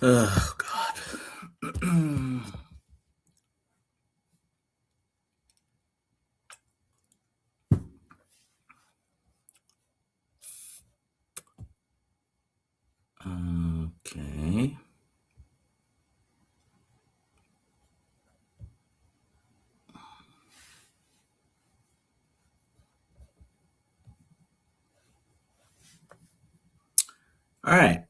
Oh, God. Okay. All right.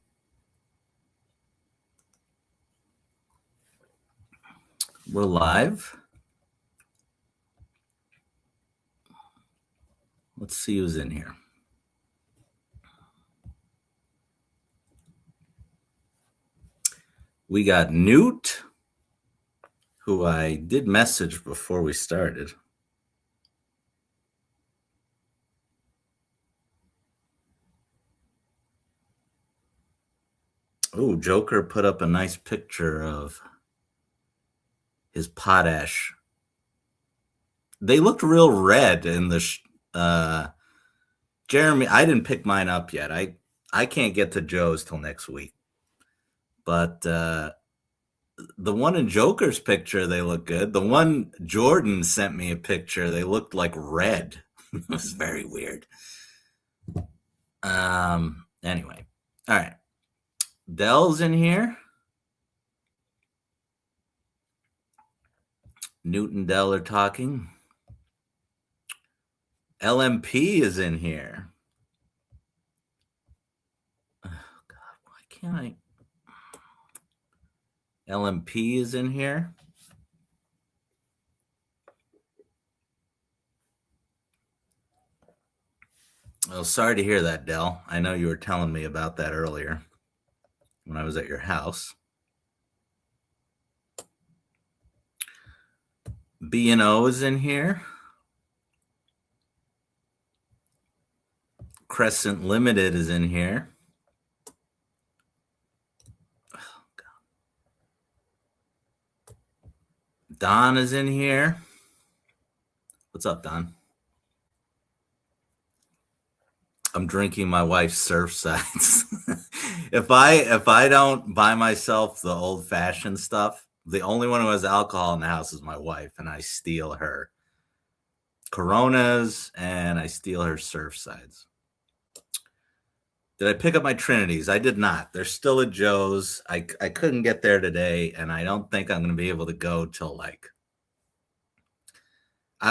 We're live. Let's see who's in here. We got Newt, who I did message before we started. Oh, Joker put up a nice picture of his potash. They looked real red in the Jeremy, I didn't pick mine up yet. I can't get to Joe's till next week. But the one in Joker's picture, they look good. The one Jordan sent me a picture, they looked like red. It was very weird. Anyway. All right. Dell's in here. Newt and Dell are talking. LMP is in here. Oh, God, why can't I? LMP is in here. Well, sorry to hear that, Dell. I know you were telling me about that earlier when I was at your house. B&O is in here. Crescent Limited is in here. Oh, God. Don is in here. What's up, Don? I'm drinking my wife's Surfsides. if I don't buy myself the old fashioned stuff, the only one who has alcohol in the house is my wife, and I steal her Coronas and I steal her Surfsides. Did I pick up my Trinities? I did not. They're still at Joe's. I couldn't get there today, and I don't think I'm going to be able to go till I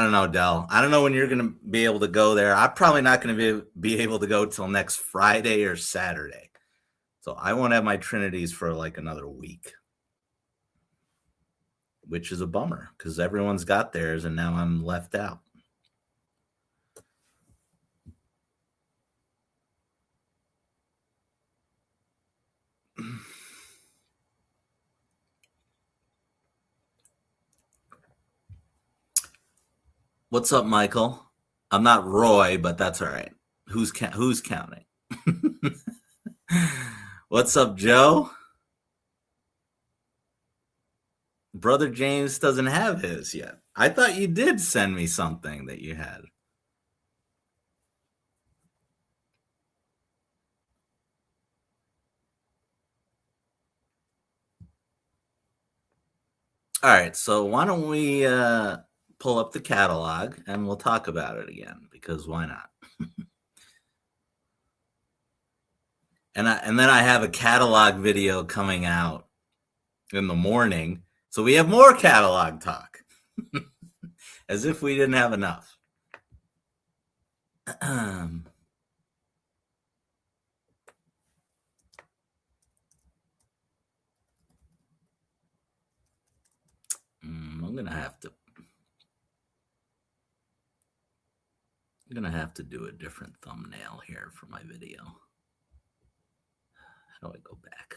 don't know, Dell. I don't know when you're going to be able to go there. I'm probably not going to be able to go till next Friday or Saturday. So I won't have my Trinities for another week, which is a bummer because everyone's got theirs and now I'm left out. What's up, Michael? I'm not Roy, but that's all right. Who's counting? What's up, Joe? Brother James doesn't have his yet. I thought you did send me something that you had. All right, so why don't we pull up the catalog and we'll talk about it again, because why not? and then I have a catalog video coming out in the morning, so we have more catalog talk. As if we didn't have enough. I'm gonna have to do a different thumbnail here for my video. How do I go back?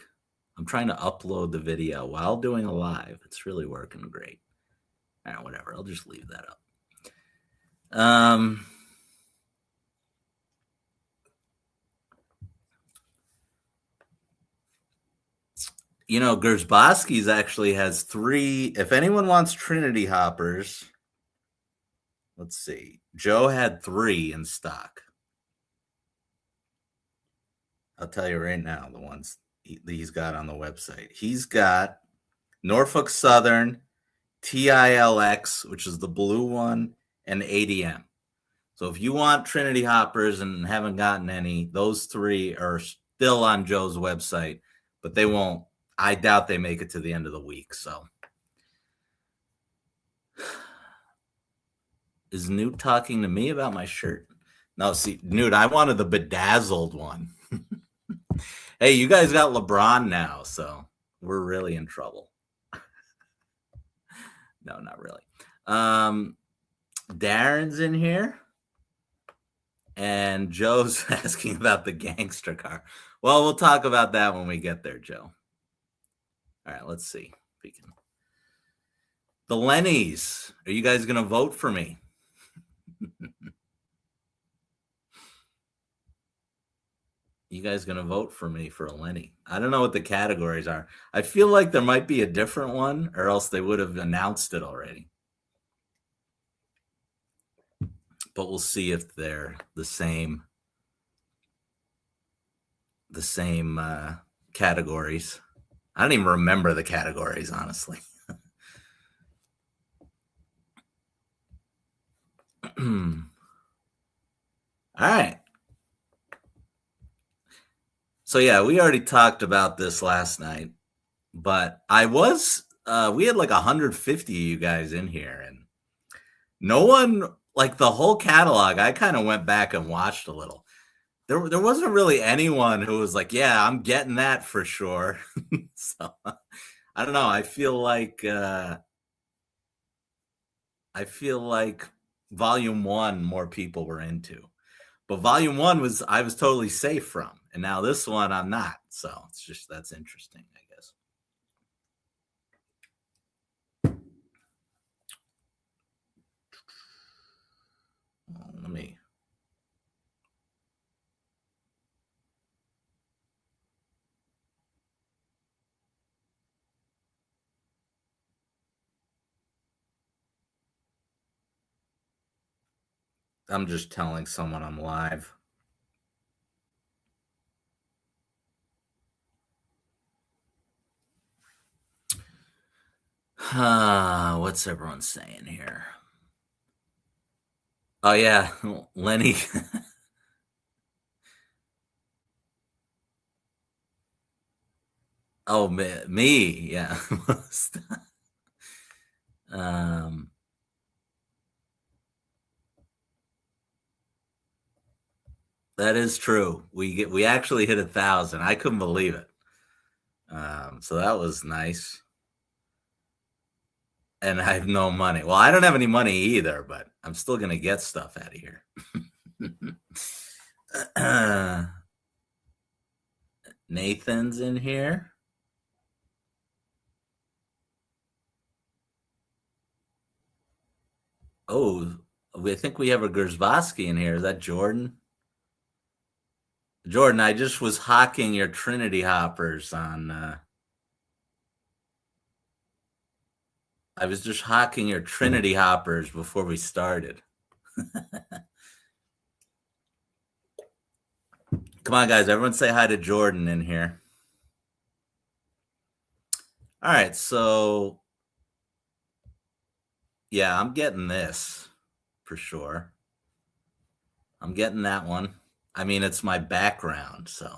I'm trying to upload the video while doing a live. It's really working great. All right, whatever. I'll just leave that up. Gersbowski's actually has 3. If anyone wants Trinity hoppers, let's see. Joe had 3 in stock. I'll tell you right now, the ones he's got on the website. He's got Norfolk Southern, TILX, which is the blue one, and ADM. So if you want Trinity hoppers and haven't gotten any, those three are still on Joe's website, but they won't. I doubt they make it to the end of the week. So is Newt talking to me about my shirt? No, see, Newt, I wanted the bedazzled one. Hey, you guys got LeBron now, so we're really in trouble. No, not really. Darren's in here. And Joe's asking about the gangster car. Well, we'll talk about that when we get there, Joe. All right, let's see. We can. The Lennies. Are you guys going to vote for me? You guys going to vote for me for a Lenny? I don't know what the categories are. I feel like there might be a different one, or else they would have announced it already. But we'll see if they're the same categories. I don't even remember the categories, honestly. All right. So yeah, we already talked about this last night, but we had like 150 of you guys in here, and no one, like the whole catalog, I kind of went back and watched a little. There wasn't really anyone who was like, yeah, I'm getting that for sure. So I don't know. I feel like volume 1 more people were into. But volume 1 I was totally safe from. And now this one I'm not. So it's just, that's interesting, I guess. Let me. I'm just telling someone I'm live. What's everyone saying here? Oh yeah, Lenny. Oh, me, yeah. That is true. We actually hit 1,000. I couldn't believe it. So that was nice. And I have no money. Well, I don't have any money either, but I'm still gonna get stuff out of here. Nathan's in here. Oh, I think we have a Gersbosky in here. Is that Jordan? Jordan, I just was hawking your Trinity hoppers on. I was just hawking your Trinity hoppers before we started. Come on, guys. Everyone say hi to Jordan in here. All right. So, yeah, I'm getting this for sure. I'm getting that one. I mean, it's my background. So,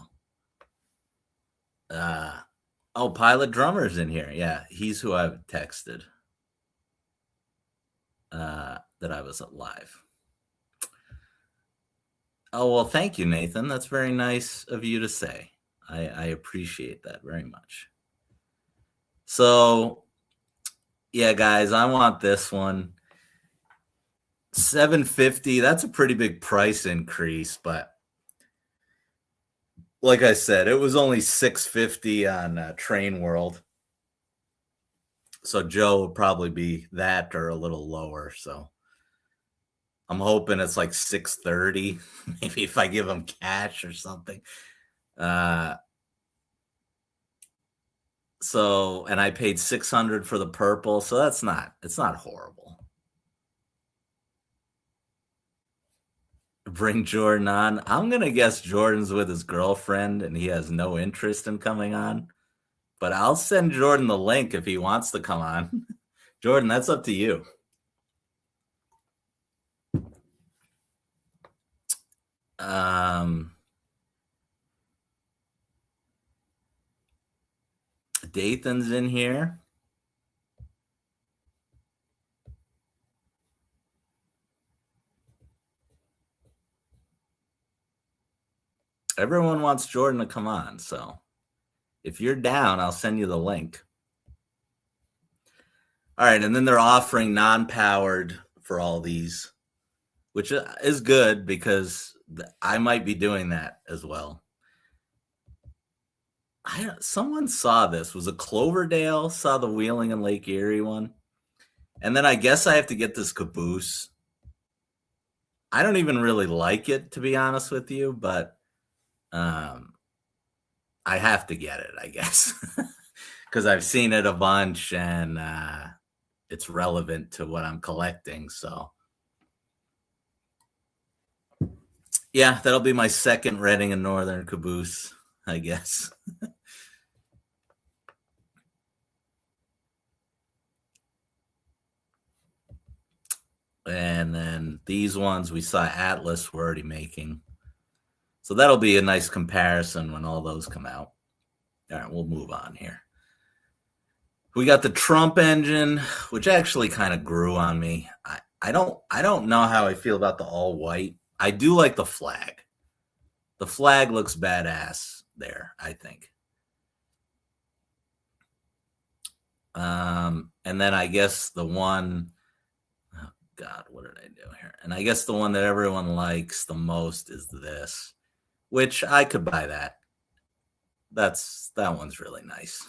oh, Pilot Drummer's in here. Yeah, he's who I've texted that I was live. Oh, well, thank you, Nathan. That's very nice of you to say. I appreciate that very much. So, yeah, guys, I want this one. $750. That's a pretty big price increase, but like I said, it was only $650 on Train World. So Joe will probably be that or a little lower. So I'm hoping it's like $630. Maybe if I give him cash or something. So, and I paid $600 for the purple. So it's not horrible. Bring Jordan on. I'm gonna guess Jordan's with his girlfriend and he has no interest in coming on. But I'll send Jordan the link if he wants to come on. Jordan, that's up to you. Dathan's in here. Everyone wants Jordan to come on, so if you're down, I'll send you the link. All right, and then they're offering non-powered for all these, which is good because I might be doing that as well. Someone saw this. Was it Cloverdale? Saw the Wheeling and Lake Erie one? And then I guess I have to get this caboose. I don't even really like it, to be honest with you, but I have to get it, I guess, because I've seen it a bunch and it's relevant to what I'm collecting. So, yeah, that'll be my second Reading and Northern caboose, I guess. And then these ones we saw Atlas we're already making. So that'll be a nice comparison when all those come out. All right, we'll move on here. We got the Trump engine, which actually kind of grew on me. I don't know how I feel about the all white. I do like the flag. The flag looks badass there, I think. And then I guess the one, oh God, what did I do here? And I guess the one that everyone likes the most is this, which I could buy that. That one's really nice.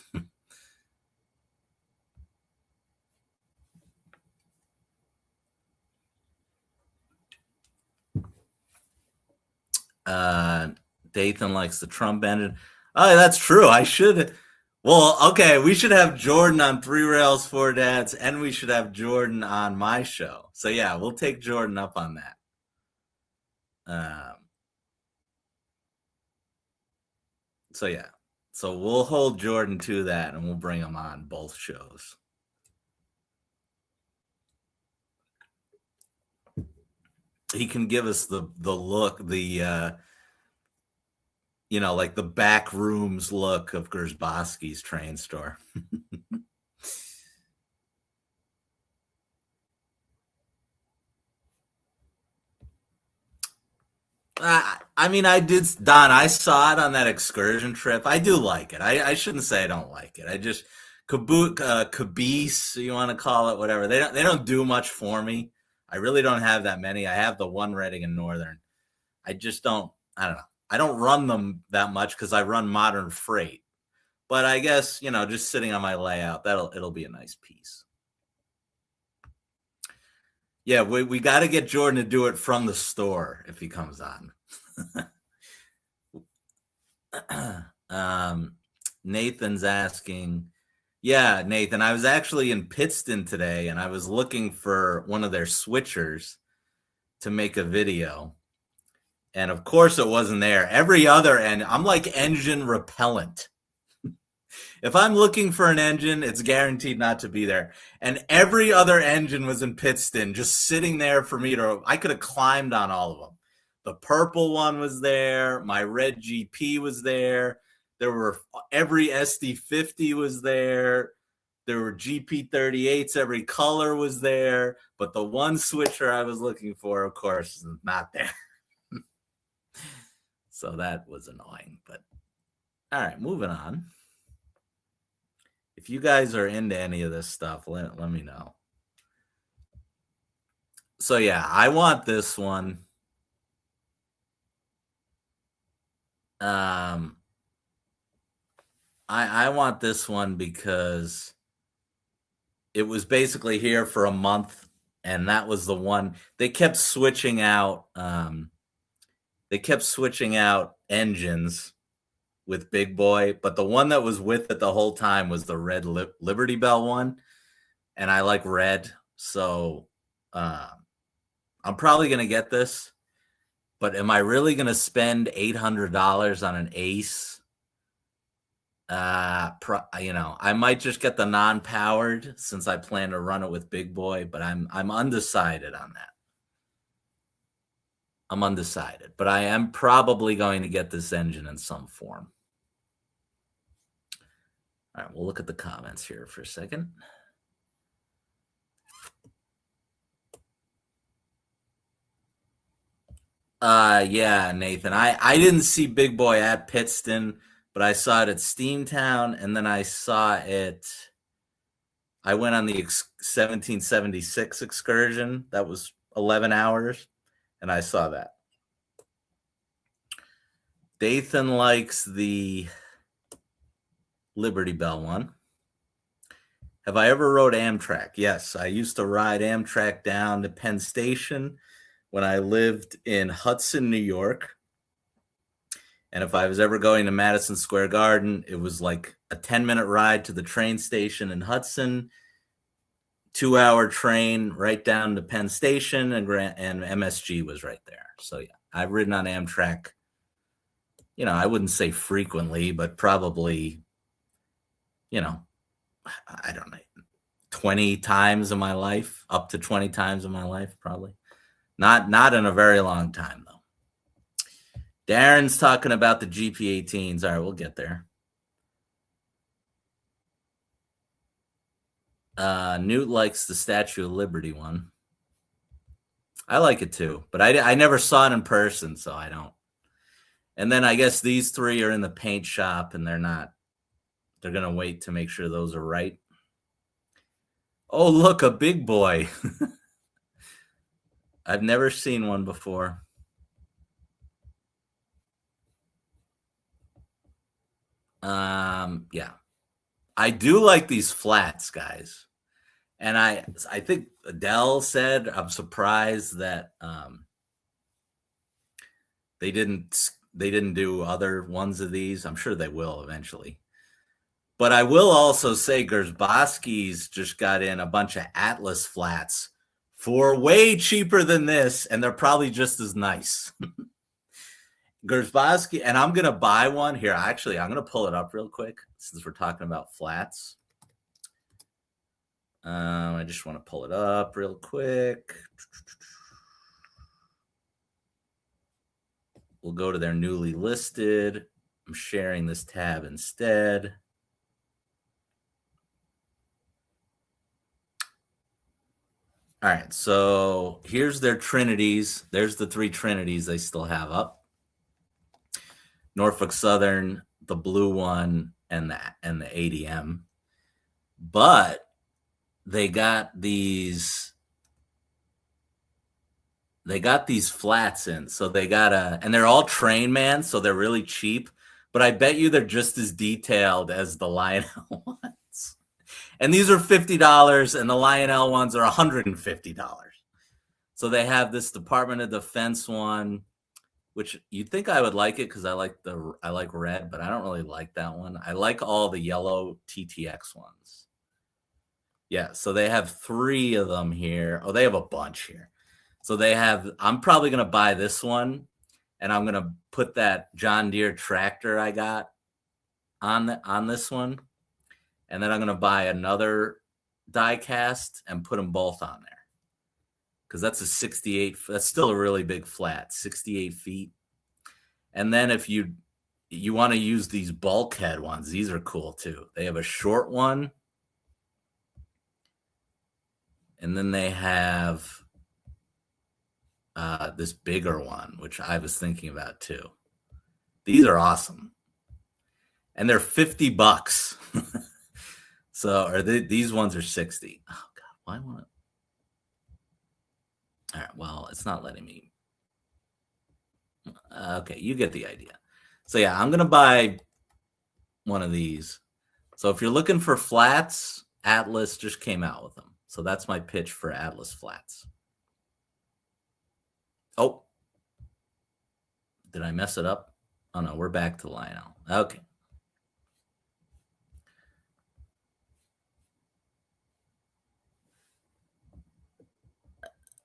Dathan likes the Trump engine. Oh, that's true. I should. Well, okay, we should have Jordan on Three Rails, Four Dads, and we should have Jordan on my show. So yeah, we'll take Jordan up on that. So yeah, so we'll hold Jordan to that, and we'll bring him on both shows. He can give us the look, the like the back rooms look of Gersbowski's train store. I mean, I did, Don. I saw it on that excursion trip. I do like it. I shouldn't say I don't like it. I just caboose, you want to call it, whatever. They don't do much for me. I really don't have that many. I have the one Reading and Northern. I just don't. I don't know. I don't run them that much because I run Modern Freight. But I guess just sitting on my layout, it'll be a nice piece. Yeah, we got to get Jordan to do it from the store if he comes on. Nathan's asking, yeah, Nathan, I was actually in Pittston today and I was looking for one of their switchers to make a video. And of course it wasn't there. Every other end, I'm like engine repellent. If I'm looking for an engine, it's guaranteed not to be there. And every other engine was in Pittston, just sitting there for me to. I could have climbed on all of them. The purple one was there. My red GP was there. There were every SD50 was there. There were GP38s. Every color was there. But the one switcher I was looking for, of course, is not there. So that was annoying. But all right, moving on. If you guys are into any of this stuff, let me know. So yeah, I want this one. I want this one because it was basically here for a month, and that was the one. They kept switching out. They kept switching out engines with Big Boy, but the one that was with it the whole time was the red Liberty Bell one, and I like red, so I'm probably gonna get this. But am I really going to spend $800 on an Ace? I might just get the non-powered since I plan to run it with Big Boy, but I'm undecided on that. I'm undecided, but I am probably going to get this engine in some form. All right, we'll look at the comments here for a second. Yeah, Nathan. I didn't see Big Boy at Pittston, but I saw it at Steamtown, and then I saw it. I went on the 1776 excursion. That was 11 hours, and I saw that. Dathan likes the Liberty Bell one. Have I ever rode Amtrak? Yes, I used to ride Amtrak down to Penn Station when I lived in Hudson, New York. And if I was ever going to Madison Square Garden, it was like a 10-minute ride to the train station in Hudson, 2-hour train right down to Penn Station, and MSG was right there. So yeah, I've ridden on Amtrak, I wouldn't say frequently, but probably, I don't know, 20 times in my life, up to 20 times in my life, probably. Not in a very long time, though. Darren's talking about the GP18s. All right, we'll get there. Newt likes the Statue of Liberty one. I like it too, but I never saw it in person, so I don't. And then I guess these three are in the paint shop, and they're going to wait to make sure those are right. Oh, look, a Big Boy. I've never seen one before. Yeah. I do like these flats, guys. And I think Adele said, I'm surprised that they didn't do other ones of these. I'm sure they will eventually. But I will also say Gersbowski's just got in a bunch of Atlas flats for way cheaper than this, and they're probably just as nice. Gersbowski, and I'm going to buy one here. Actually, I'm going to pull it up real quick since we're talking about flats. I just want to pull it up real quick. We'll go to their newly listed. I'm sharing this tab instead. All right, so here's their Trinities. There's the 3 Trinities they still have up. Norfolk Southern, the blue one, and the ADM. But they got these flats in. So they got and they're all Train Man, so they're really cheap. But I bet you they're just as detailed as the Lionel ones. And these are $50, and the Lionel ones are $150. So they have this Department of Defense one, which you'd think I would like it because I like red, but I don't really like that one. I like all the yellow TTX ones. Yeah, so they have 3 of them here. Oh, they have a bunch here. So I'm probably going to buy this one, and I'm going to put that John Deere tractor I got on this one. And then I'm going to buy another die cast and put them both on there. Because that's a 68. That's still a really big flat, 68 feet. And then if you want to use these bulkhead ones, these are cool too. They have a short one. And then they have this bigger one, which I was thinking about too. These are awesome. And they're $50. So these ones are 60. Oh God, why won't it? All right, well, it's not letting me. Okay, you get the idea. So yeah, I'm gonna buy one of these. So if you're looking for flats, Atlas just came out with them. So that's my pitch for Atlas flats. Oh, did I mess it up? Oh no, we're back to Lionel. Okay.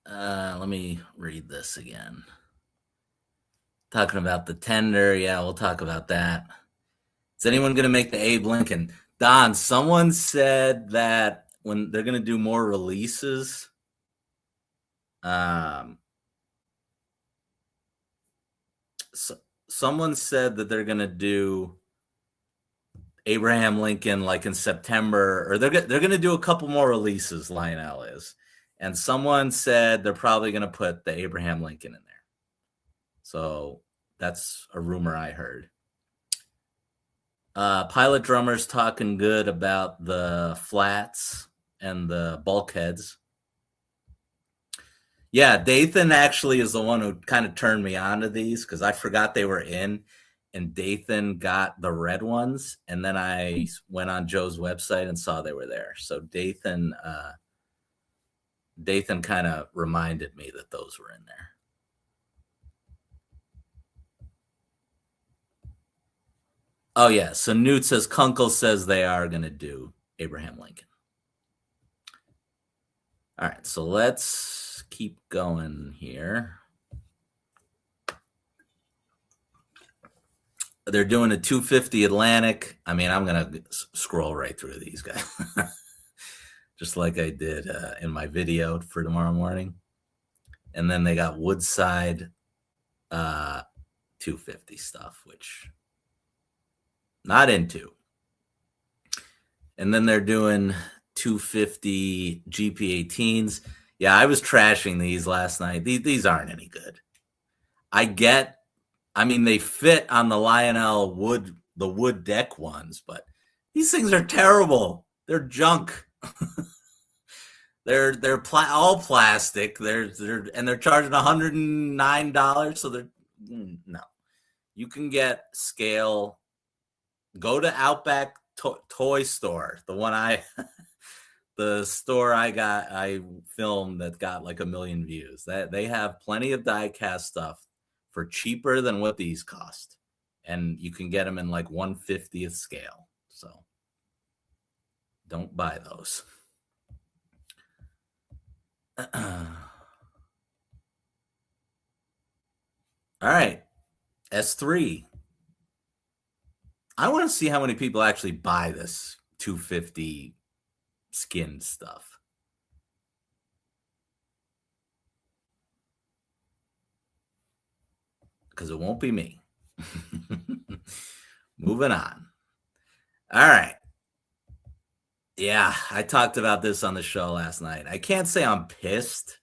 Let me read this again. Talking about the tender. Yeah, we'll talk about that. Is anyone going to make the Abe Lincoln? Don, someone said that when they're going to do more releases, someone said that they're going to do Abraham Lincoln like in September, or they're going to do a couple more releases. Lionel is, and someone said they're probably going to put the Abraham Lincoln in there. So that's a rumor I heard. Pilot Drummer's talking good about the flats and the bulkheads. Yeah, Dathan actually is the one who kind of turned me on to these because I forgot they were in, and Dathan got the red ones, and then I went on Joe's website and saw they were there. So Dathan kind of reminded me that those were in there. Oh yeah, so Newt says Kunkel says they are going to do Abraham Lincoln. All right, so let's keep going here. They're doing a 250 Atlantic. I mean, I'm going to scroll right through these guys, just like I did in my video for tomorrow morning. And then they got Woodside 250 stuff, which not into. And then they're doing 250 GP18s. Yeah, I was trashing these last night. These aren't any good. I mean, they fit on the Lionel wood deck ones, but these things are terrible. They're junk. they're all plastic. They're charging $109. So they're no. You can get scale. Go to Outback Toy Store, the store I filmed that got like 1 million views. That they have plenty of die-cast stuff for cheaper than what these cost, and you can get them in like 1/50th scale. So don't buy those. All right, S3. I want to see how many people actually buy this 250 skin stuff. Because it won't be me. Moving on. All right. Yeah, I talked about this on the show last night. I can't say I'm pissed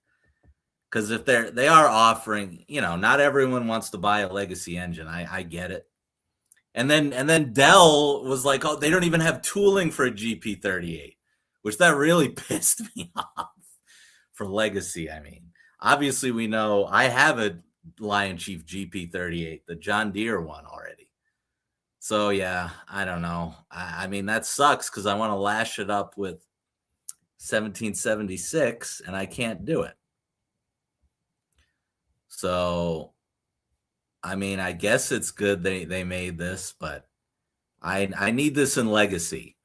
because if they are offering, not everyone wants to buy a legacy engine. I get it. And then Dell was like, oh, they don't even have tooling for a GP38, which that really pissed me off for legacy. I mean, obviously we know I have a Lion Chief GP38, the John Deere one already. So yeah, I don't know. I mean, that sucks because I want to lash it up with 1776 and I can't do it. So, I mean, I guess it's good they made this, but I need this in legacy.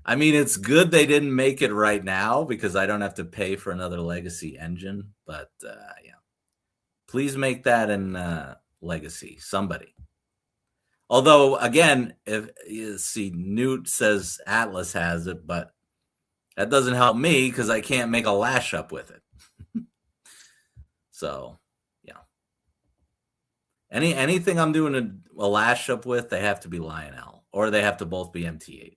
I mean, it's good they didn't make it right now because I don't have to pay for another legacy engine. But yeah, please make that in legacy, somebody. Although, again, if you see, Newt says Atlas has it, but that doesn't help me because I can't make a lash up with it. So, yeah. Anything I'm doing a lash up with, they have to be Lionel, or they have to both be MTH.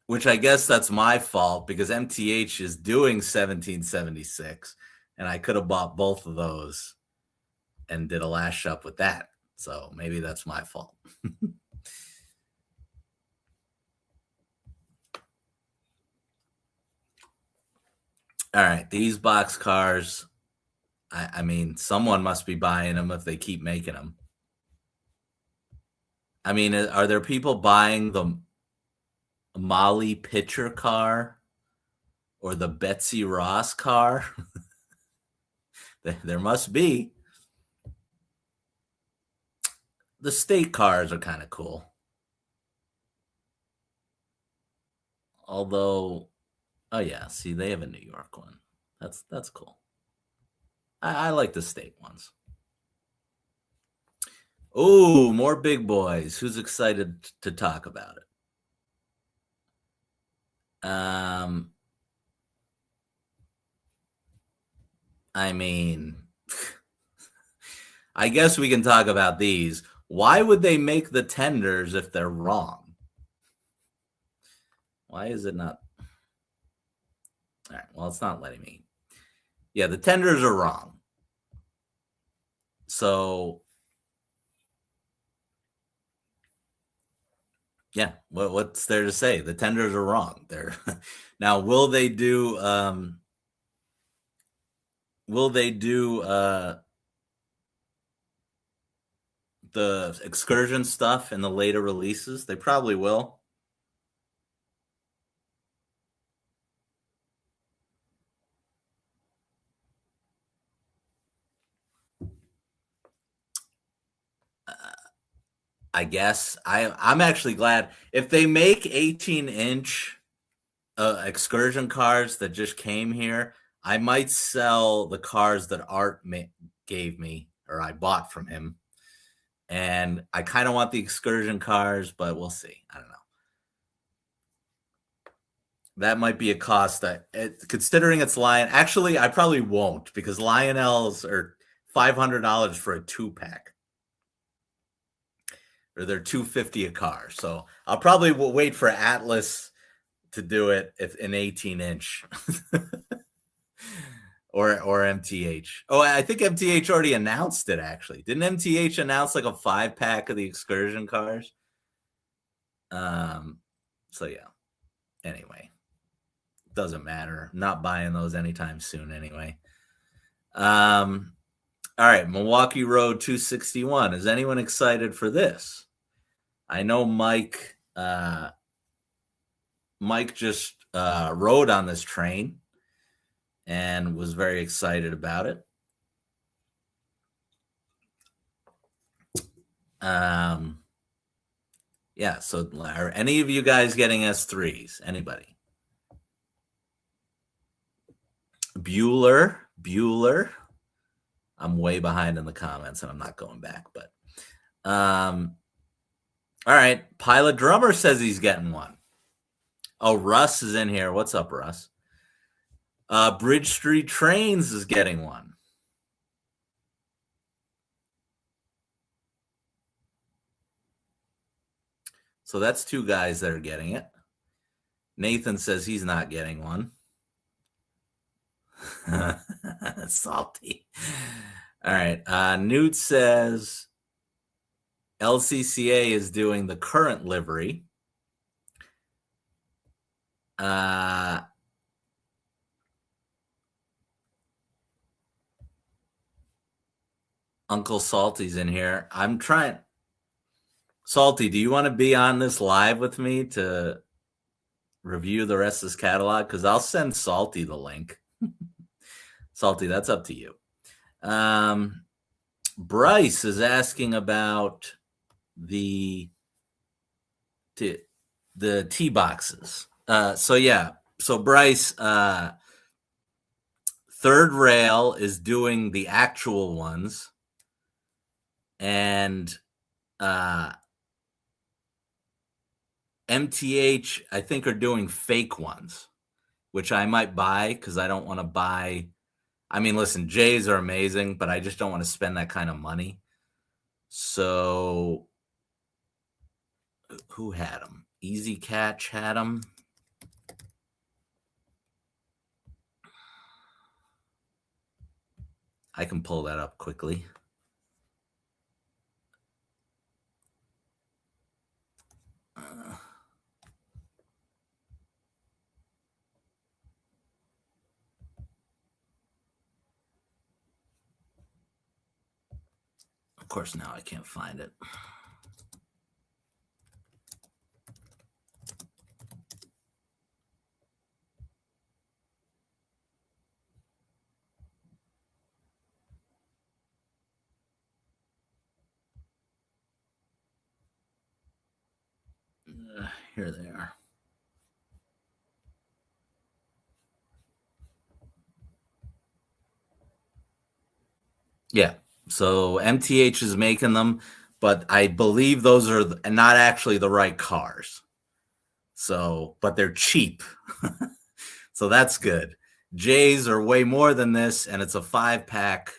Which I guess that's my fault because MTH is doing 1776, and I could have bought both of those and did a lash up with that. So maybe that's my fault. All right, these box cars, I mean, someone must be buying them if they keep making them. I mean, are there people buying the Molly Pitcher car or the Betsy Ross car? There must be. The state cars are kind of cool. Although, oh yeah, see, they have a New York one. That's cool. I like the state ones. Oh, more big boys. Who's excited to talk about it? I mean, I guess we can talk about these. Why would they make the tenders if they're wrong? Why is it not? All right, well, it's not letting me. Yeah, the tenders are wrong. So, yeah, what's there to say? The tenders are wrong. They're now. Will they do? Will they do the excursion stuff in the later releases? They probably will. I guess I'm actually glad if they make 18-inch excursion cars that just came here. I might sell the cars that Art gave me or I bought from him, and I kind of want the excursion cars, but we'll see. I don't know. That might be a cost that, considering it's Lion. Actually, I probably won't because Lionels are $500 for a 2-pack. Or they're $250 a car. So I'll probably wait for Atlas to do it if an 18-inch or MTH. Oh, I think MTH already announced it. Actually, didn't MTH announce like a 5-pack of the excursion cars? So yeah. Anyway, doesn't matter. I'm not buying those anytime soon. Anyway. All right, Milwaukee Road 261. Is anyone excited for this? I know Mike. Mike just rode on this train and was very excited about it. Yeah. So, are any of you guys getting S3s? Anybody? Bueller. I'm way behind in the comments and I'm not going back, but all right. Pilot Drummer says he's getting one. Oh, Russ is in here. What's up, Russ? Bridge Street Trains is getting one. So that's 2 guys that are getting it. Nathan says he's not getting one. Salty. All right. Newt says LCCA is doing the current livery. Uncle Salty's in here. I'm trying. Salty, do you want to be on this live with me to review the rest of this catalog? Because I'll send Salty the link. Salty, that's up to you. Bryce is asking about the tee boxes. So yeah, so Bryce, Third Rail is doing the actual ones, and MTH I think are doing fake ones, which I might buy because I don't want to buy. I mean, listen, Jays are amazing, but I just don't want to spend that kind of money. So, who had them? Easy Catch had them. I can pull that up quickly. Of course, now I can't find it. Here they are. Yeah. So MTH is making them, but I believe those are not actually the right cars. So, but they're cheap. So that's good. J's are way more than this, and it's a 5-pack,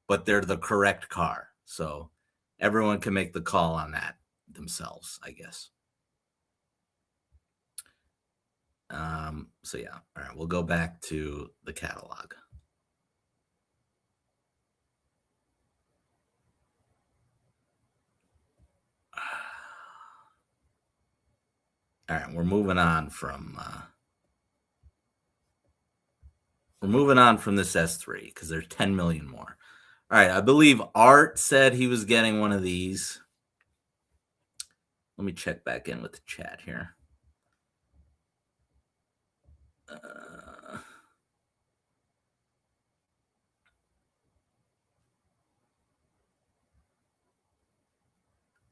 but they're the correct car. So everyone can make the call on that themselves, I guess. So yeah. All right, we'll go back to the catalog. All right, we're moving on from this S3 because there's 10 million more. All right, I believe Art said he was getting one of these. Let me check back in with the chat here.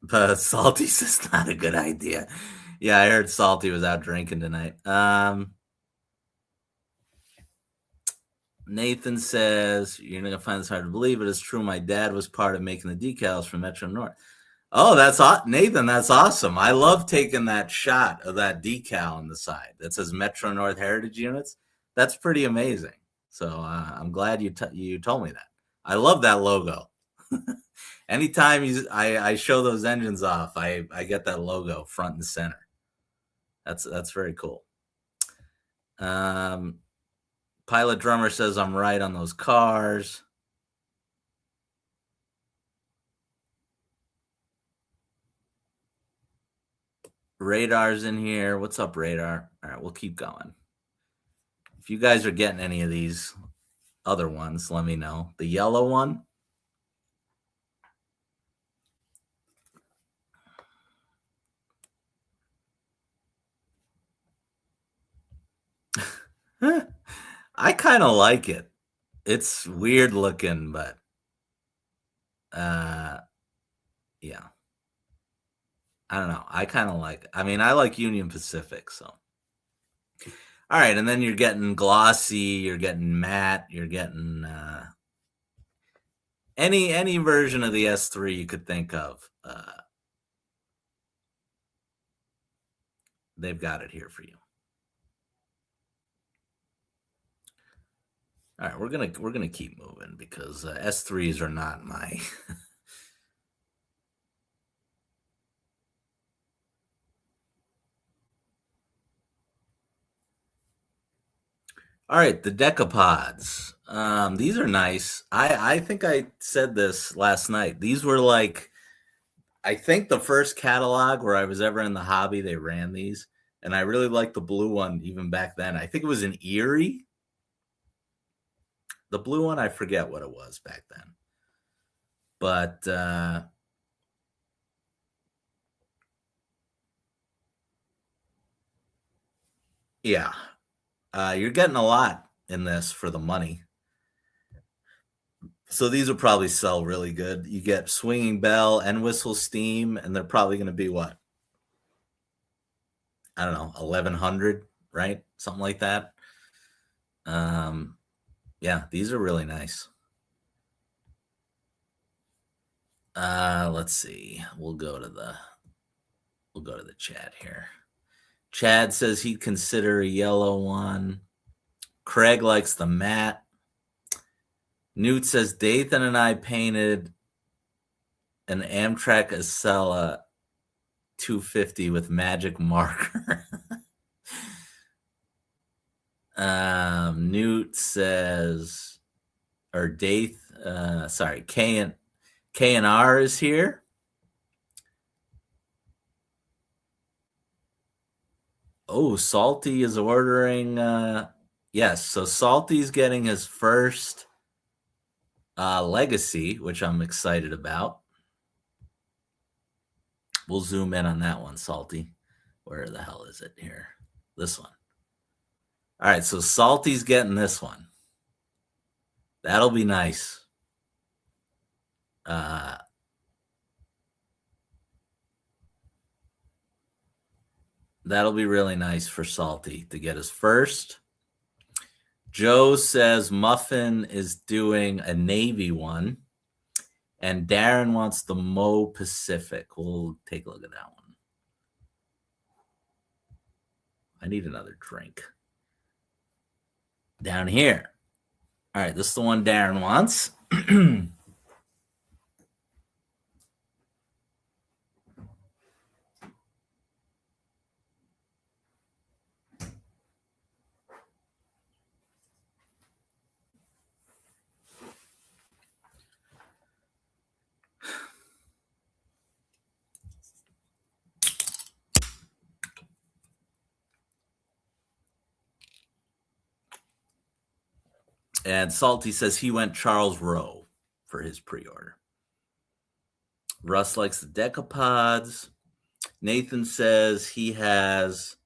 But Salty's is not a good idea. Yeah, I heard Salty was out drinking tonight. Nathan says, you're going to find this hard to believe, but it's true. My dad was part of making the decals for Metro North. Oh, that's Nathan. That's awesome. I love taking that shot of that decal on the side that says Metro North Heritage Units. That's pretty amazing. So I'm glad you told me that. I love that logo. Anytime I show those engines off, I get that logo front and center. That's very cool. Pilot Drummer says I'm right on those cars. Radar's in here. What's up, Radar? All right, we'll keep going. If you guys are getting any of these other ones, let me know. The yellow one. I kind of like it. It's weird looking, but yeah. I don't know. I kind of like it. I mean, I like Union Pacific, so. All right, and then you're getting glossy, you're getting matte, you're getting any version of the S3 you could think of. They've got it here for you. All right, we're gonna keep moving because S3s are not my. All right, the decapods. These are nice. I think I said this last night. These were like, I think the first catalog where I was ever in the hobby, they ran these, and I really liked the blue one even back then. I think it was in Erie. The blue one, I forget what it was back then, but yeah, you're getting a lot in this for the money. So these will probably sell really good. You get Swinging Bell and Whistle Steam, and they're probably going to be what? I don't know, 1,100, right? Something like that. Yeah, these are really nice. Let's see. We'll go to the chat here. Chad says he'd consider a yellow one. Craig likes the matte. Newt says Dathan and I painted an Amtrak Acela 250 with magic marker. Newt says, or sorry, K and R is here. Oh, Salty is ordering. Yes, so Salty's getting his first Legacy, which I'm excited about. We'll zoom in on that one, Salty. Where the hell is it here? This one. All right, so Salty's getting this one. That'll be nice. That'll be really nice for Salty to get his first. Joe says Muffin is doing a Navy one. And Darren wants the Mo Pacific. We'll take a look at that one. I need another drink. Down here. All right, this is the one Darren wants. And Salty says he went Charles Rowe for his pre-order. Russ likes the decapods. Nathan says he has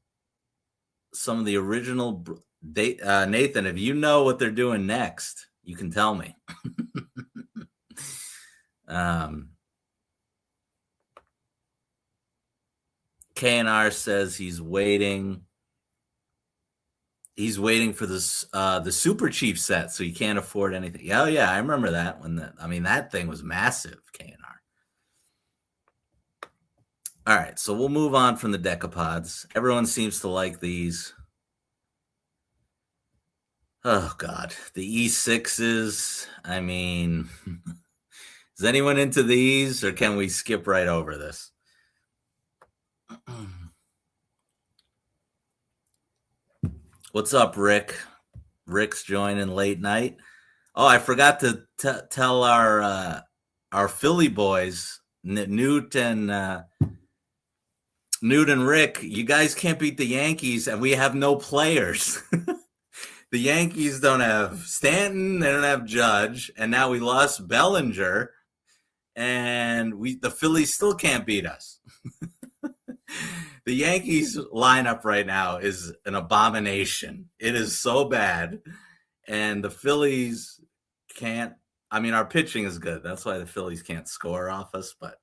some of the original. Nathan, if you know what they're doing next, you can tell me. KNR says he's waiting. He's waiting for this the Super Chief set, so he can't afford anything. Oh yeah, I remember that when that thing was massive. KNR. All right, so we'll move on from the decapods. Everyone seems to like these. Oh God, the E6s. I mean, is anyone into these, or can we skip right over this? What's up, Rick? Rick's joining late night. Oh, I forgot to tell our Philly boys, Newt and Rick, you guys can't beat the Yankees, and we have no players. The Yankees don't have Stanton, they don't have Judge, and now we lost Bellinger, and the Phillies still can't beat us. The Yankees lineup right now is an abomination. It is so bad, and the Phillies can't. I mean, our pitching is good. That's why the Phillies can't score off us. But,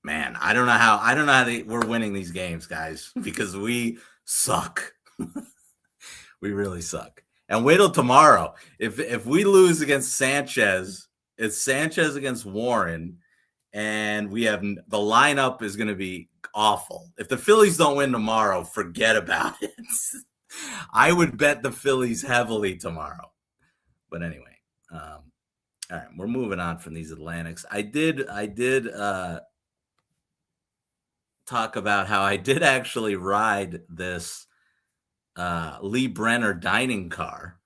man, I don't know how we're winning these games, guys, because we suck. We really suck. And wait till tomorrow. If we lose against Sanchez, it's Sanchez against Warren, and we have the lineup is going to be awful. If the Phillies don't win tomorrow, forget about it. I would bet the Phillies heavily tomorrow. But anyway, all right, we're moving on from these Atlantics. I did talk about how I did actually ride this Lee Brenner dining car,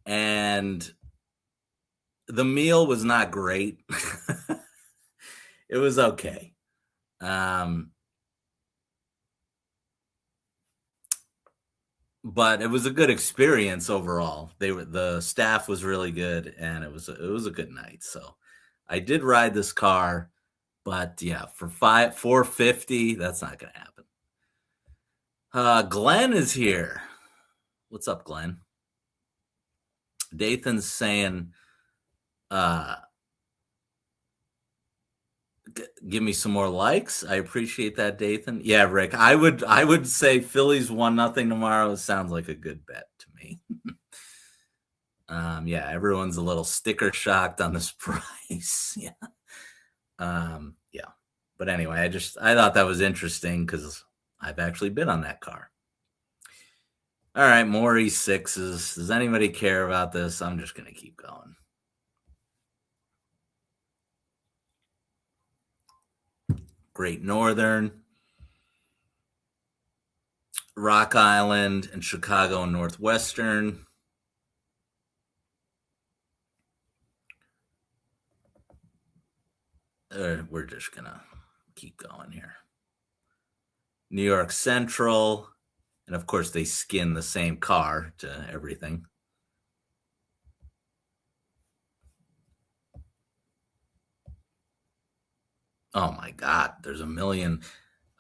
and the meal was not great. It was okay. But it was a good experience overall. The staff was really good, and it was a good night. So I did ride this car, but yeah, for $450, that's not going to happen. Glenn is here. What's up, Glenn? Dathan's saying, give me some more likes. I appreciate that, Dathan. Yeah, Rick, I would say Phillies 1-0 tomorrow. It sounds like a good bet to me. Yeah, everyone's a little sticker shocked on this price. Yeah. Yeah. But anyway, I thought that was interesting because I've actually been on that car. All right, more E6s. Does anybody care about this? I'm just going to keep going. Great Northern, Rock Island, and Chicago and Northwestern. We're just going to keep going here. New York Central, and of course they skin the same car to everything. Oh my God, there's a million.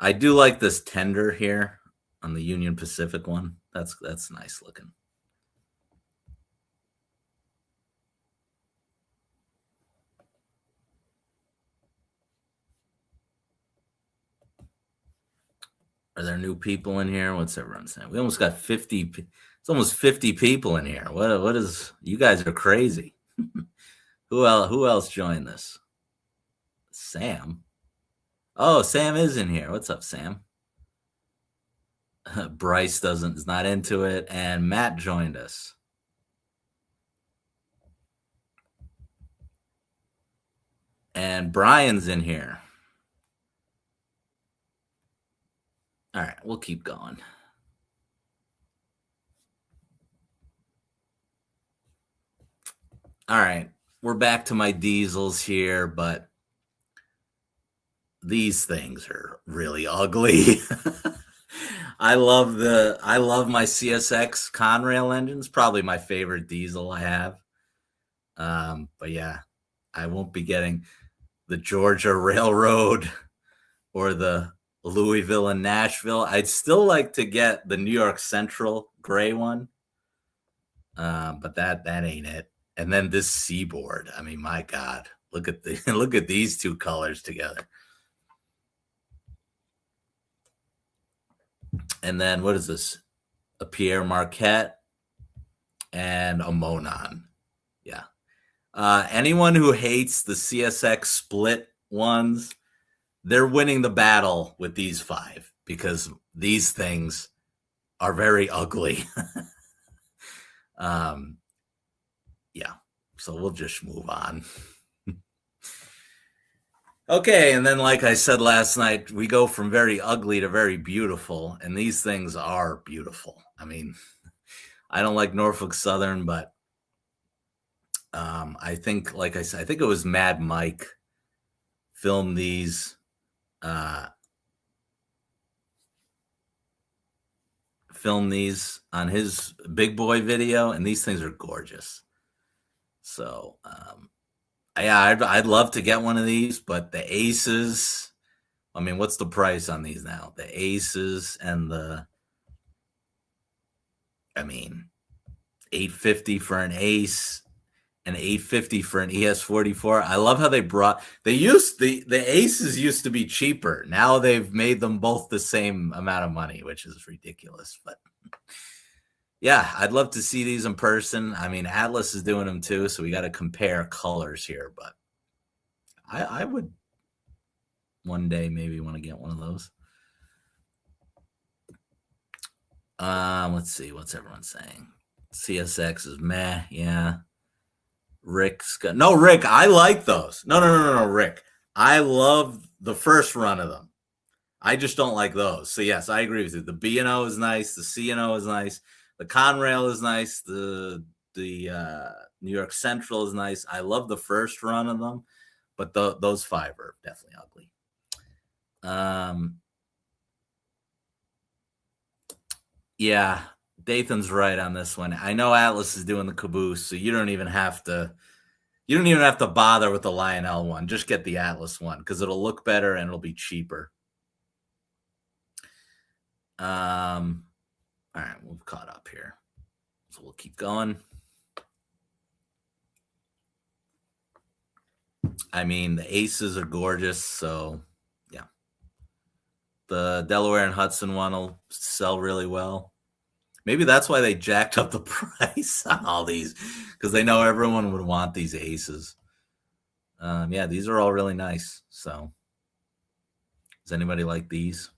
I do like this tender here on the Union Pacific one. That's nice looking. Are there new people in here? What's everyone saying? We almost got 50. It's almost 50 people in here. What is, you guys are crazy. Who else joined this? Sam. Oh, Sam is in here. What's up, Sam? Bryce is not into it, and Matt joined us. And Brian's in here. All right, we'll keep going. All right, we're back to my diesels here, but these things are really ugly. I love my CSX Conrail engines. Probably my favorite diesel I have. But yeah, I won't be getting the Georgia Railroad or the Louisville and Nashville. I'd still like to get the New York Central gray one, but that ain't it. And then this Seaboard. I mean, my God, look at look at these two colors together. And then what is this? A Pierre Marquette and a Monon. Yeah. Anyone who hates the CSX split ones, they're winning the battle with these 5 because these things are very ugly. Yeah. So we'll just move on. Okay, and then like I said last night, we go from very ugly to very beautiful, and these things are beautiful. I mean, I don't like Norfolk Southern, but I think, like I said, I think it was Mad Mike filmed these. Film these on his big boy video, and these things are gorgeous. So yeah, I'd love to get one of these, but the Aces, I mean, what's the price on these now? The Aces and I mean, $850 for an Ace and $850 for an ES44. I love how the Aces used to be cheaper. Now they've made them both the same amount of money, which is ridiculous. But yeah, I'd love to see these in person. I mean, Atlas is doing them too, so we got to compare colors here. But I would one day maybe want to get one of those. Let's see, what's everyone saying? CSX is meh. Yeah. Rick, I like those. No, Rick. I love the first run of them. I just don't like those. So yes, I agree with you. The B&O is nice. The C&O is nice. The Conrail is nice. The New York Central is nice. I love the first run of them, but those 5 are definitely ugly. Yeah, Dathan's right on this one. I know Atlas is doing the caboose, so you don't even have to bother with the Lionel one. Just get the Atlas one because it'll look better and it'll be cheaper. All right, we've caught up here, so we'll keep going. I mean, the Aces are gorgeous, so yeah. The Delaware and Hudson one will sell really well. Maybe that's why they jacked up the price on all these, because they know everyone would want these Aces. Yeah, these are all really nice. So, does anybody like these?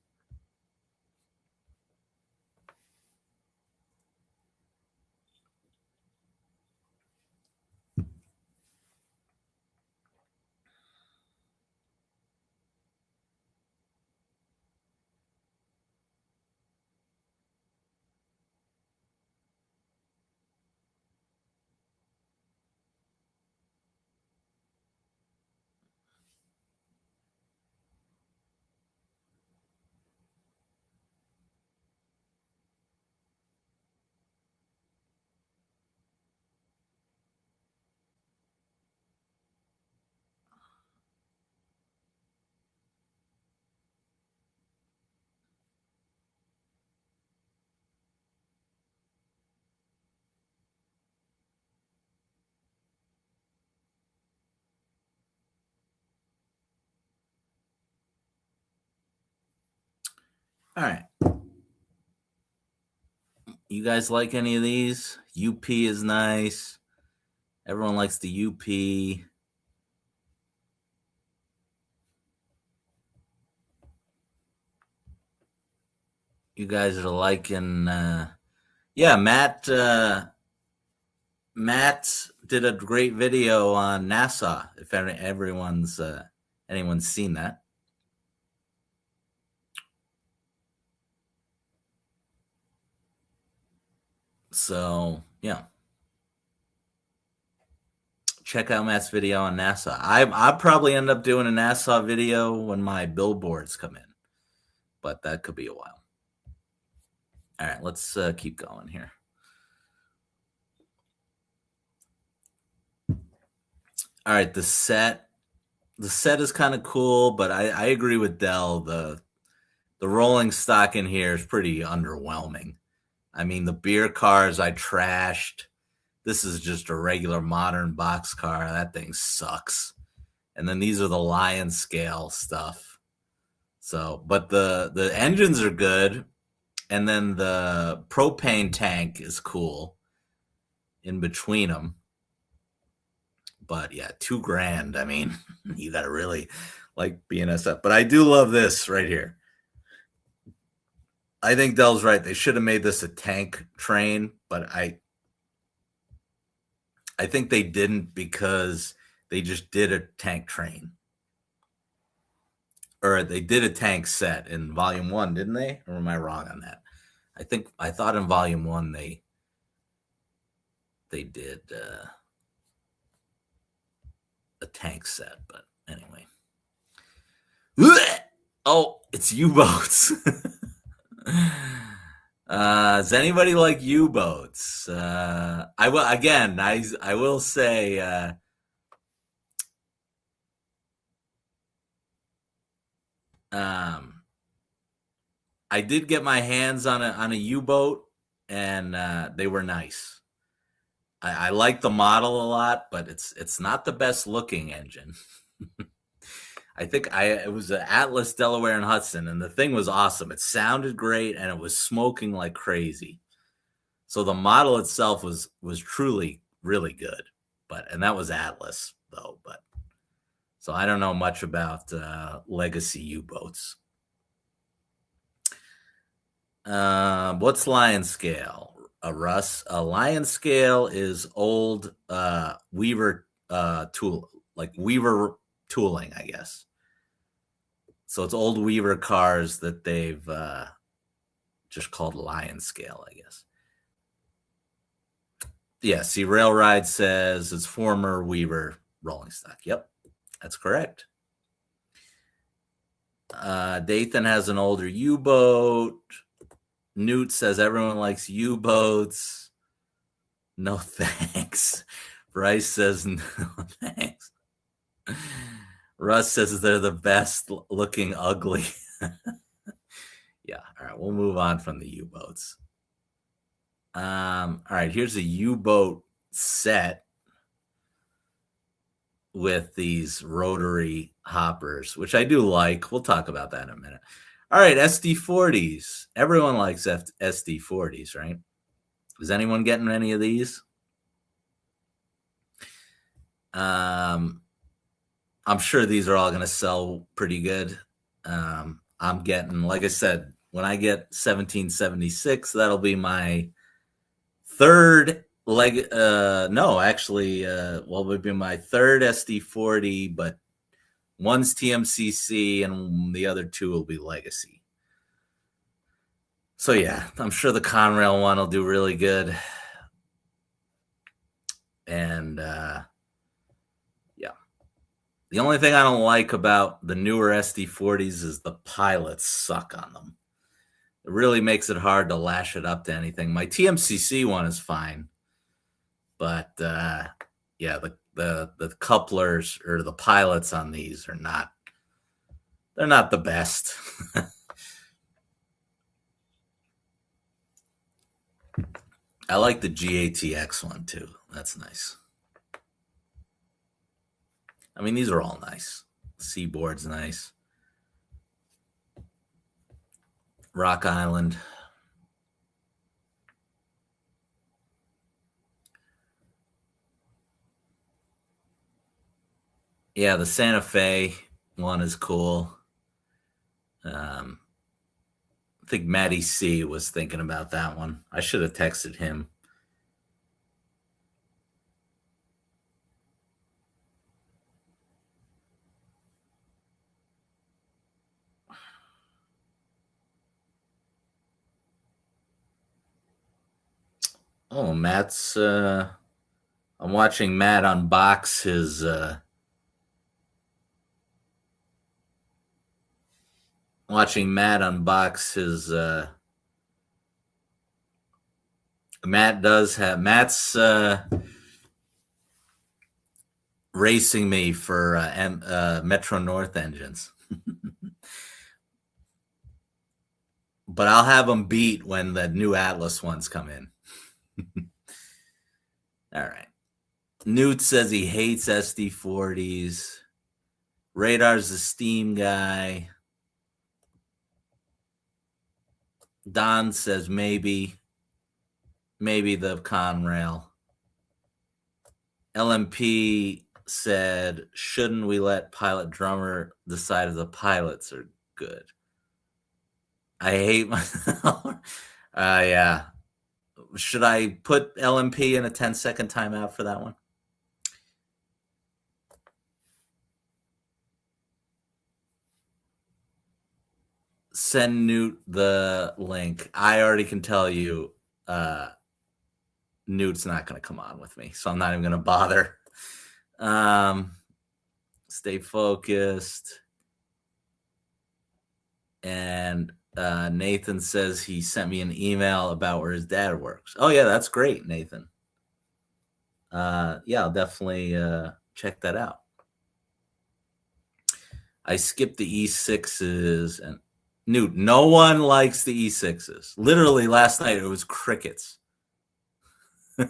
All right. You guys like any of these? UP is nice. Everyone likes the UP. You guys are liking, yeah, Matt did a great video on NASA. If anyone's seen that. So yeah, check out Matt's video on NASA. I'll probably end up doing a NASA video when my billboards come in, but that could be a while. All right, let's keep going here. All right, the set is kind of cool, but I agree with Dell. The rolling stock in here is pretty underwhelming. I mean, the beer cars I trashed. This is just a regular modern box car. That thing sucks. And then these are the Lion scale stuff. So, but the engines are good. And then the propane tank is cool in between them. But yeah, $2,000. I mean, you got to really like BNSF. But I do love this right here. I think Dell's right. They should have made this a tank train, but I think they didn't because they just did a tank train. Or they did a tank set in volume 1, didn't they? Or am I wrong on that? I thought in volume 1 they did a tank set, but anyway. Oh, it's U-boats. Does anybody like U-boats? I will say I did get my hands on a U-boat, and they were nice. I like the model a lot, but it's not the best looking engine. I think it was an Atlas, Delaware, and Hudson, and the thing was awesome. It sounded great, and it was smoking like crazy. So the model itself was truly really good, and that was Atlas though. But so I don't know much about legacy U-boats. What's Lion scale? Russ, a Lion scale is old Weaver tool, like Weaver tooling, I guess. So it's old Weaver cars that they've just called Lion scale, I guess. Yeah, see, Railride says it's former Weaver rolling stock. Yep, that's correct. Dathan has an older U-boat. Newt says everyone likes U-boats. No thanks. Bryce says no thanks. Russ says they're the best looking ugly. Yeah, all right, we'll move on from the U-boats. All right, here's a U-boat set with these rotary hoppers, which I do like. We'll talk about that in a minute. All right, SD40s. Everyone likes SD40s, right? Is anyone getting any of these? I'm sure these are all going to sell pretty good. I'm getting, like I said, when I get 1776, that'll be my third leg. No, actually, would be my third SD40, but one's TMCC and the other two will be legacy. So yeah, I'm sure the Conrail one will do really good. And yeah, the only thing I don't like about the newer SD40s is the pilots suck on them. It really makes it hard to lash it up to anything. My TMCC one is fine, but yeah, the couplers or the pilots on these are not. They're not the best. I like the GATX one too. That's nice. I mean, these are all nice. Seaboard's nice. Rock Island. Yeah, the Santa Fe one is cool. I think Matty C was thinking about that one. I should have texted him. Oh, Matt's I'm watching Matt unbox his Matt's racing me for Metro North engines. But I'll have him beat when the new Atlas ones come in. All right. Newt says he hates SD40s. Radar's the Steam guy. Don says maybe the Conrail. LMP said, shouldn't we let Pilot Drummer decide if the pilots are good? I hate myself. Yeah. Should I put LMP in a 10-second timeout for that one? Send Newt the link. I already can tell you Newt's not going to come on with me, so I'm not even going to bother. Stay focused. And Nathan says he sent me an email about where his dad works. Oh, yeah, that's great, Nathan. Yeah, I'll definitely check that out. I skipped the E6s and Newt, no one likes the E6s. Literally last night it was crickets. All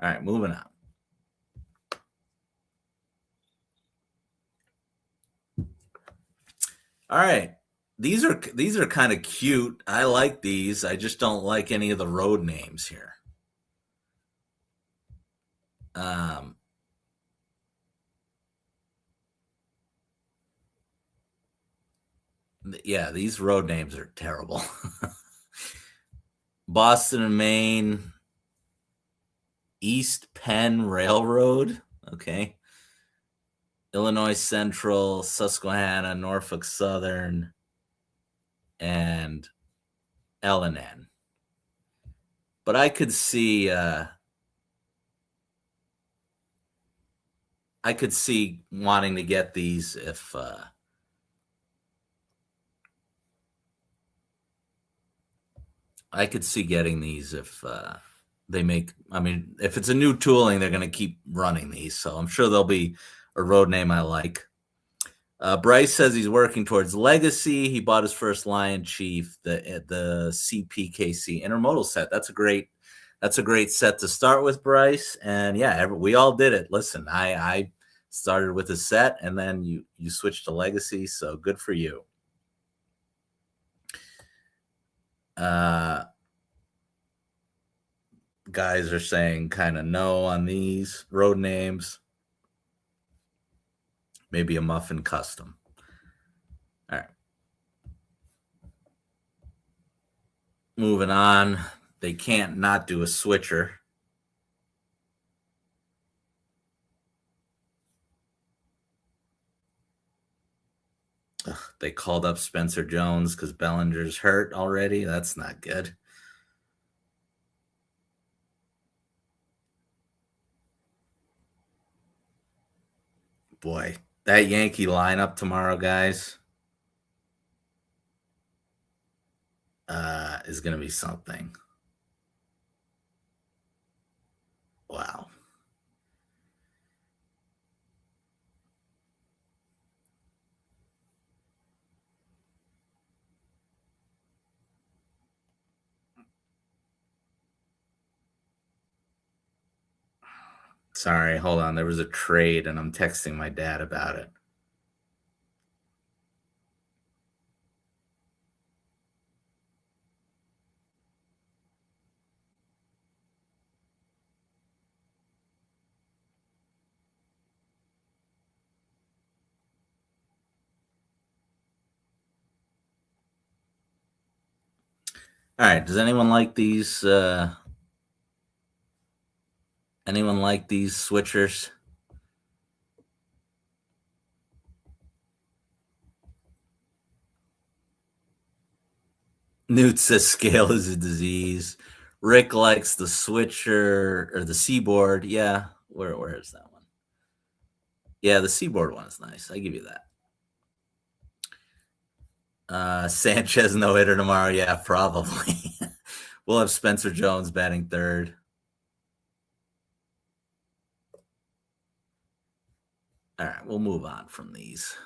right, moving on. All right. These are kind of cute. I like these. I just don't like any of the road names here. Yeah, these road names are terrible. Boston and Maine, East Penn Railroad. Okay. Illinois Central, Susquehanna, Norfolk Southern, and L&N. But I could see wanting to get these if I could see getting these if they make. I mean, if it's a new tooling, they're going to keep running these, so I'm sure there'll be a road name I like. Bryce says he's working towards Legacy. He bought his first Lion Chief, the CPKC intermodal set. That's a great set to start with, Bryce. And yeah, we all did it. Listen, I started with a set, and then you switched to Legacy. So good for you. Guys are saying kind of no on these road names. Maybe a Muffin Custom. All right. Moving on. They can't not do a switcher. Ugh, they called up Spencer Jones because Bellinger's hurt already. That's not good. Boy, that Yankee lineup tomorrow, guys, is going to be something. Wow. Sorry, hold on. There was a trade, and I'm texting my dad about it. All right. Does anyone like these? Anyone like these switchers? Newt says scale is a disease. Rick likes the switcher or the seaboard. Yeah. Where is that one? Yeah, the seaboard one is nice. I give you that. Sanchez no hitter tomorrow. Yeah, probably. We'll have Spencer Jones batting third. All right, we'll move on from these.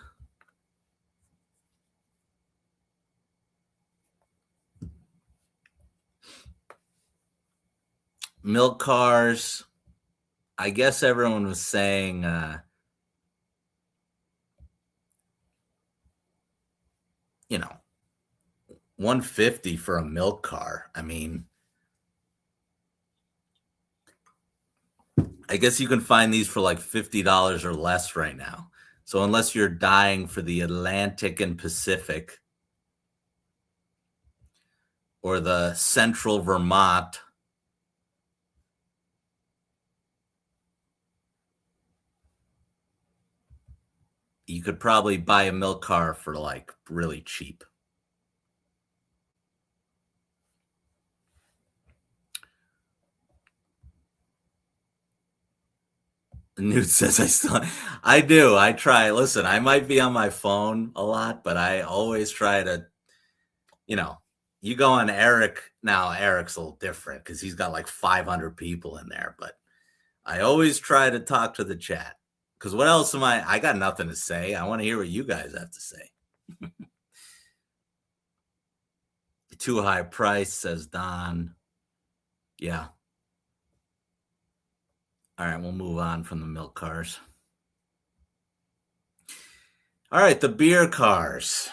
Milk cars. I guess everyone was saying, 150 for a milk car. I mean, I guess you can find these for like $50 or less right now. So unless you're dying for the Atlantic and Pacific or the Central Vermont, you could probably buy a milk car for like really cheap. Newt says I do. I try. Listen, I might be on my phone a lot, but I always try to, you know, you go on Eric now. Eric's a little different because he's got like 500 people in there, but I always try to talk to the chat because what else am I got nothing to say. I want to hear what you guys have to say. Too high price, says Don. Yeah. All right, we'll move on from the milk cars. All right, the beer cars.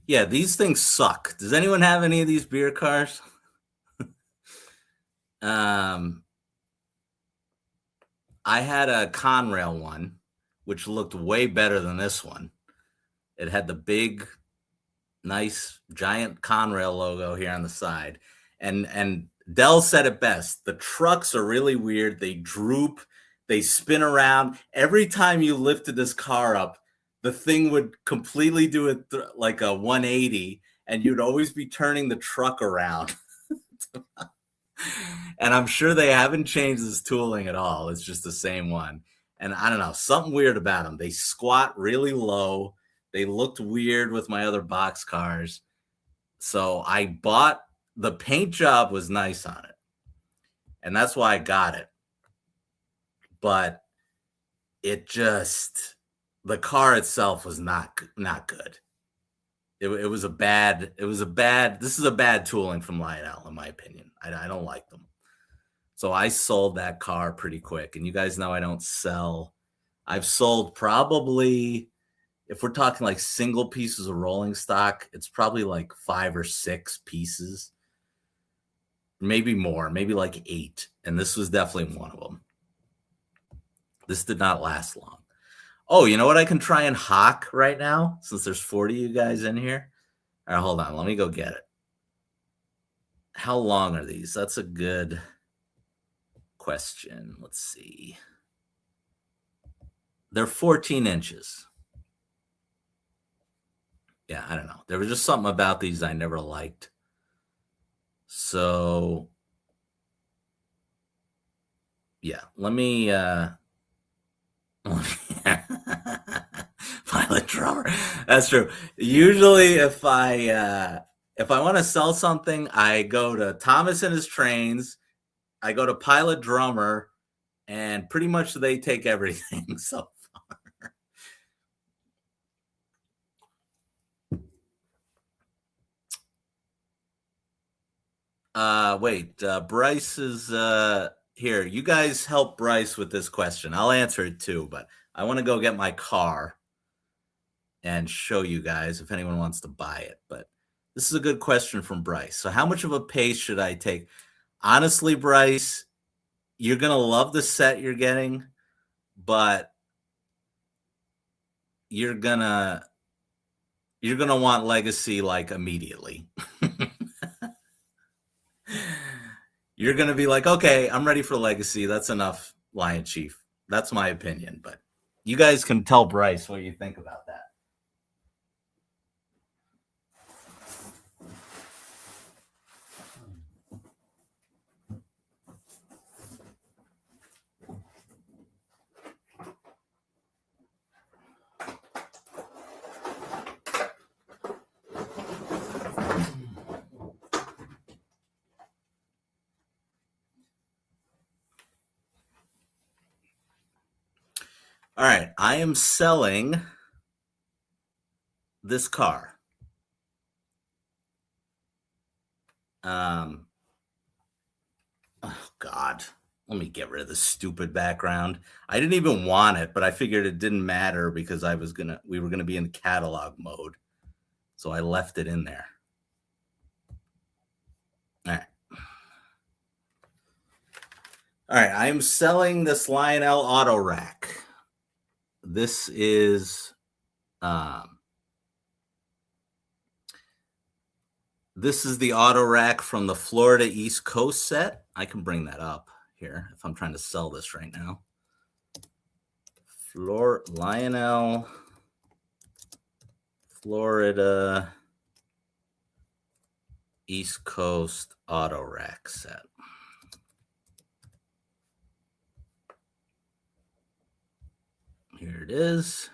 Yeah, these things suck. Does anyone have any of these beer cars? I had a Conrail one, which looked way better than this one. It had the big, nice, giant Conrail logo here on the side. And Dell said it best. The trucks are really weird. They droop, they spin around. Every time you lifted this car up, the thing would completely do it like a 180, and you'd always be turning the truck around. And I'm sure they haven't changed this tooling at all. It's just the same one. And I don't know, something weird about them. They squat really low. They looked weird with my other box cars. So I bought the paint job was nice on it. And that's why I got it. But it just the car itself was not good. It was a bad this is a bad tooling from Lionel in my opinion. I don't like them. So I sold that car pretty quick. And you guys know I don't sell. I've sold probably, if we're talking like single pieces of rolling stock, it's probably like 5 or 6 pieces. Maybe more, maybe like 8. And this was definitely one of them. This did not last long. Oh, you know what I can try and hawk right now? Since there's 40 of you guys in here. All right, hold on. Let me go get it. How long are these? That's a good question. Let's see. They're 14 inches. Yeah, I don't know. There was just something about these I never liked. So, yeah, let me Pilot drummer. That's true. Usually if I want to sell something, I go to Thomas and His Trains, I go to Pilot Drummer, and pretty much they take everything. So wait, Bryce is here. You guys help Bryce with this question. I'll answer it too, but I want to go get my car and show you guys if anyone wants to buy it. But this is a good question from Bryce. So how much of a pace should I take? Honestly, Bryce, you're going to love the set you're getting, but you're going to want Legacy like immediately. You're going to be like, okay, I'm ready for Legacy. That's enough, Lion Chief. That's my opinion, but you guys can tell Bryce what you think about that. All right, I am selling this car. Oh God, let me get rid of this stupid background. I didn't even want it, but I figured it didn't matter because we were gonna be in catalog mode, so I left it in there. All right, I am selling this Lionel auto rack. This is the auto rack from the Florida East Coast set. I can bring that up here if I'm trying to sell this right now. Lionel, Florida East Coast auto rack set. Here it is.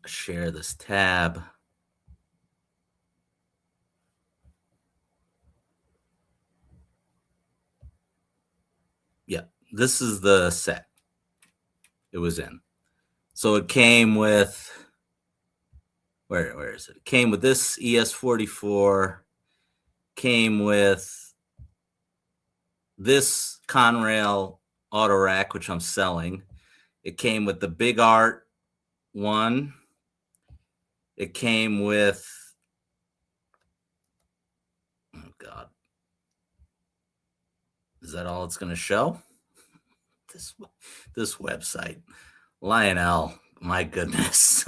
Share this tab. Yeah, this is the set it was in. So it came with, where is it? It came with this ES44, came with this Conrail auto rack, which I'm selling. It came with the Big Art one. It came with, oh God, is that all it's going to show? This website, Lionel, my goodness.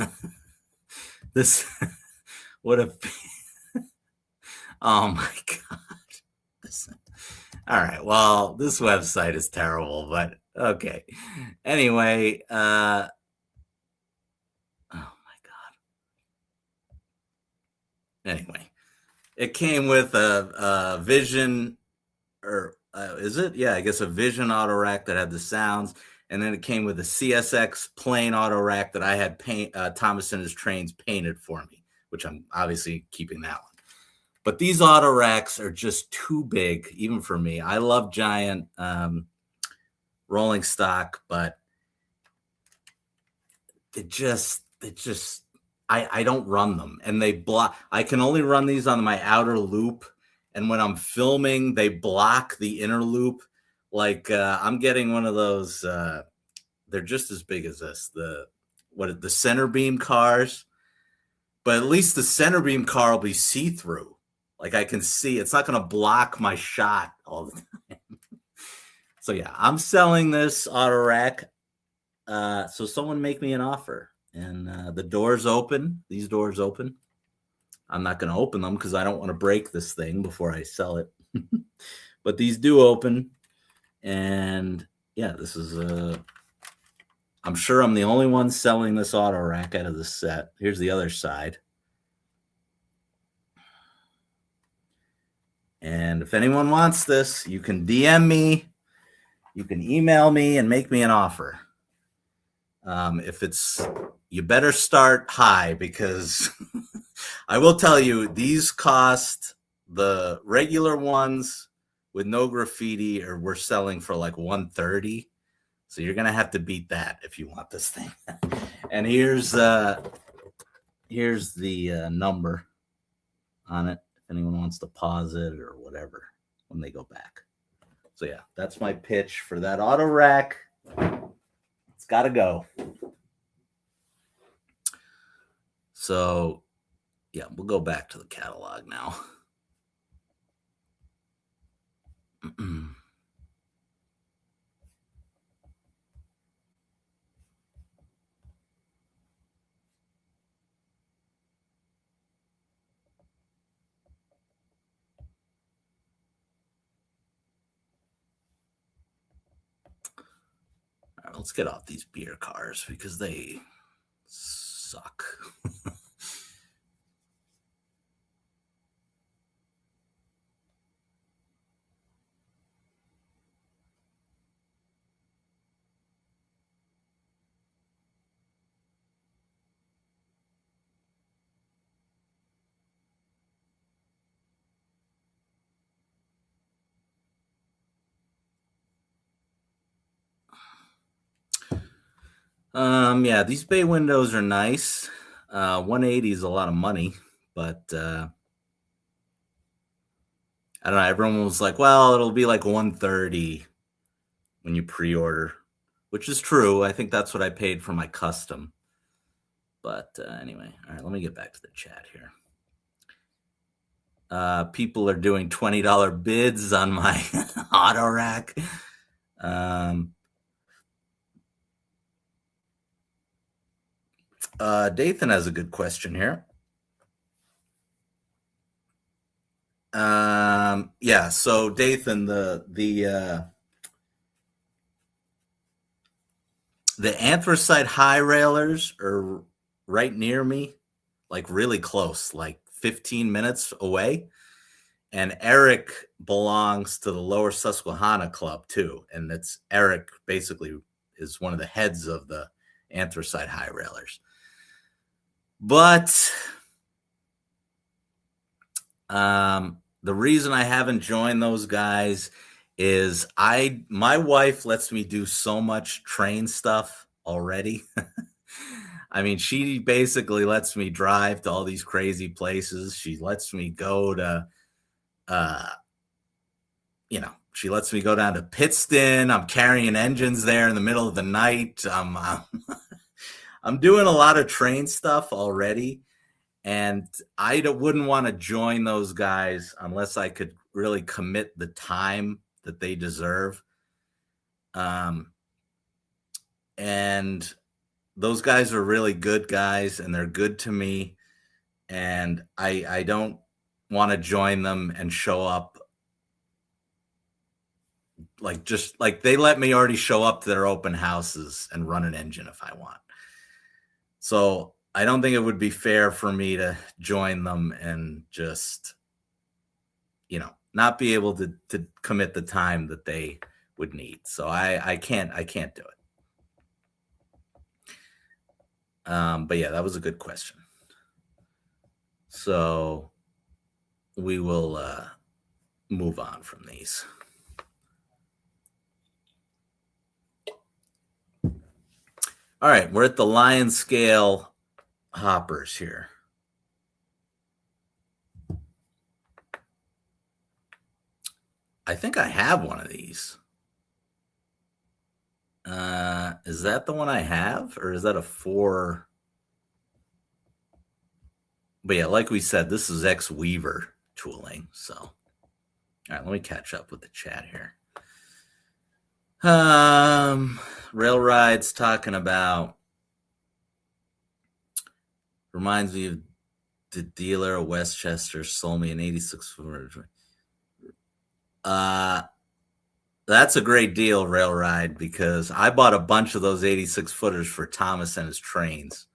This would have been, oh my God. All right, well, this website is terrible, but okay. Anyway, oh my God. Anyway, it came with a Vision, or is it? Yeah, I guess a Vision auto rack that had the sounds, and then it came with a CSX plain auto rack that I had Thomas and His Trains painted for me, which I'm obviously keeping that one. But these auto racks are just too big, even for me. I love giant rolling stock, but I don't run them, and they block. I can only run these on my outer loop, and when I'm filming, they block the inner loop. Like I'm getting one of those. They're just as big as this. The center beam cars, but at least the center beam car will be see through. Like I can see, it's not going to block my shot all the time. So yeah, I'm selling this auto rack. So someone make me an offer, and the doors open. These doors open. I'm not going to open them because I don't want to break this thing before I sell it. But these do open, and yeah, this is I'm sure I'm the only one selling this auto rack out of the set. Here's the other side. And if anyone wants this, you can DM me you can email me and make me an offer. If it's, you better start high, because I will tell you, these cost, the regular ones with no graffiti, or we're selling for like 130. So you're gonna have to beat that if you want this thing. And here's the number on it if anyone wants to pause it or whatever when they go back. So yeah, that's my pitch for that auto rack. It's got to go. So yeah, we'll go back to the catalog now. All right, let's get off these beer cars because they suck. Yeah, these bay windows are nice. 180 is a lot of money, but I don't know. Everyone was like, well, it'll be like 130 when you pre-order, which is true. I think that's what I paid for my custom. But anyway, all right, let me get back to the chat here. People are doing $20 bids on my auto rack. Dathan has a good question here. Yeah, so Dathan, the anthracite high railers are right near me, like really close, like 15 minutes away. And Eric belongs to the Lower Susquehanna Club too. And it's Eric basically is one of the heads of the anthracite high railers. But the reason I haven't joined those guys is my wife lets me do so much train stuff already. I mean, she basically lets me drive to all these crazy places. She lets me go to, she lets me go down to Pittston. I'm carrying engines there in the middle of the night. I'm doing a lot of train stuff already. And I wouldn't want to join those guys unless I could really commit the time that they deserve. And those guys are really good guys, and they're good to me. And I don't want to join them and show up just like they let me already show up to their open houses and run an engine if I want. So I don't think it would be fair for me to join them and just, not be able to commit the time that they would need. So I can't do it. But yeah, that was a good question. So we will move on from these. All right, we're at the Lion Scale hoppers here. I think I have one of these. Is that the one I have, or is that a 4? But yeah, like we said, this is ex-Weaver tooling. So, all right, let me catch up with the chat here. Rail Ride's talking about, reminds me of the dealer at Westchester sold me an 86 footer. That's a great deal, Rail Ride, because I bought a bunch of those 86 footers for Thomas and his trains.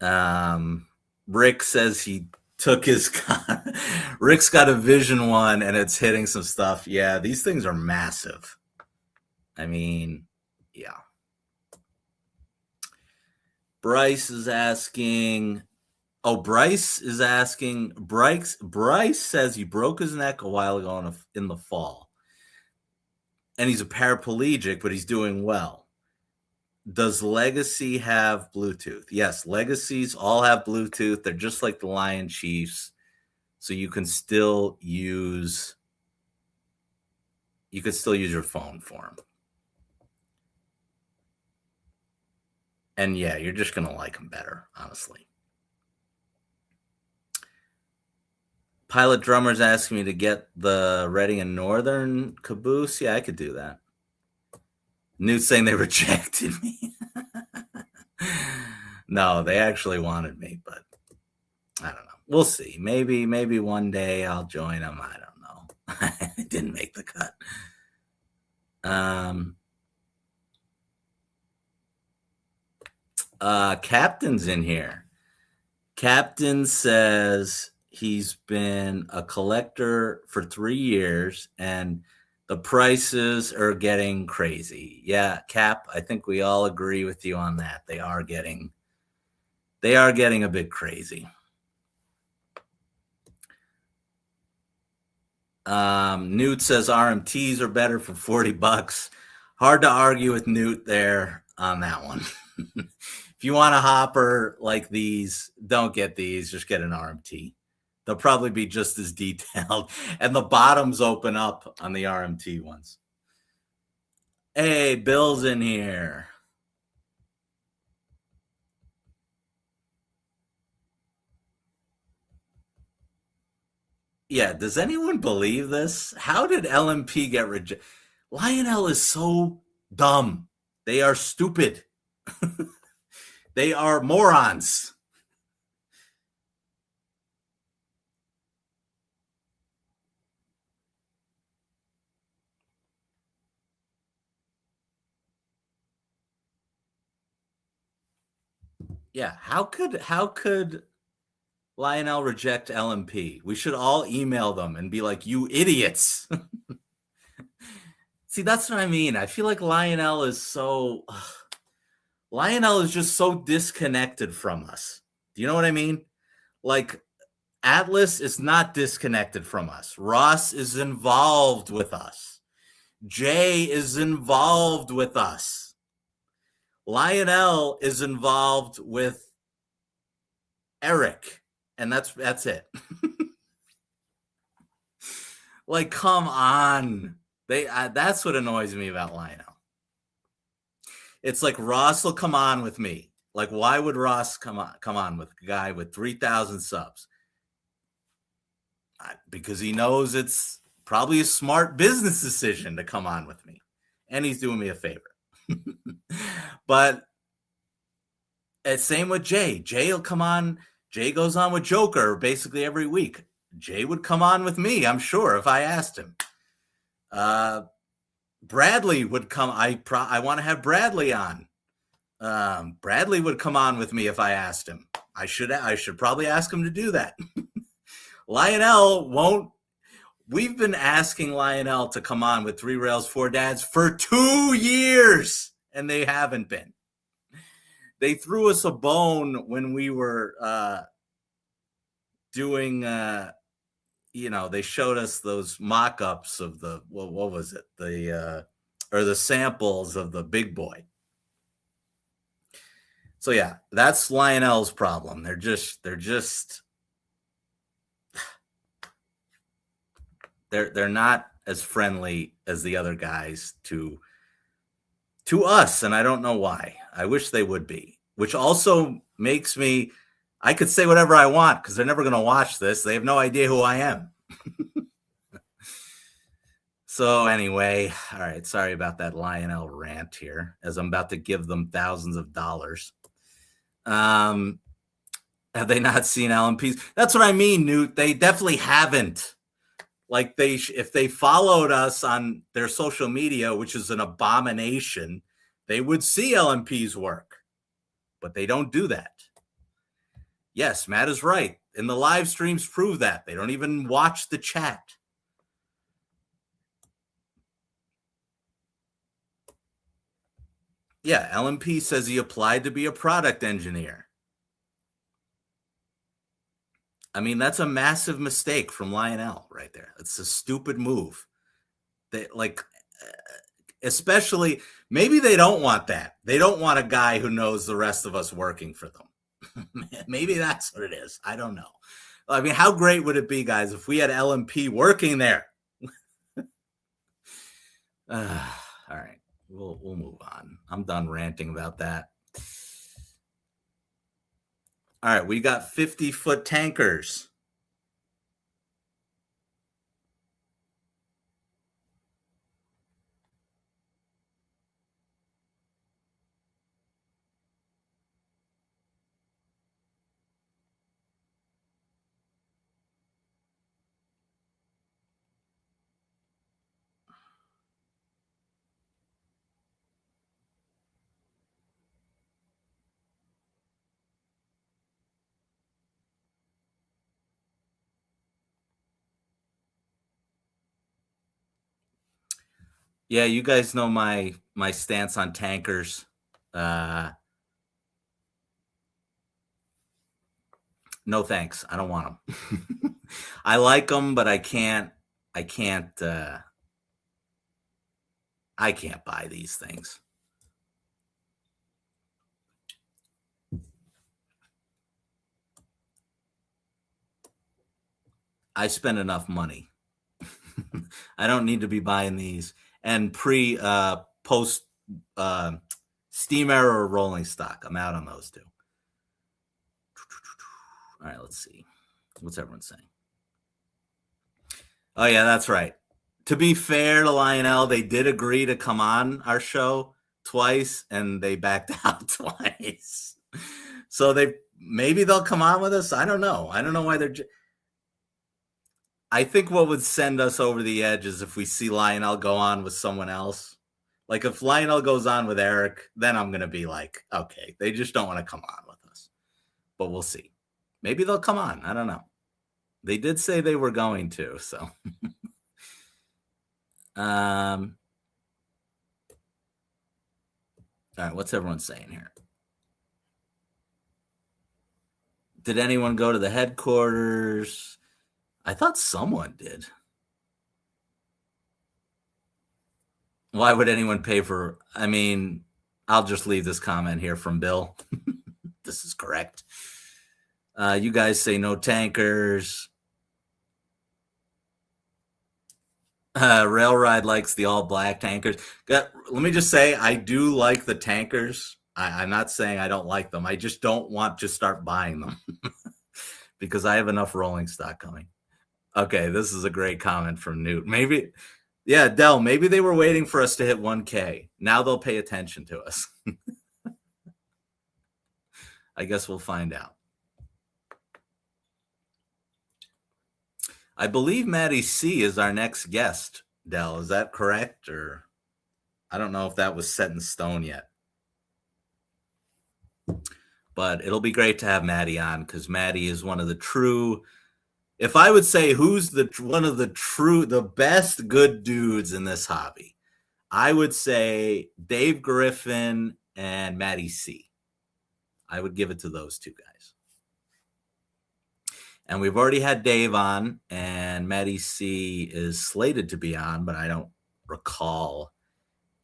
Rick says he took his Rick's got a Vision One and it's hitting some stuff. Yeah, these things are massive. I mean, yeah. Bryce is asking. Oh, Bryce is asking. Bryce says he broke his neck a while ago in the fall, and he's a paraplegic, but he's doing well. Does Legacy have Bluetooth? Yes, Legacies all have Bluetooth. They're just like the Lion Chiefs, so you can still use your phone for them. And yeah, you're just gonna like them better, honestly. Pilot Drummer's asking me to get the Reading and Northern caboose. Yeah, I could do that. Newt's saying they rejected me. No, they actually wanted me, but I don't know. We'll see. Maybe one day I'll join them. I don't know. I didn't make the cut. Captain's in here. Captain says he's been a collector for 3 years and the prices are getting crazy. Yeah, Cap, I think we all agree with you on that. They are getting a bit crazy. Newt says RMTs are better for $40. Hard to argue with Newt there on that one. If you want a hopper like these, don't get these. Just get an RMT. They'll probably be just as detailed. And the bottoms open up on the RMT ones. Hey, Bill's in here. Yeah, does anyone believe this? How did LMP get rejected? Lionel is so dumb. They are stupid. They are morons. Yeah, how could Lionel reject LMP? We should all email them and be like, "You idiots." See, that's what I mean. I feel like Lionel is just so disconnected from us. Do you know what I mean? Like Atlas is not disconnected from us. Ross is involved with us. Jay is involved with us. Lionel is involved with Eric, and that's it. Like, come on. That's what annoys me about Lionel. It's like Ross will come on with me. Like, why would Ross come on with a guy with 3,000 subs? Because he knows it's probably a smart business decision to come on with me, and he's doing me a favor. But same with Jay. Jay will come on. Jay goes on with Joker basically every week. Jay would come on with me, I'm sure, if I asked him. Bradley would come. I want to have Bradley on. Bradley would come on with me if I asked him. I should probably ask him to do that. Lionel won't. We've been asking Lionel to come on with 3 Rails 4 Dads for 2 years, and they haven't been. They threw us a bone when we were doing. They showed us those mock-ups of the what was it? The samples of the Big Boy. So yeah, that's Lionel's problem. They're not as friendly as the other guys to us, and I don't know why. I wish they would be, which also makes me, I could say whatever I want because they're never going to watch this. They have no idea who I am. So anyway, all right, sorry about that Lionel rant here, as I'm about to give them thousands of dollars. Have they not seen LMPs? That's what I mean, Newt. They definitely haven't. Like if they followed us on their social media, which is an abomination, they would see LMP's work, but they don't do that. Yes, Matt is right. And the live streams prove that. They don't even watch the chat. Yeah, LMP says he applied to be a product engineer. I mean, that's a massive mistake from Lionel right there. It's a stupid move. They like, especially maybe they don't want that. They don't want a guy who knows the rest of us working for them. Maybe that's what it is. I don't know. I mean, how great would it be, guys, if we had LMP working there? All right, we'll move on. I'm done ranting about that. All right, we got 50-foot tankers. Yeah, you guys know my stance on tankers. No thanks. I don't want them. I like them, but I can't. I can't. I can't buy these things. I spend enough money. I don't need to be buying these. And post steam era or rolling stock. I'm out on those two. All right, let's see. What's everyone saying? Oh yeah, that's right. To be fair to Lionel, they did agree to come on our show twice, and they backed out twice. So maybe they'll come on with us. I don't know. I don't know why they're. I think what would send us over the edge is if we see Lionel go on with someone else. Like if Lionel goes on with Eric, then I'm gonna be like, okay, they just don't want to come on with us. But we'll see. Maybe they'll come on. I don't know. They did say they were going to, so. All right, what's everyone saying here? Did anyone go to the headquarters? I thought someone did. Why would anyone pay for? I mean, I'll just leave this comment here from Bill. This is correct. You guys say no tankers. Railride likes the all black tankers. Let me just say, I do like the tankers. I'm not saying I don't like them. I just don't want to start buying them because I have enough rolling stock coming. Okay, this is a great comment from Newt. Maybe, yeah, Dell, maybe they were waiting for us to hit 1K. Now they'll pay attention to us. I guess we'll find out. I believe Maddie C is our next guest, Dell. Is that correct? Or I don't know if that was set in stone yet. But it'll be great to have Maddie on because Maddie is one of the true. If I would say who's the best good dudes in this hobby, I would say Dave Griffin and Maddie C. I would give it to those two guys. And we've already had Dave on, and Maddie C is slated to be on, but I don't recall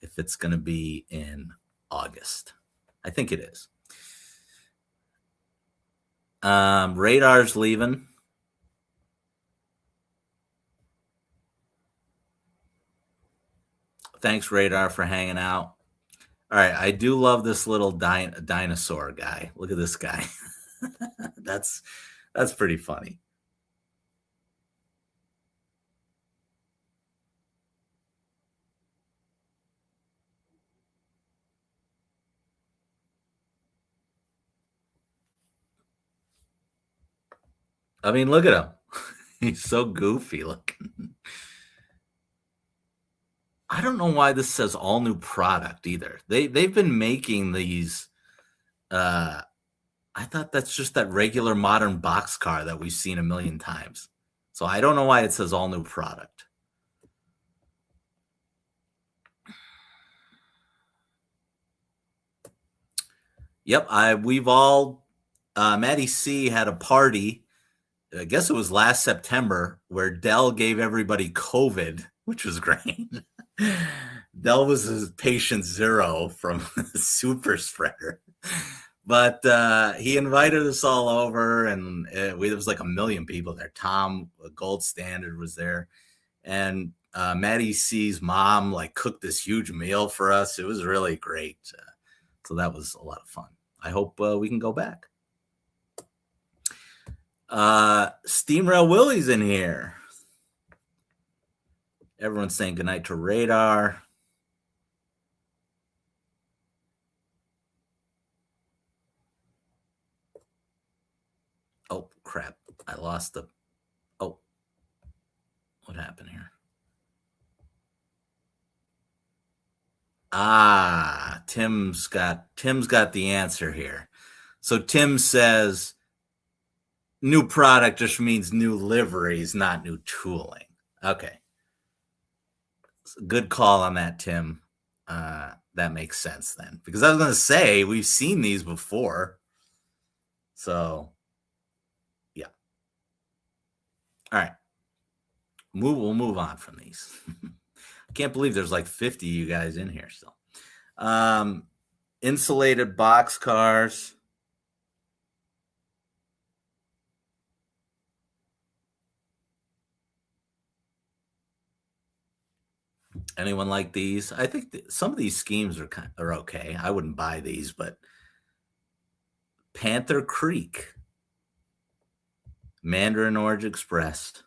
if it's going to be in August. I think it is. Radar's leaving. Thanks, Radar, for hanging out. All right, I do love this little dinosaur guy. Look at this guy. That's pretty funny. I mean, look at him. He's so goofy looking. I don't know why this says all new product either. They've been making these. I thought that's just that regular modern boxcar that we've seen a million times. So I don't know why it says all new product. Yep, we've all Maddie C had a party. I guess it was last September where Dell gave everybody COVID, which was great. Dell was his patient zero from super spreader. But he invited us all over, and there was like 1 million people there. Tom Gold Standard was there, and Maddie C's mom like cooked this huge meal for us. It was really great. So that was a lot of fun. I hope we can go back. Steam Rail Willie's in here. Everyone's saying goodnight to Radar. Oh, crap. I lost the... Oh. What happened here? Tim's got the answer here. So Tim says new product just means new liveries, not new tooling. Okay. Good call on that, Tim. That makes sense then. Because I was going to say, we've seen these before. So, yeah. All right. We'll move on from these. I can't believe there's like 50 of you guys in here still. Insulated box cars. Anyone like these? I think some of these schemes are okay. I wouldn't buy these, but Panther Creek, Mandarin Orange Express.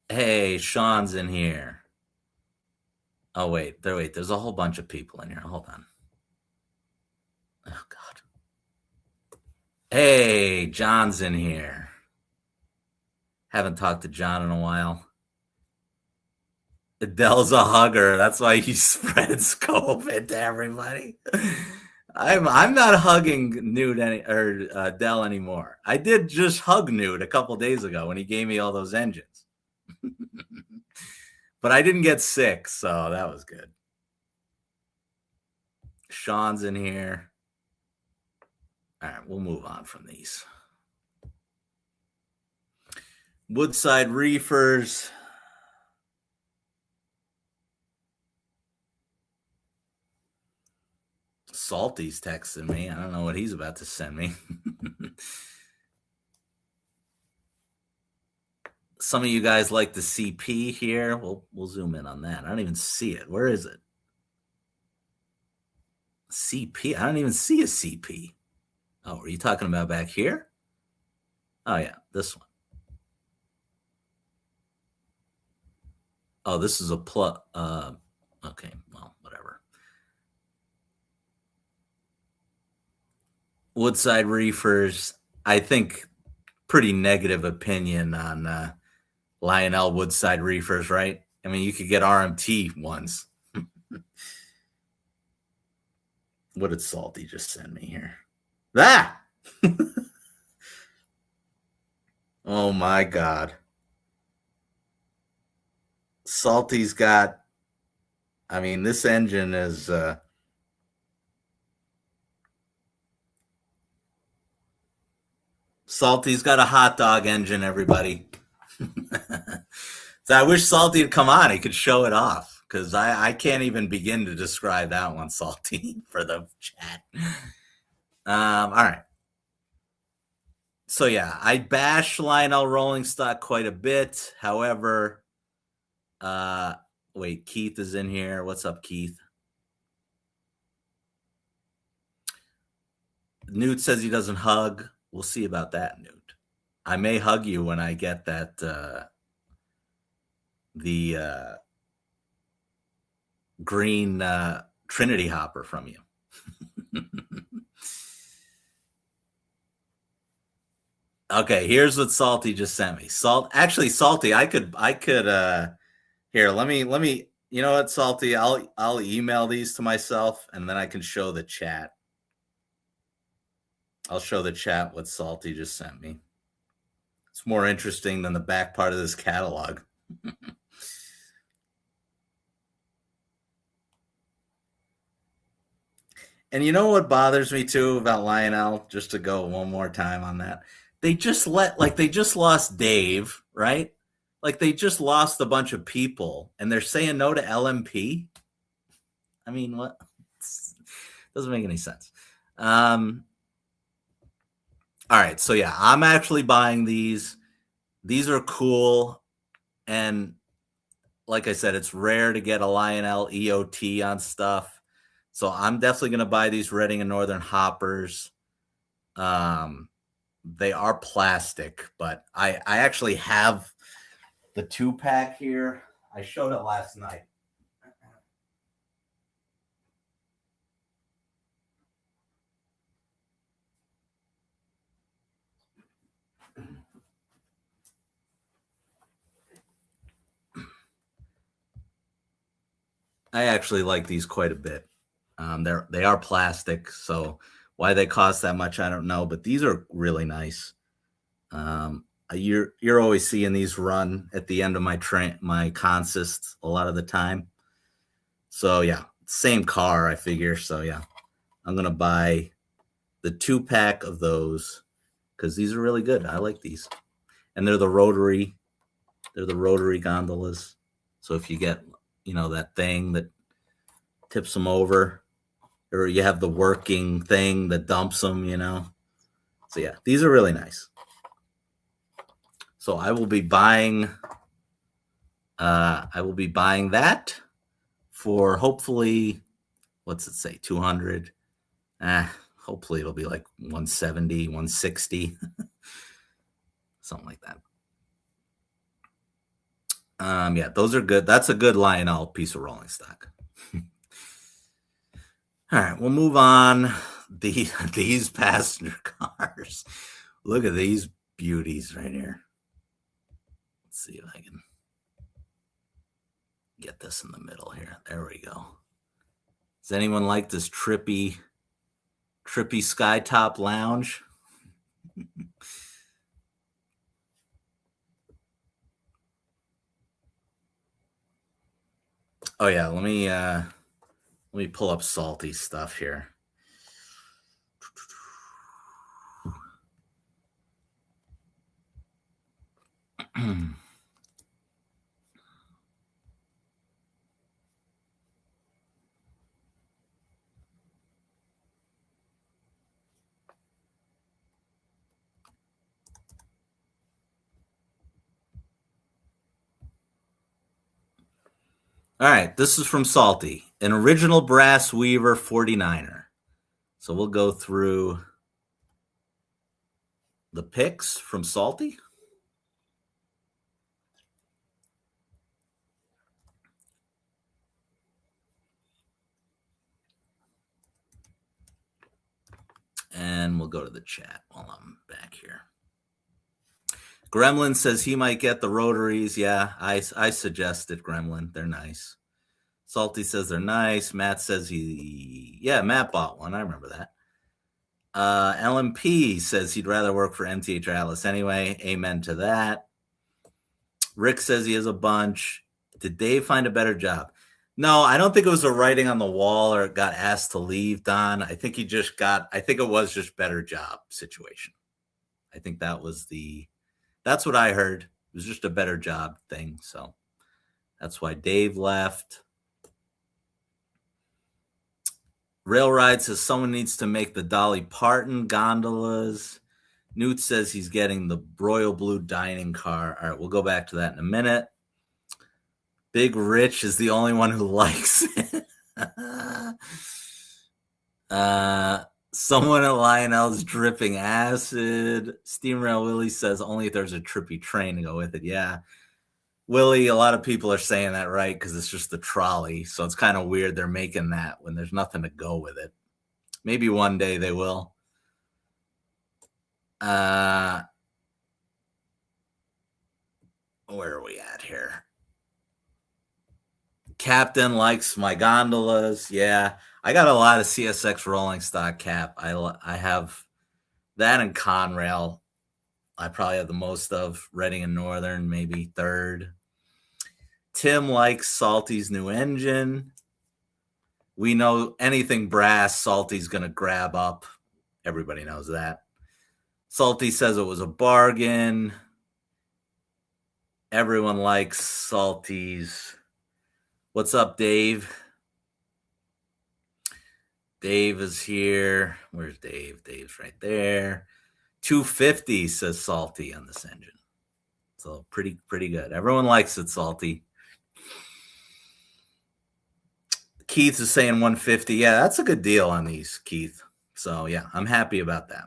Hey, Sean's in here. Oh, wait. There's a whole bunch of people in here. Hold on. Oh, God. Hey, John's in here. Haven't talked to John in a while. Dell's a hugger. That's why he spreads COVID to everybody. I'm not hugging Dell anymore. I did just hug Newt a couple days ago when he gave me all those engines. But I didn't get sick, so that was good. Sean's in here. All right, we'll move on from these. Woodside Reefers. Salty's texting me. I don't know what he's about to send me. Some of you guys like the CP here. We'll zoom in on that. I don't even see it. Where is it? CP. I don't even see a CP. Oh, are you talking about back here? Oh, yeah, this one. Oh, this is a plus. Okay, well, whatever. Woodside Reefers, I think pretty negative opinion on Lionel Woodside Reefers, right? I mean, you could get RMT ones. What did Salty just send me here? Oh my God. Salty's got, I mean, this engine is Salty's got a hot dog engine, everybody. So I wish Salty would come on. He could show it off because I can't even begin to describe that one, Salty, for the chat. All right. So yeah, I bash Lionel Rolling Stock quite a bit. However, wait, Keith is in here. What's up, Keith? Newt says he doesn't hug. We'll see about that, Newt. I may hug you when I get that the green Trinity hopper from you. Okay, here's what Salty just sent me. Actually, Salty, I could here, let me you know what, Salty, I'll email these to myself and then I can show the chat. I'll show the chat what Salty just sent me. It's more interesting than the back part of this catalog. And you know what bothers me too about Lionel? Just to go one more time on that, they just they just lost Dave, right? Like they just lost a bunch of people, and they're saying no to LMP. I mean, what? Doesn't make any sense. All right, so yeah, I'm actually buying these. These are cool, and like I said, it's rare to get a Lionel EOT on stuff. So I'm definitely going to buy these Reading and Northern hoppers. They are plastic, but I actually have the 2-pack here. I showed it last night. I actually like these quite a bit. They are plastic, so why they cost that much, I don't know. But these are really nice. You're always seeing these run at the end of my consists a lot of the time. So yeah, same car, I figure. So yeah, I'm gonna buy the 2-pack of those because these are really good. I like these, and they're the rotary gondolas. So if you get that thing that tips them over, or you have the working thing that dumps them, So yeah, these are really nice. So I will be buying. That for hopefully, what's it say, 200. Hopefully it'll be like 170, 160, something like that. Yeah, those are good. That's a good Lionel piece of rolling stock. All right, we'll move on. These passenger cars. Look at these beauties right here. Let's see if I can get this in the middle here. There we go. Does anyone like this trippy skytop lounge? Oh yeah, let me pull up Salty stuff here. All right, this is from Salty, an original brass Weaver 49er. So we'll go through the picks from Salty. And we'll go to the chat while I'm back here. Gremlin says he might get the rotaries. Yeah, I suggested Gremlin. They're nice. Salty says they're nice. Matt says Matt bought one. I remember that. LMP says he'd rather work for MTH or Atlas anyway. Amen to that. Rick says he has a bunch. Did Dave find a better job? No, I don't think it was a writing on the wall or got asked to leave, Don. I think it was just better job situation. I think that's what I heard. It was just a better job thing. So that's why Dave left. Railride says someone needs to make the Dolly Parton gondolas. Newt says he's getting the Royal Blue dining car. All right, we'll go back to that in a minute. Big Rich is the only one who likes it. Someone at Lionel's dripping acid. Steam Rail Willie says only if there's a trippy train to go with it. Yeah. Willie, a lot of people are saying that, right? Because it's just the trolley. So it's kind of weird they're making that when there's nothing to go with it. Maybe one day they will. Where are we at here? Captain likes my gondolas. Yeah, I got a lot of CSX rolling stock, Cap. I have that and Conrail. I probably have the most of Reading and Northern, maybe third. Tim likes Salty's new engine. We know anything brass, Salty's going to grab up. Everybody knows that. Salty says it was a bargain. Everyone likes Salty's. What's up, Dave? Dave is here. Where's Dave? Dave's right there. 250 says Salty on this engine. So pretty good. Everyone likes it, Salty. Keith is saying 150. Yeah, that's a good deal on these, Keith. So yeah, I'm happy about that.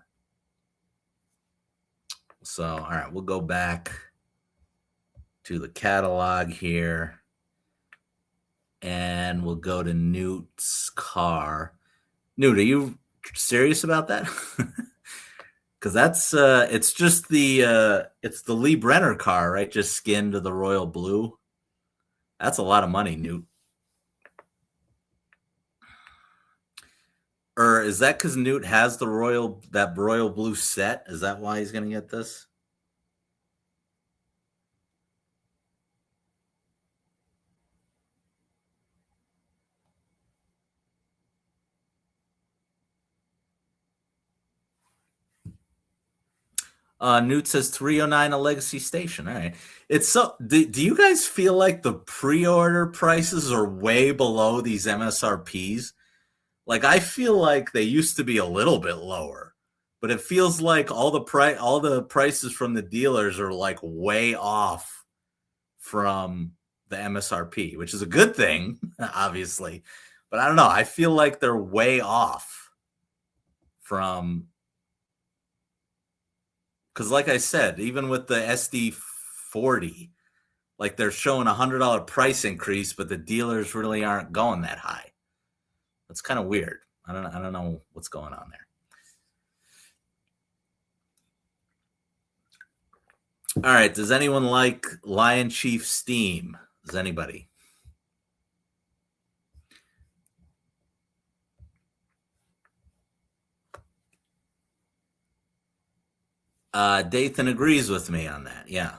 So, all right, we'll go back to the catalog here. And we'll go to Newt's car. Newt, are you serious about that? Because that's it's just the Lee Brenner car, right? Just skinned to the royal blue. That's a lot of money, Newt. Or is that because Newt has that royal blue set? Is that why he's going to get this? Newt says 309 a legacy station. All right. It's so. Do you guys feel like the pre-order prices are way below these MSRPs? Like, I feel like they used to be a little bit lower, but it feels like all the prices from the dealers are like way off from the MSRP, which is a good thing, obviously. But I don't know. I feel like they're way off from, because like I said, even with the SD40, like they're showing $100 price increase, but the dealers really aren't going that high. That's kind of weird. I don't know what's going on there. All right. Does anyone like Lion Chief Steam? Does anybody? Dathan agrees with me on that. Yeah.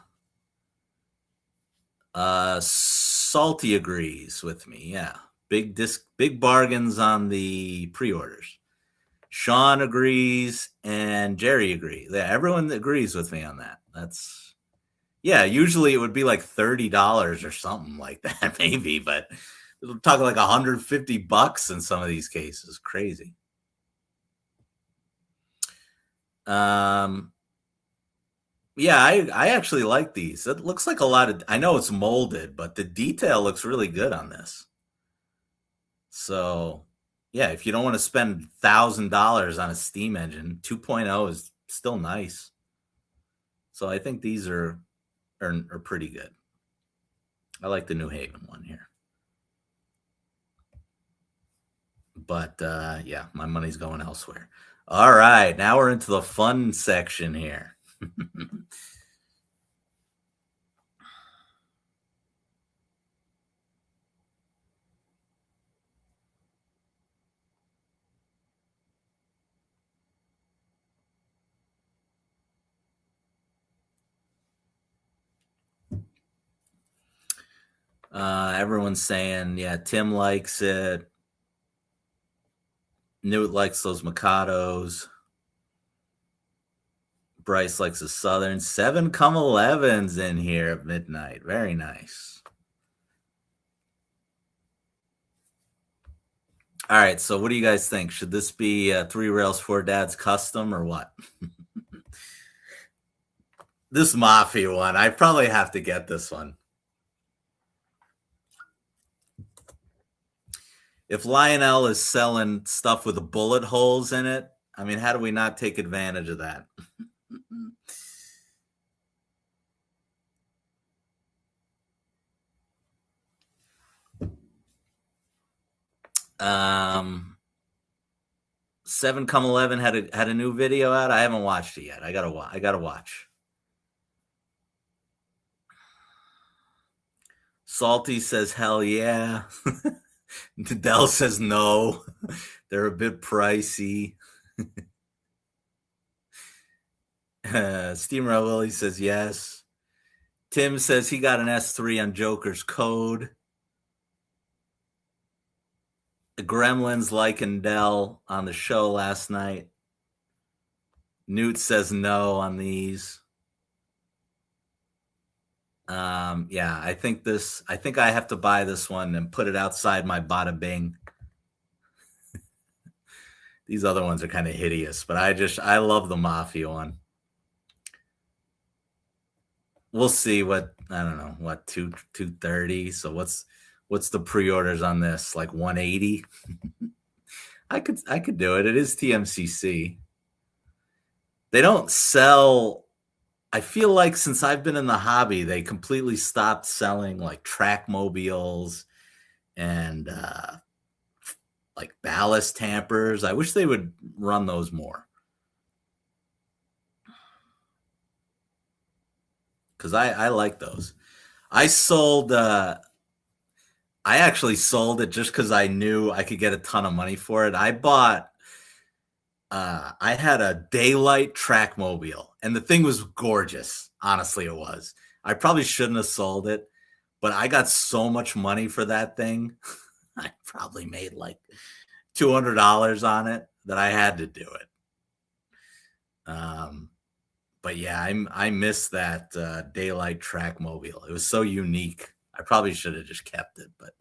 Salty agrees with me. Yeah. Big bargains on the pre-orders. Sean agrees and Jerry agrees. Yeah, everyone agrees with me on that. Usually it would be like $30 or something like that, maybe, but we're talking like $150 in some of these cases. Crazy. Yeah, I actually like these. It looks like I know it's molded, but the detail looks really good on this. So, yeah, if you don't want to spend $1,000 on a steam engine, 2.0 is still nice. So I think these are pretty good. I like the New Haven one here. But yeah, my money's going elsewhere. All right, now we're into the fun section here. Everyone's saying, yeah, Tim likes it. Newt likes those Mikados. Bryce likes the Southern. 7-11s in here at midnight. Very nice. All right, so what do you guys think? Should this be 3 Rails 4 Dads custom or what? This Mafia one, I probably have to get this one. If Lionel is selling stuff with bullet holes in it, I mean, how do we not take advantage of that? Um, 7-11 had a new video out. I haven't watched it yet. I gotta watch. Salty says hell yeah. Dell says no. They're a bit pricey. Steamer Willie says yes. Tim says he got an S3 on Joker's code. Gremlins liking Dell on the show last night. Newt says no on these. Yeah, I think I have to buy this one and put it outside my Bada Bing. These other ones are kind of hideous, but I love the Mafia one. We'll see what, I don't know, what, 230. So what's the pre-orders on this? Like 180? I could do it. It is TMCC. They don't sell. I feel like since I've been in the hobby, they completely stopped selling like track mobiles and like ballast tampers. I wish they would run those more. Because I like those. I actually sold it just because I knew I could get a ton of money for it. I had a Daylight track mobile, and the thing was gorgeous. Honestly, it was. I probably shouldn't have sold it, but I got so much money for that thing. I probably made like $200 on it that I had to do it. But yeah, I miss that Daylight track mobile. It was so unique. I probably should have just kept it, but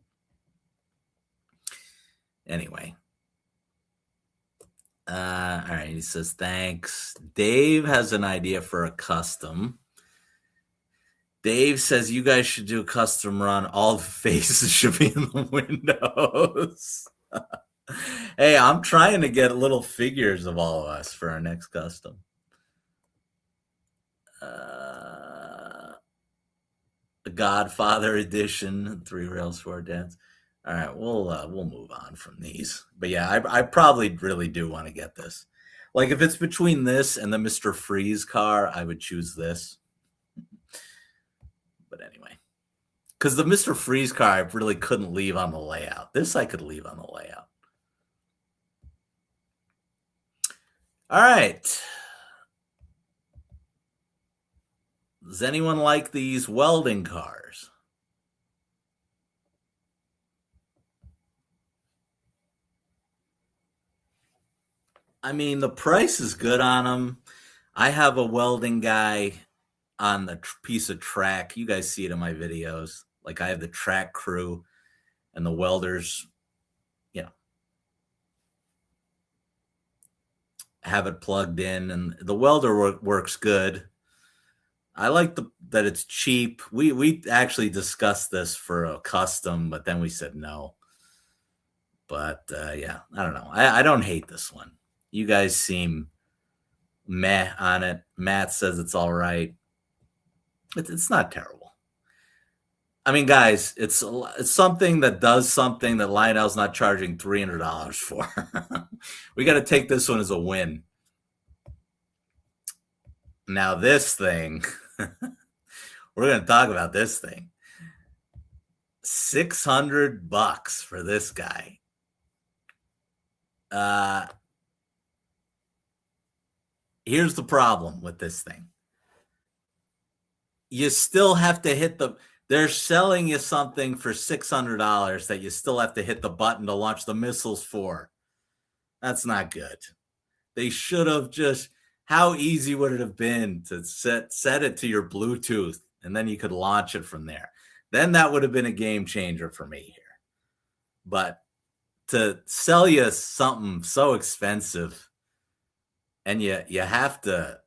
anyway. All right, he says thanks. Dave has an idea for a custom. Dave says you guys should do a custom run. All the faces should be in the windows. Hey, I'm trying to get little figures of all of us for our next custom. The Godfather edition, 3 rails, 4 dents. All right, we'll move on from these. But yeah, I probably really do want to get this. Like if it's between this and the Mr. Freeze car, I would choose this. But anyway, because the Mr. Freeze car I really couldn't leave on the layout. This I could leave on the layout. All right. Does anyone like these welding cars? I mean, the price is good on them. I have a welding guy on the piece of track. You guys see it in my videos. Like I have the track crew and the welders, you know, have it plugged in, and the welder works good. I like that it's cheap. We actually discussed this for a custom, but then we said no. But yeah, I don't know. I don't hate this one. You guys seem meh on it. Matt says it's all right. It's not terrible. I mean, guys, it's something that does something that Lionel's not charging $300 for. We got to take this one as a win. Now this thing, we're going to talk about this thing. $600 for this guy. Here's the problem with this thing. You still have to hit they're selling you something for $600 that you still have to hit the button to launch the missiles for. That's not good. They should have just, how easy would it have been to set it to your Bluetooth and then you could launch it from there? Then that would have been a game changer for me here. But to sell you something so expensive and you have to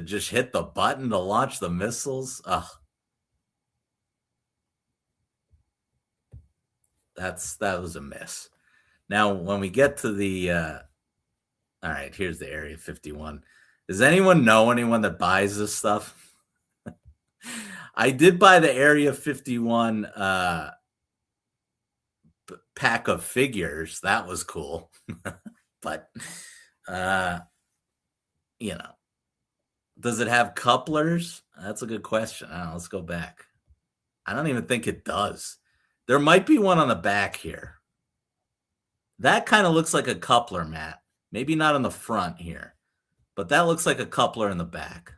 just hit the button to launch the missiles. Ugh. That was a miss. Now, when we get to the all right, here's the Area 51. Does anyone know anyone that buys this stuff? I did buy the Area 51 pack of figures. That was cool. But you know, does it have couplers? That's a good question. I don't know, let's go back. I don't even think it does. There might be one on the back here. That kind of looks like a coupler, Matt. Maybe not on the front here, but that looks like a coupler in the back.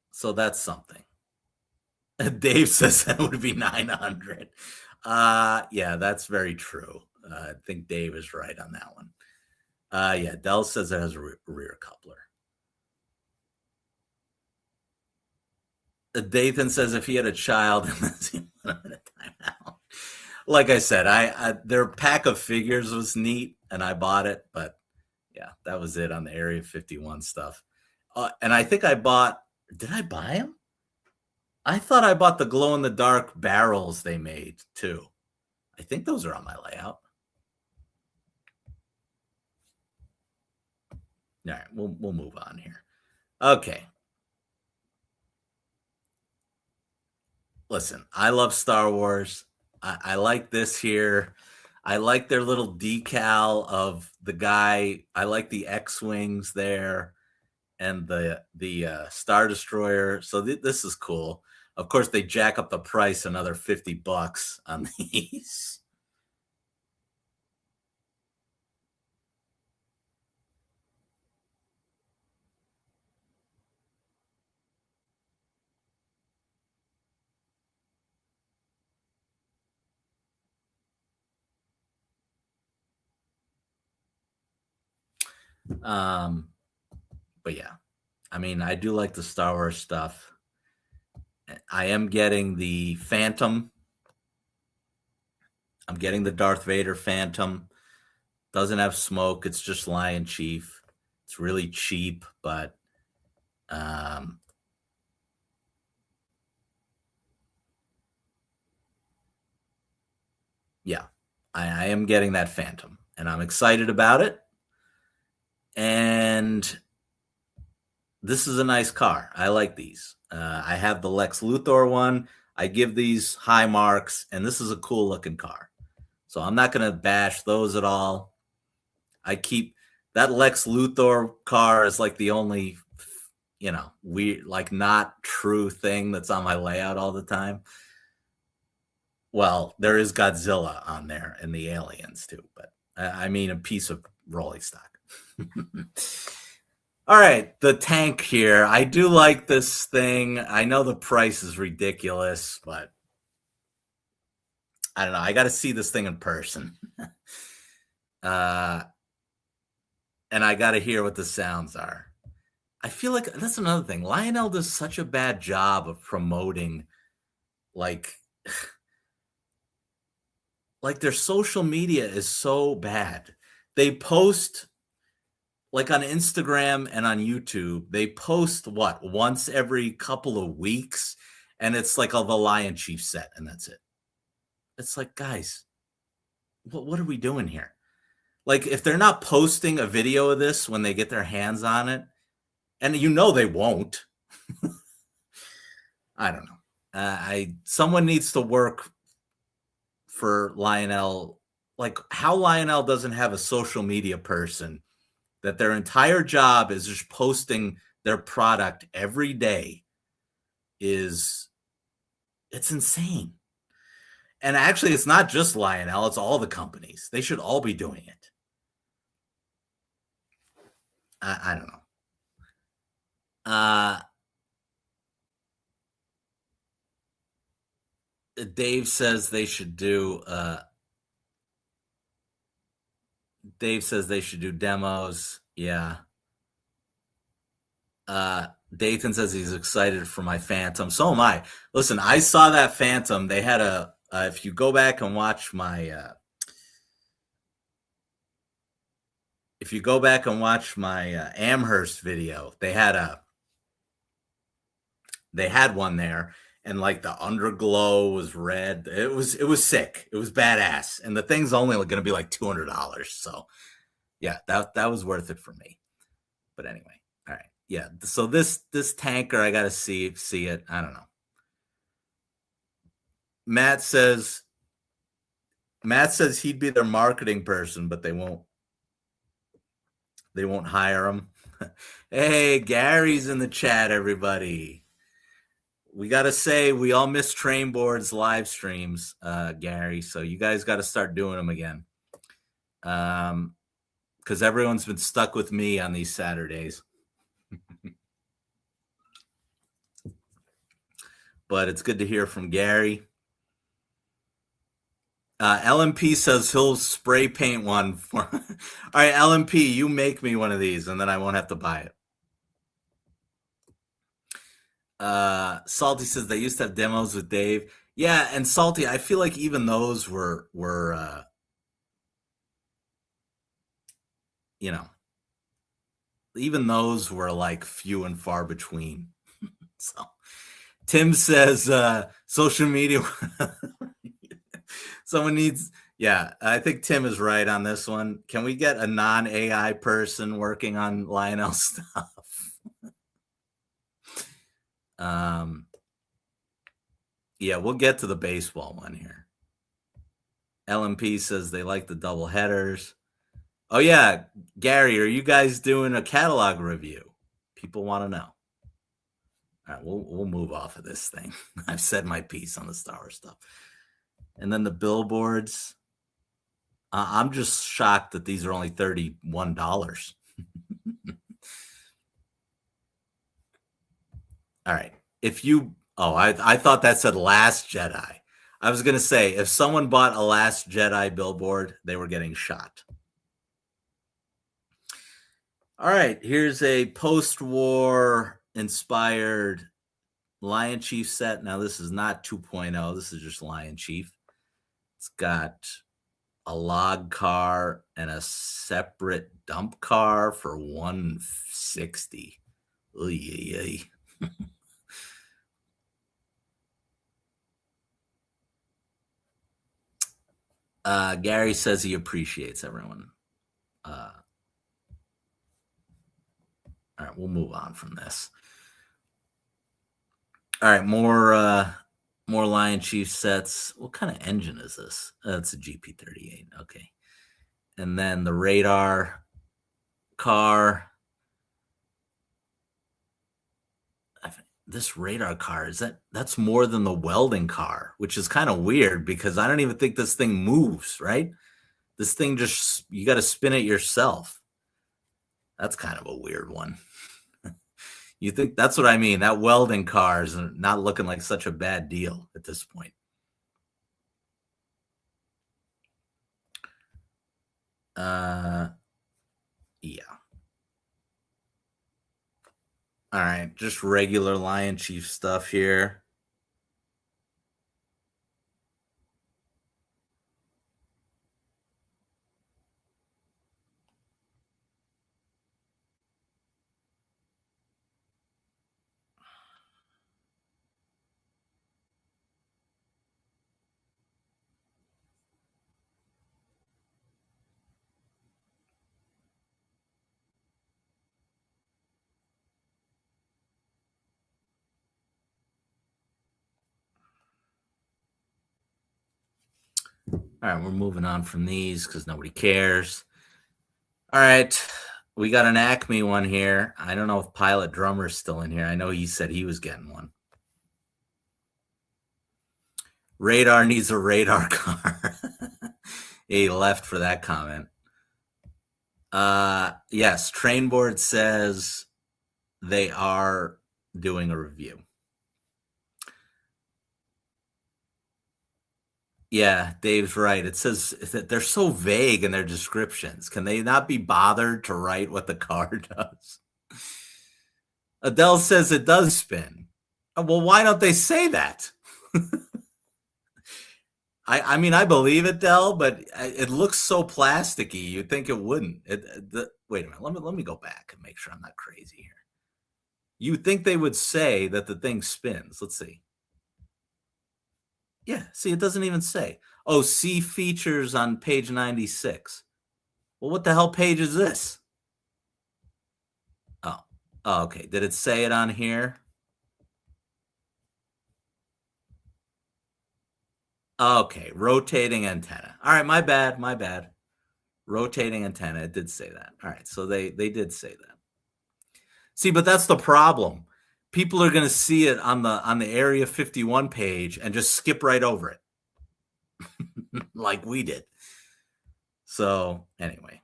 So that's something. Dave says that would be 900. Yeah, that's very true. I think Dave is right on that one. Yeah, Dell says it has a rear coupler. Dathan says if he had a child, like I said, their pack of figures was neat, and I bought it, but yeah, that was it on the Area 51 stuff. And I think I bought. Did I buy them? I thought I bought the glow in the dark barrels they made too. I think those are on my layout. All right, we'll move on here. Okay. Listen, I love Star Wars. I like this here. I like their little decal of the guy. I like the X-wings there and the Star Destroyer. So this is cool. Of course, they jack up the price another $50 on these. But yeah, I mean, I do like the Star Wars stuff. I am getting the Phantom. I'm getting the Darth Vader Phantom. Doesn't have smoke. It's just Lion Chief. It's really cheap, but yeah, I am getting that Phantom, and I'm excited about it. And this is a nice car. I like these. I have the Lex Luthor one. I give these high marks, and this is a cool looking car. So I'm not going to bash those at all. I keep that Lex Luthor car is like the only, weird, like not true thing that's on my layout all the time. Well, there is Godzilla on there and the aliens too, but I mean a piece of rolling stock. All right, the tank here. I do like this thing. I know the price is ridiculous, but I don't know. I got to see this thing in person. And I got to hear what the sounds are. I feel like that's another thing. Lionel does such a bad job of promoting, like their social media is so bad. They post like on Instagram and on YouTube, they post once every couple of weeks, and it's like the Lion Chief set, and that's it. It's like, guys, what are we doing here? Like, if they're not posting a video of this when they get their hands on it, and they won't. I don't know. Someone needs to work for Lionel. Like, how Lionel doesn't have a social media person that their entire job is just posting their product every day it's insane. And actually, it's not just Lionel, it's all the companies. They should all be doing it. I don't know. Dave says they should do demos. Yeah. Dayton says he's excited for my Phantom. So am I. Listen, I saw that Phantom. They had if you go back and watch my Amherst video, they had one there, and like the underglow was red. It was sick. It was badass, and the thing's only going to be like $200. So yeah, that was worth it for me. But anyway, all right, yeah. So this tanker, I got to see it. I don't know. Matt says he'd be their marketing person, but they won't hire him. Hey, Gary's in the chat, everybody. We got to say we all miss Train Board's live streams, Gary. So you guys got to start doing them again. Because everyone's been stuck with me on these Saturdays. but it's good to hear from Gary. LMP says he'll spray paint one for. All right, LMP, you make me one of these, and then I won't have to buy it. Salty says they used to have demos with Dave. Yeah, and Salty, I feel like even those were you know, even those were like few and far between. So Tim says social media. Someone needs. Yeah, I think Tim is right on this one. Can we get a non-AI person working on Lionel stuff? Yeah, we'll get to the baseball one here. LMP says they like the double headers. Oh yeah, Gary, are you guys doing a catalog review? People want to know. All right, we'll move off of this thing. I've said my piece on the Star Wars stuff. And then the billboards. I'm just shocked that these are only $31. All right. I thought that said Last Jedi. I was going to say, if someone bought a Last Jedi billboard, they were getting shot. All right. Here's a post-war inspired Lion Chief set. Now, this is not 2.0. This is just Lion Chief. It's got a log car and a separate dump car for $160. Oy. Gary says he appreciates everyone. All right, we'll move on from this. All right, more Lion Chief sets. What kind of engine is this? It's a GP38. Okay. And then the radar car. This radar car, that's more than the welding car, which is kind of weird because I don't even think this thing moves, right? This thing you got to spin it yourself. That's kind of a weird one. You think that's what I mean? That welding car is not looking like such a bad deal at this point. Yeah. All right, just regular Lion Chief stuff here. All right, we're moving on from these because nobody cares. All right, we got an Acme one here. I don't know if Pilot Drummer's still in here. I know he said he was getting one. Radar needs a radar car. He left for that comment. Yes, Trainboard says they are doing a review. Yeah, Dave's right. It says that they're so vague in their descriptions. Can they not be bothered to write what the car does? Adele says it does spin. Well, why don't they say that? I mean, I believe it, Dell, but it looks so plasticky. You'd think it wouldn't. Wait a minute. Let me go back and make sure I'm not crazy here. You'd think they would say that the thing spins. Let's see. Yeah, see, it doesn't even say. Oh, see features on page 96. Well, what the hell page is this? Oh, okay. Did it say it on here? Okay, rotating antenna. All right, my bad. Rotating antenna. It did say that. All right, so they did say that. See, but that's the problem. People are going to see it on the Area 51 page and just skip right over it, like we did. So anyway.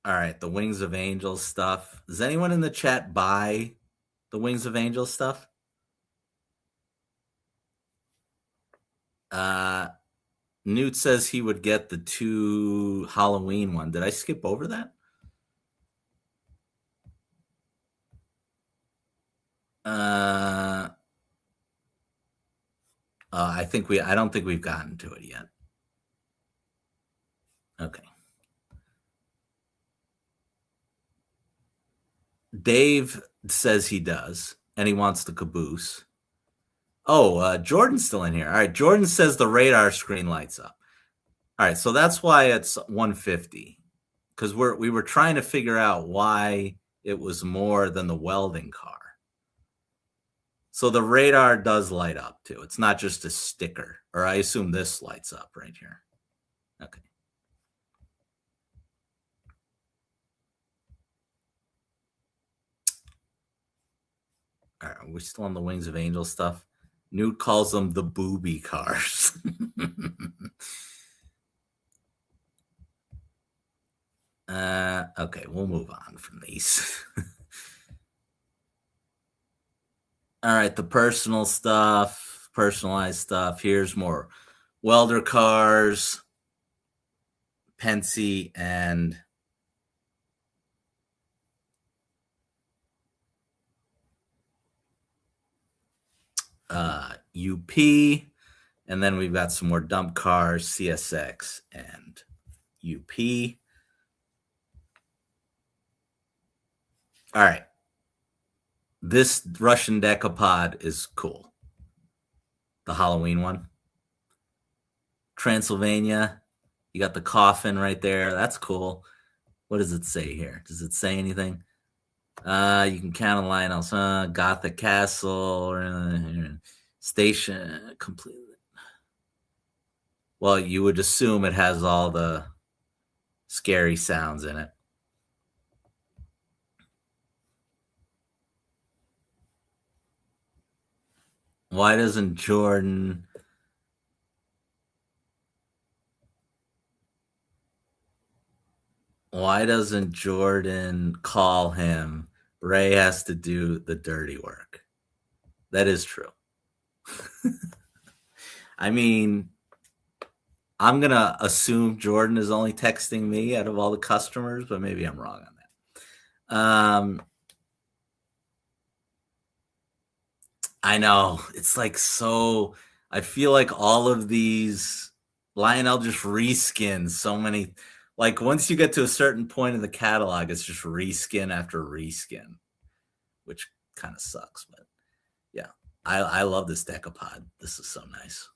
All right, the Wings of Angels stuff. Does anyone in the chat buy The Wings of Angel stuff? Newt says he would get the 2 Halloween one. Did I skip over that? I don't think we've gotten to it yet. Okay. Dave says he does, and he wants the caboose. Oh, Jordan's still in here. All right, Jordan says the radar screen lights up. All right, so that's why it's 150, because we were trying to figure out why it was more than the welding car. So the radar does light up too. It's not just a sticker, or I assume this lights up right here. Okay. All right, we're still on the Wings of Angel stuff. Newt calls them the booby cars. Okay, we'll move on from these. All right, the personal stuff, personalized stuff. Here's more welder cars, Pensy, and UP. And then we've got some more dump cars, CSX and UP. All right. This Russian decapod is cool. The Halloween one. Transylvania. You got the coffin right there. That's cool. What does it say here? Does it say anything? You can count a line else. Gothic Castle. Station completely. Well, you would assume it has all the scary sounds in it. Why doesn't Jordan call him? Ray has to do the dirty work. That is true. I mean, I'm going to assume Jordan is only texting me out of all the customers, but maybe I'm wrong on that. I know. It's like so. I feel like all of these Lionel just reskins so many. Like once you get to a certain point in the catalog, it's just reskin after reskin, which kind of sucks. But yeah, I love this decapod. This is so nice.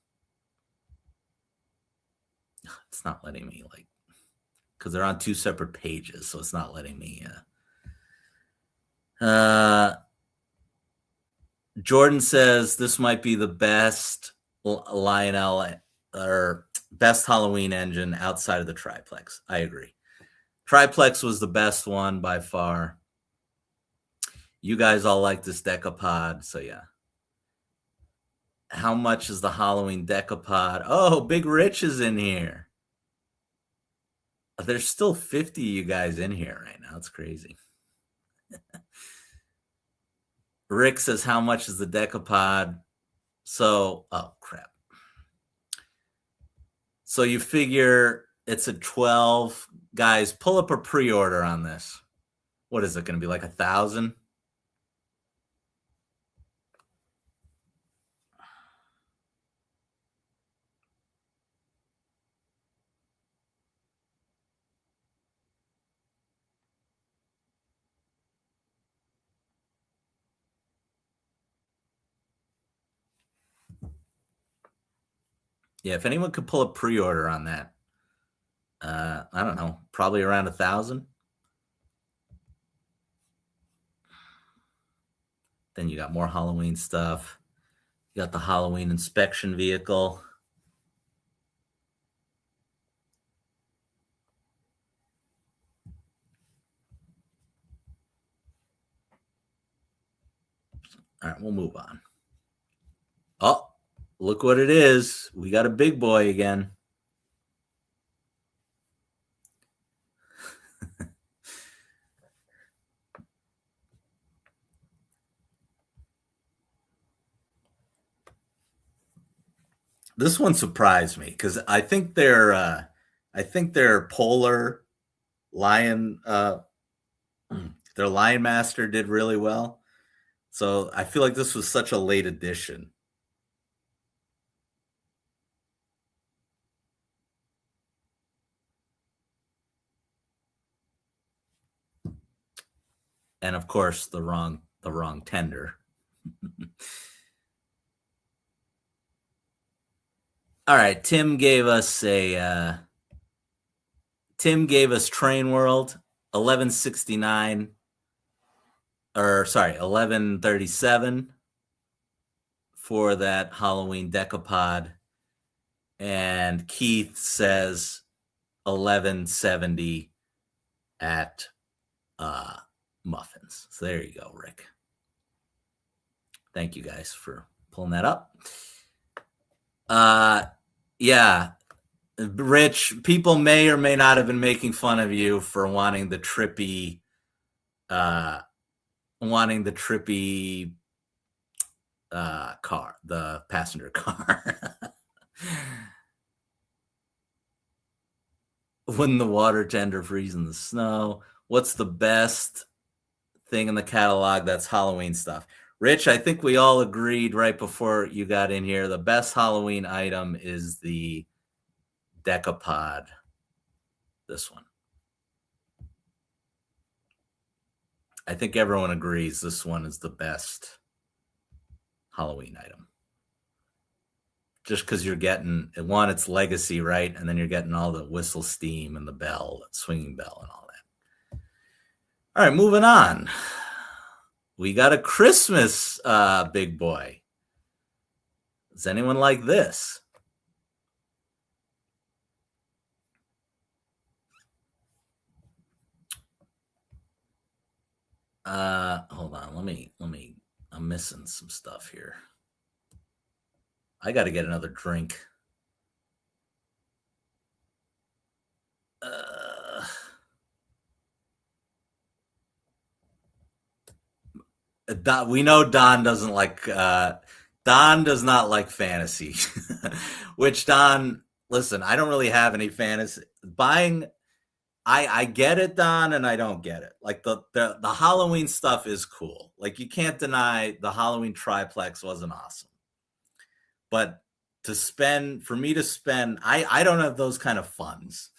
It's not letting me because they're on 2 separate pages, so it's not letting me. Jordan says this might be the best Lionel or best Halloween engine outside of the triplex. I agree. Triplex was the best one by far. You guys all like this decapod, so yeah. How much is the Halloween decapod? Oh, Big Rich is in here. There's still 50 of you guys in here right now. It's crazy. Rick says, how much is the decapod? So, oh, crap. So you figure it's a 12. Guys, pull up a pre-order on this. What is it going to be, like 1,000? Yeah, if anyone could pull a pre-order on that, I don't know, probably around 1,000. Then you got more Halloween stuff. You got the Halloween inspection vehicle. All right, we'll move on. Oh, look what it is. We got a big boy again. This one surprised me because I think their polar lion their lion master did really well. So I feel like this was such a late addition. And of course the wrong tender. All right, Tim gave us Train World 1169 or sorry, 1137 for that Halloween decapod. And Keith says 1170 at muffins. So there you go, Rick. Thank you guys for pulling that up. Yeah, Rich, people may or may not have been making fun of you for wanting the trippy car, the passenger car. When the water tender freezes in the snow. What's the best thing in the catalog that's Halloween stuff? Rich, I think we all agreed right before you got in here. The best Halloween item is the decapod. This one. I think everyone agrees this one is the best Halloween item. Just because you're getting one, it's legacy, right? And then you're getting all the whistle steam and the bell, swinging bell, and all that. All right, moving on. We got a Christmas big boy. Does anyone like this? Hold on. Let me. I'm missing some stuff here. I got to get another drink. We know Don doesn't like. Don does not like fantasy. Which Don, listen, I don't really have any fantasy buying. I get it, Don, and I don't get it. Like the Halloween stuff is cool. Like you can't deny the Halloween triplex wasn't awesome. But for me to spend, I don't have those kind of funds.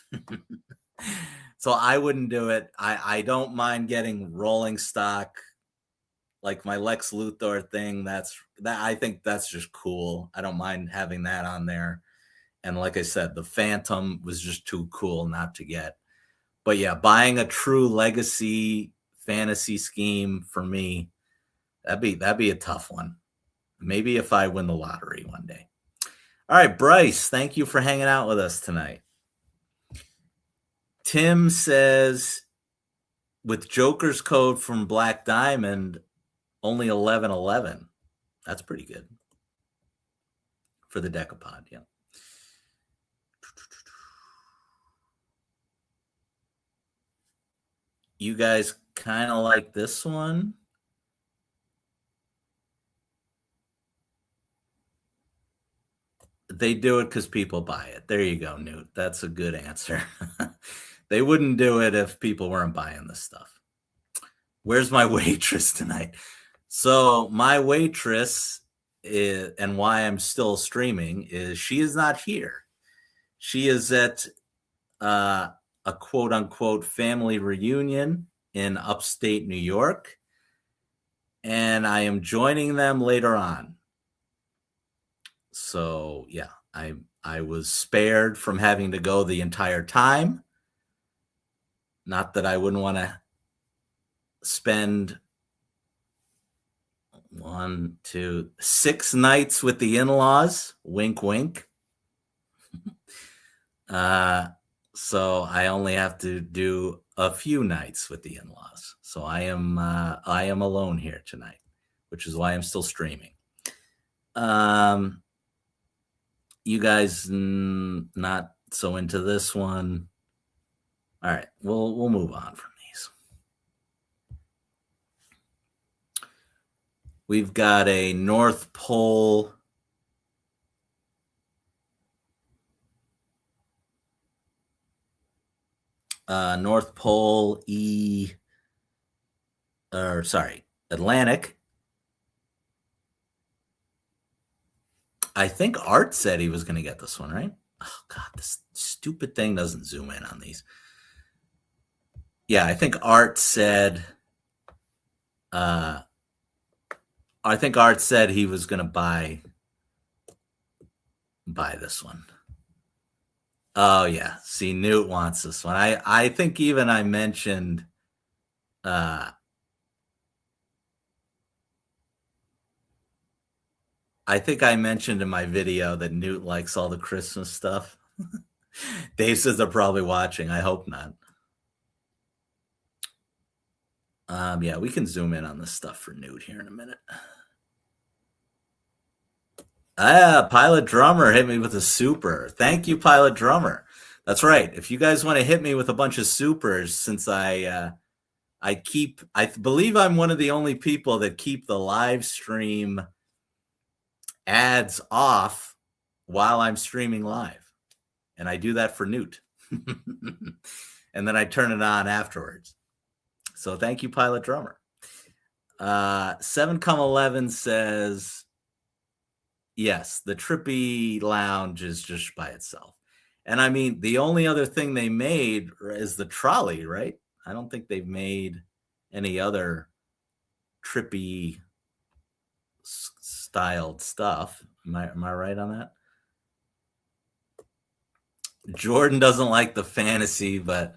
So I wouldn't do it. I don't mind getting rolling stock, like my Lex Luthor thing. I think that's just cool. I don't mind having that on there. And like I said, the Phantom was just too cool not to get. But yeah, buying a true legacy fantasy scheme for me, that'd be a tough one. Maybe if I win the lottery one day. All right, Bryce, thank you for hanging out with us tonight. Tim says with Joker's code from Black Diamond, only 1111. That's pretty good for the decapod. Yeah. You guys kind of like this one? They do it because people buy it. There you go, Newt. That's a good answer. They wouldn't do it if people weren't buying this stuff. Where's my waitress tonight? So my waitress and why I'm still streaming is she is not here. She is at a quote unquote family reunion in upstate New York. And I am joining them later on. So yeah, I was spared from having to go the entire time. Not that I wouldn't want to spend 6 nights with the in-laws. Wink, wink. So I only have to do a few nights with the in-laws. So I am alone here tonight, which is why I'm still streaming. You guys not so into this one. All right, we'll move on from these. We've got a North Pole North Pole Atlantic. I think Art said he was going to get this one, right? Oh, God, this stupid thing doesn't zoom in on these. Yeah, I think Art said he was going to buy this one. Oh, yeah. See, Newt wants this one. I think even I mentioned I think I mentioned in my video that Newt likes all the Christmas stuff. Dave says they're probably watching. I hope not. Yeah, we can zoom in on this stuff for Newt here in a minute. Pilot Drummer hit me with a super. Thank you, Pilot Drummer. That's right. If you guys want to hit me with a bunch of supers, since I believe I'm one of the only people that keep the live stream ads off while I'm streaming live. And I do that for Newt. And then I turn it on afterwards. So thank you, Pilot Drummer. 711 says, yes, the Trippy Lounge is just by itself. And I mean, the only other thing they made is the trolley, right? I don't think they've made any other Trippy styled stuff. Am I right on that? Jordan doesn't like the fantasy, but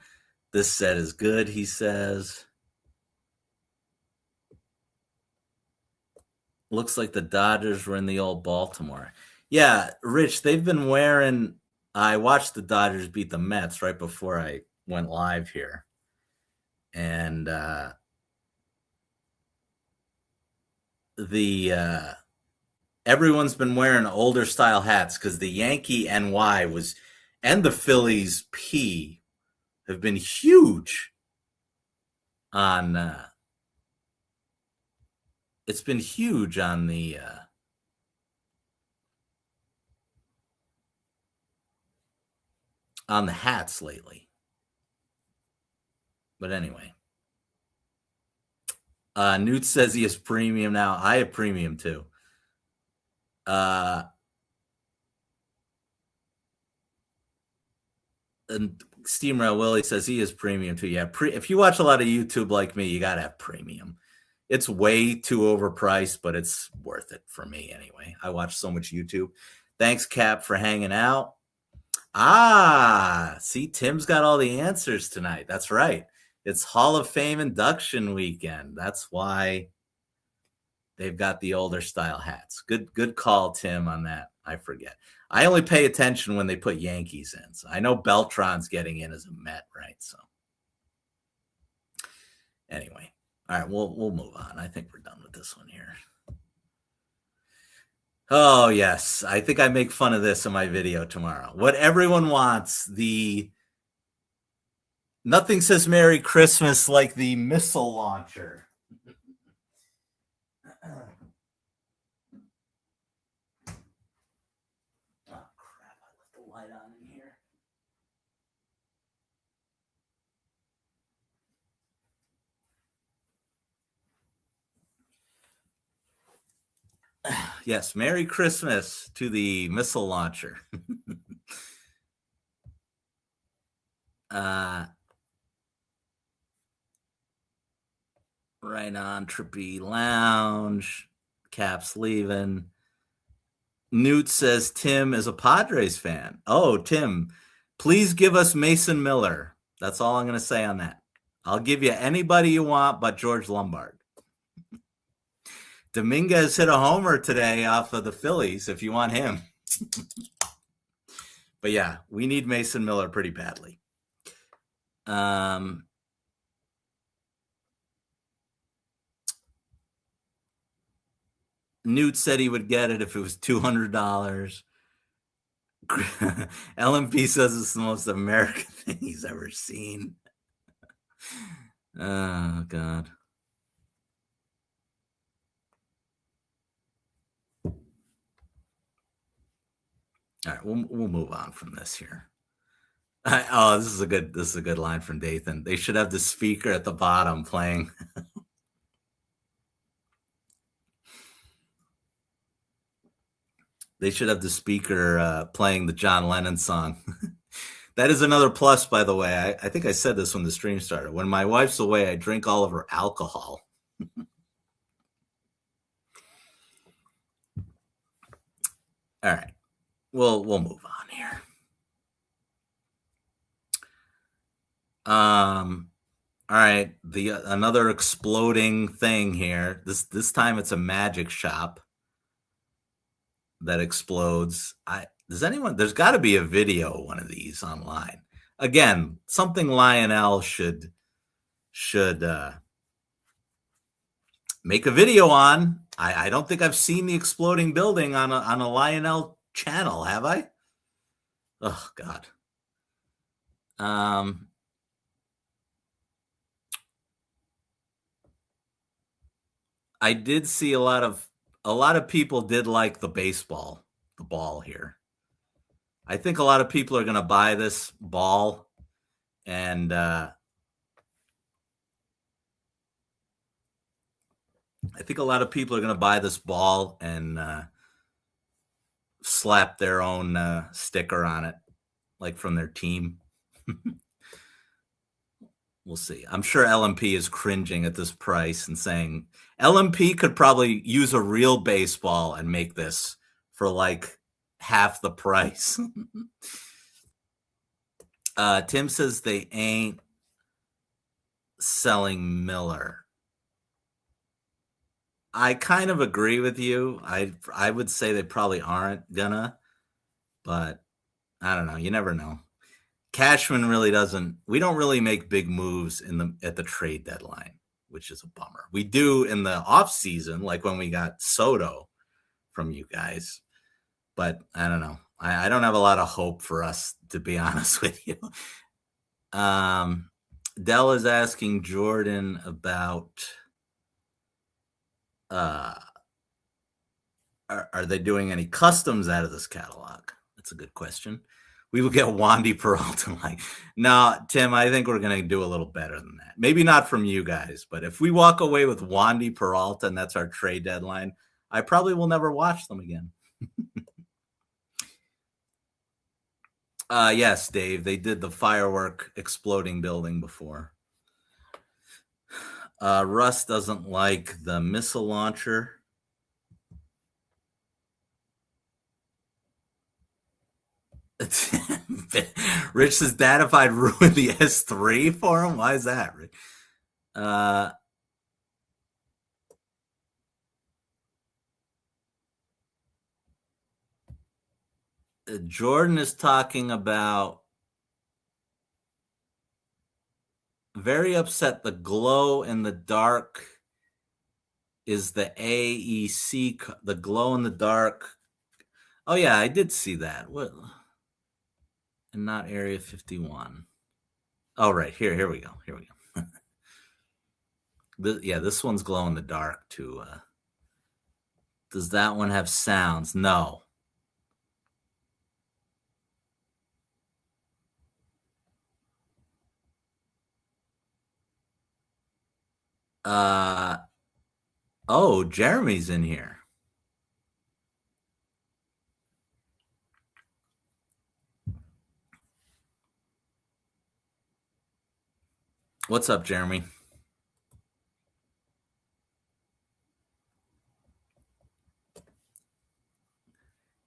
this set is good, he says. Looks like the Dodgers were in the old Baltimore. Yeah, Rich, they've been wearing. I watched the Dodgers beat the Mets right before I went live here. And everyone's been wearing older style hats because the Yankee NY and the Phillies P have been huge on it's been huge on the hats lately. But anyway, Newt says he has premium now. I have premium too. And Steam Rail Willie says he is premium too. Yeah, if you watch a lot of YouTube like me, you gotta have premium. It's way too overpriced, but it's worth it for me anyway. I watch so much YouTube. Thanks, Cap, for hanging out. See, Tim's got all the answers tonight. That's right. It's Hall of Fame induction weekend. That's why they've got the older style hats. Good call, Tim, on that. I forget. I only pay attention when they put Yankees in. So I know Beltran's getting in as a Met, right? So anyway, all right, we'll move on. I think we're done with this one here. Oh yes, I think I make fun of this in my video tomorrow. What everyone wants, nothing says Merry Christmas like the missile launcher. Yes, Merry Christmas to the missile launcher. Right on, Trippy Lounge. Cap's leaving. Newt says Tim is a Padres fan. Oh, Tim, please give us Mason Miller. That's all I'm going to say on that. I'll give you anybody you want but George Lombard. Dominguez hit a homer today off of the Phillies if you want him. But yeah, we need Mason Miller pretty badly. Newt said he would get it if it was $200. LMP says it's the most American thing he's ever seen. Oh, God. All right, we'll move on from this here. Oh, this is a good line from Dathan. They should have the speaker at the bottom playing. They should have the speaker playing the John Lennon song. That is another plus, by the way. I think I said this when the stream started. When my wife's away, I drink all of her alcohol. All right, we'll move on here. All right, the another exploding thing here. This time it's a magic shop that explodes. There's got to be a video of one of these online. Again, something Lionel should make a video on. I don't think I've seen the exploding building on a Lionel channel, have I? Oh God. I did see a lot of people did like the ball here. I think a lot of people are going to buy this ball, and I think a lot of people are going to buy this ball and slap their own sticker on it, like from their team. We'll see. I'm sure LMP is cringing at this price and saying LMP could probably use a real baseball and make this for like half the price. Tim says they ain't selling Miller. I kind of agree with you. I would say they probably aren't gonna, but I don't know. You never know. Cashman really doesn't. We don't really make big moves at the trade deadline, which is a bummer. We do in the off season, like when we got Soto from you guys. But I don't know. I don't have a lot of hope for us, to be honest with you. Dell is asking Jordan about are they doing any customs out of this catalog? That's a good question. We will get Wandy Peralta. Like, no, Tim, I think we're going to do a little better than that. Maybe not from you guys, but if we walk away with Wandy Peralta and that's our trade deadline, I probably will never watch them again. Yes, Dave, they did the firework exploding building before. Russ doesn't like the missile launcher. Rich says, Dad, if I'd ruin the S3 for him, why is that, Rich? Jordan is talking about very upset. The glow in the dark is the AEC, the glow in the dark. Oh yeah, I did see that. What? And not Area 51. Oh right, here we go. Here we go. This one's glow in the dark too. Does that one have sounds? No. Oh, Jeremy's in here. What's up, Jeremy?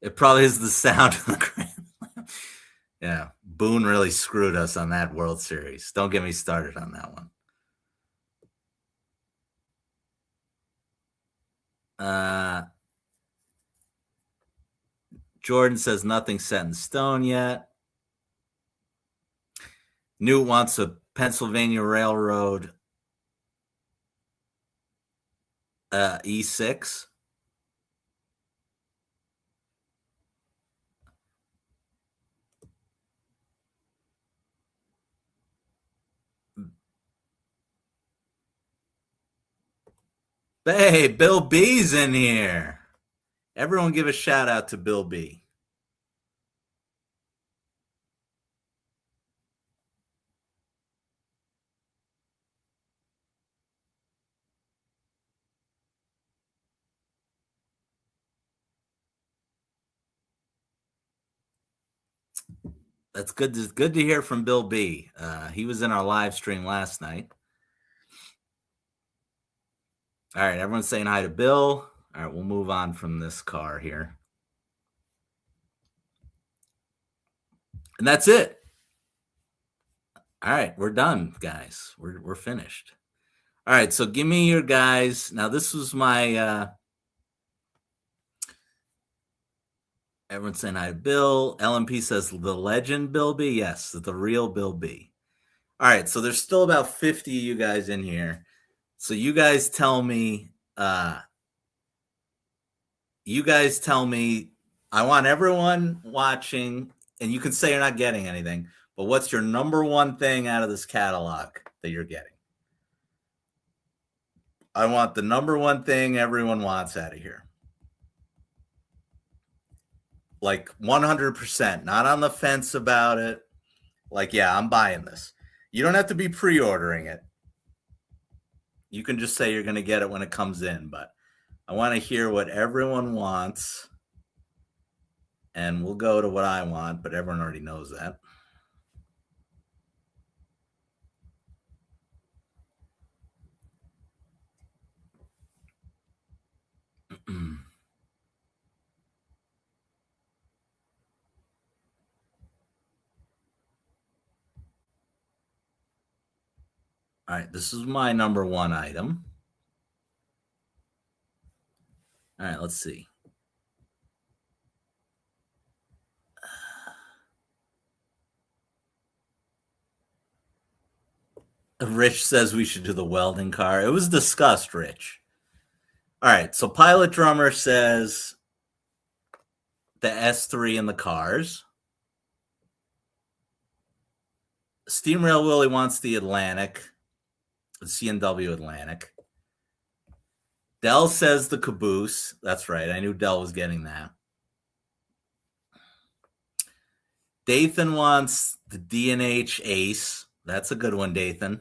It probably is the sound of the Grand Slam. Yeah, Boone really screwed us on that World Series. Don't get me started on that one. Jordan says nothing set in stone yet. Newt wants a Pennsylvania Railroad E6. Hey, Bill B's in here. Everyone give a shout out to Bill B. That's good. It's good to hear from Bill B. He was in our live stream last night. All right, everyone's saying hi to Bill. All right, we'll move on from this car here. And that's it. All right, we're done, guys. We're finished. All right, so give me your guys. Now, this was my everyone's saying hi to Bill. LMP says the legend Bill B. Yes, the real Bill B. All right, so there's still about 50 of you guys in here. So you guys tell me, I want everyone watching, and you can say you're not getting anything, but what's your number one thing out of this catalog that you're getting? I want the number one thing everyone wants out of here. Like 100%, not on the fence about it. Like, yeah, I'm buying this. You don't have to be pre-ordering it. You can just say you're going to get it when it comes in, but I want to hear what everyone wants. And we'll go to what I want, but everyone already knows that. All right, this is my number one item. All right, let's see. Rich says we should do the welding car. It was discussed, Rich. All right, so Pilot Drummer says the S3 in the cars. Steam Rail Willie wants the Atlantic, the CNW Atlantic. Dell says the caboose. That's right. I knew Dell was getting that. Dathan wants the D&H Ace. That's a good one, Dathan.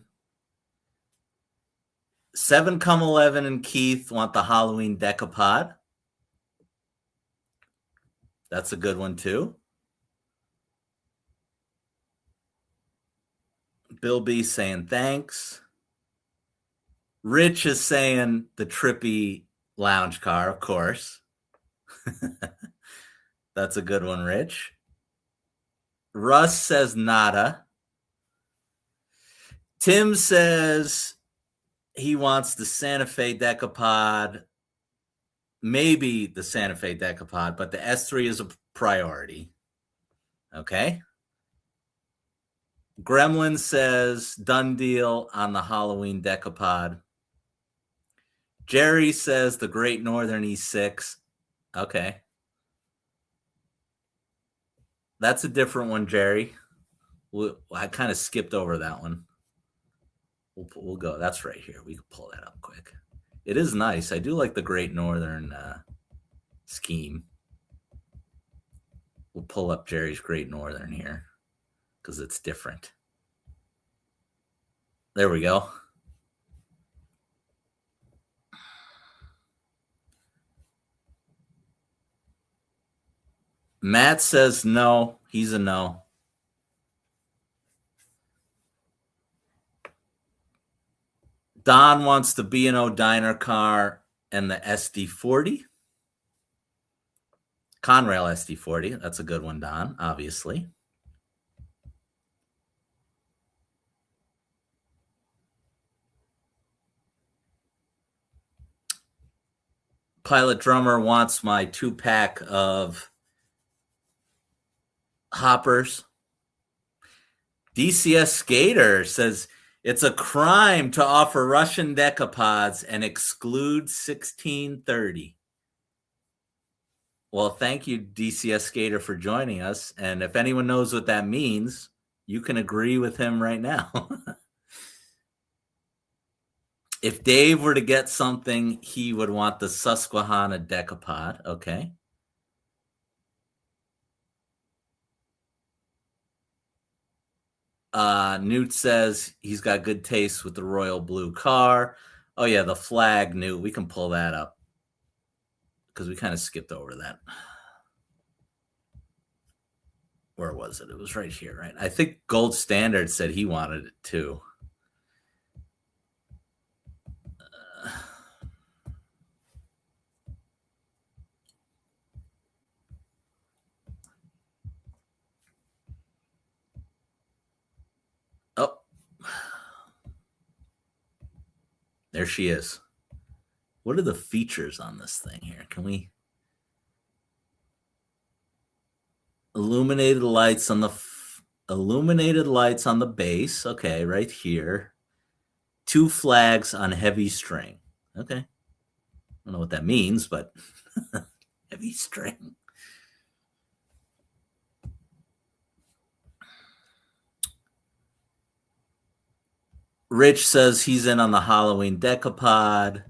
7-11 and Keith want the Halloween Decapod. That's a good one, too. Bill B saying thanks. Rich is saying the trippy lounge car, of course. That's a good one, Rich. Russ says nada. Tim says he wants the Santa Fe Decapod, maybe the Santa Fe Decapod, but the S3 is a priority. Okay. Gremlin says done deal on the Halloween Decapod. Jerry says the Great Northern E6. Okay. That's a different one, Jerry. I kind of skipped over that one. We'll go. That's right here. We can pull that up quick. It is nice. I do like the Great Northern scheme. We'll pull up Jerry's Great Northern here because it's different. There we go. Matt says no. He's a no. Don wants the B&O Diner car and the SD40. Conrail SD40. That's a good one, Don, obviously. Pilot Drummer wants my 2-pack of hoppers. DCS Skater says it's a crime to offer Russian decapods and exclude 1630. Well, thank you, DCS Skater, for joining us. And if anyone knows what that means, you can agree with him right now. If Dave were to get something, he would want the Susquehanna Decapod. Okay. Newt says he's got good taste with the royal blue car. Oh, yeah, the flag, Newt. We can pull that up because we kind of skipped over that. where was it? It was right here, right? I think Gold Standard said he wanted it too. Oh, there she is. What are the features on this thing here? Can we illuminated lights on the base? Okay, right here. 2 flags on heavy string. Okay, I don't know what that means, but heavy string. Rich says he's in on the Halloween Decapod.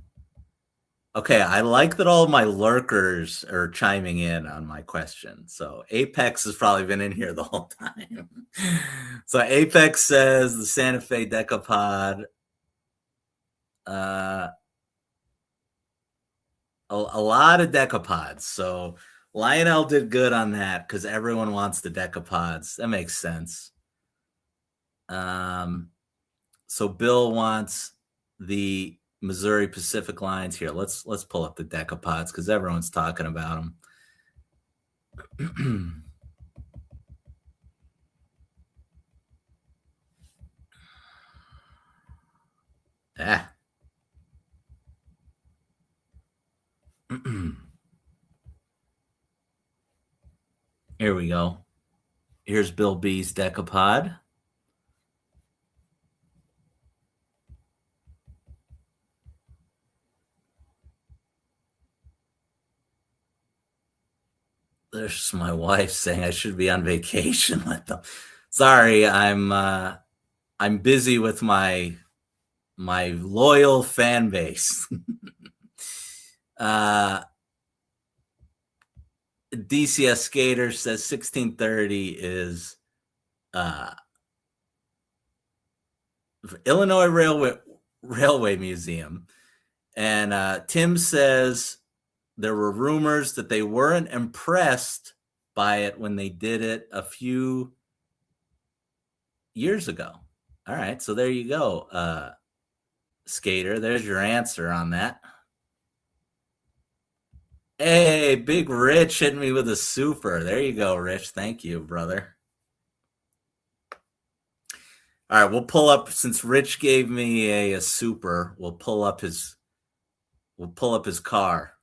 Okay, I like that all my lurkers are chiming in on my question. So Apex has probably been in here the whole time. So Apex says the Santa Fe Decapod. A lot of decapods. So Lionel did good on that because everyone wants the decapods. That makes sense. So Bill wants the Missouri Pacific lines here. Let's pull up the decapods because everyone's talking about them. Here we go. Here's Bill B's decapod. There's my wife saying I should be on vacation with them. Sorry, I'm busy with my loyal fan base. DCS Skater says 1630 is Illinois Railway Museum. And Tim says there were rumors that they weren't impressed by it when they did it a few years ago. All right, so there you go, Skater. There's your answer on that. Hey, Big Rich hitting me with a super. There you go, Rich. Thank you, brother. All right, we'll pull up, since Rich gave me a super, we'll pull up his car.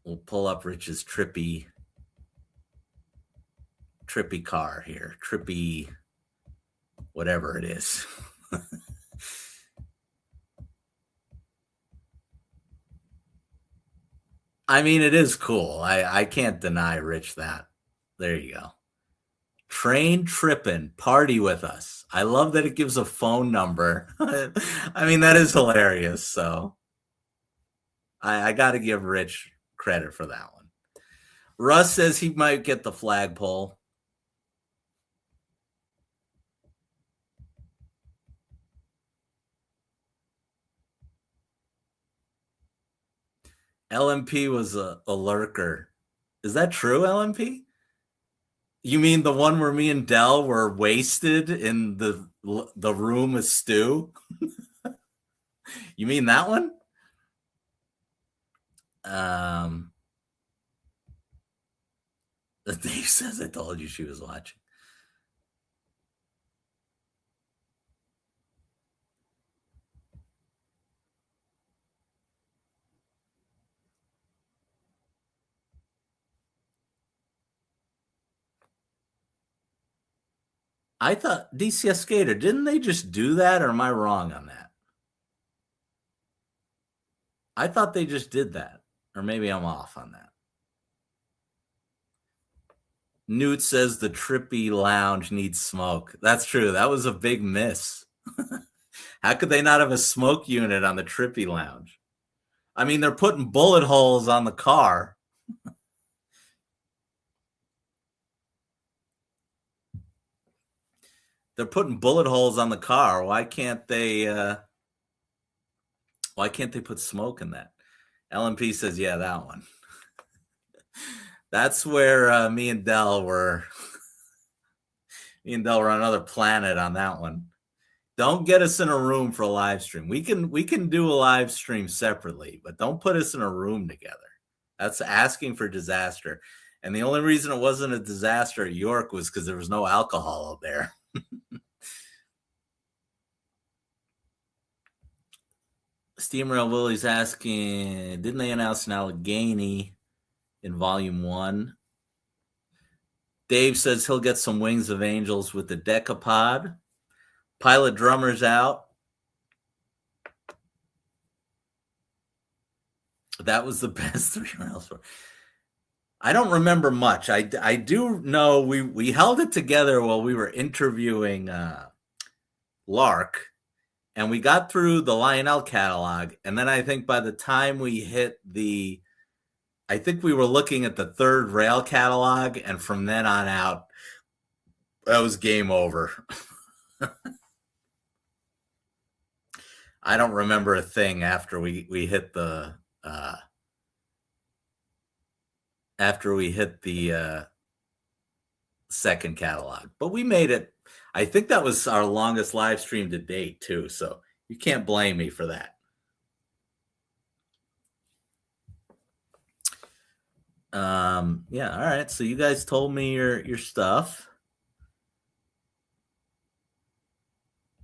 We'll pull up Rich's trippy car here. Trippy whatever it is. I mean, it is cool. I can't deny Rich that. There you go. Train tripping, party with us. I love that it gives a phone number. I mean, that is hilarious. So I got to give Rich credit for that one. Russ says he might get the flagpole. LMP was a lurker. Is that true, LMP? You mean the one where me and Dell were wasted in the room with Stu? You mean that one? Dave says I told you she was watching. I thought DCS Skater, didn't they just do that, or am I wrong on that? I thought they just did that, or maybe I'm off on that. Newt says the Trippy Lounge needs smoke. That's true. That was a big miss. How could they not have a smoke unit on the Trippy Lounge? I mean, they're putting bullet holes on the car. They're putting bullet holes on the car. Why can't they put smoke in that? LMP says, yeah, that one. That's where me and Dell were. Me and Dell were on another planet on that one. Don't get us in a room for a live stream. We can do a live stream separately, but don't put us in a room together. That's asking for disaster. And the only reason it wasn't a disaster at York was because there was no alcohol out there. Steam Rail Willie's asking, didn't they announce an Allegheny in Volume 1? Dave says he'll get some Wings of Angels with the Decapod. Pilot Drummer's out. That was the best 3 rails. I don't remember much. I do know we held it together while we were interviewing Lark, and we got through the Lionel catalog, and then I think by the time we hit I think we were looking at the 3rd rail catalog, and from then on out, that was game over. I don't remember a thing after we hit the second catalog, but we made it. I think that was our longest live stream to date too, so you can't blame me for that. Yeah, all right, so you guys told me your stuff.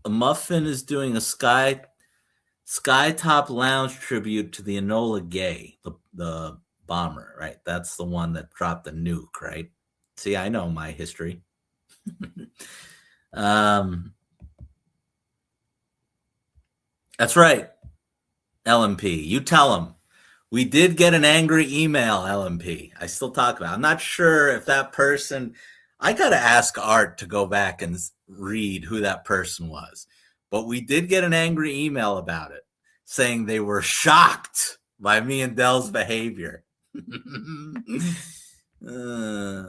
A Muffin is doing a Skytop Lounge tribute to the Enola Gay, the bomber, right? That's the one that dropped the nuke, right? See, I know my history. That's right, LMP. You tell him. We did get an angry email, LMP. I still talk about it. I'm not sure if that person, I got to ask Art to go back and read who that person was. But we did get an angry email about it, saying they were shocked by me and Dell's behavior. They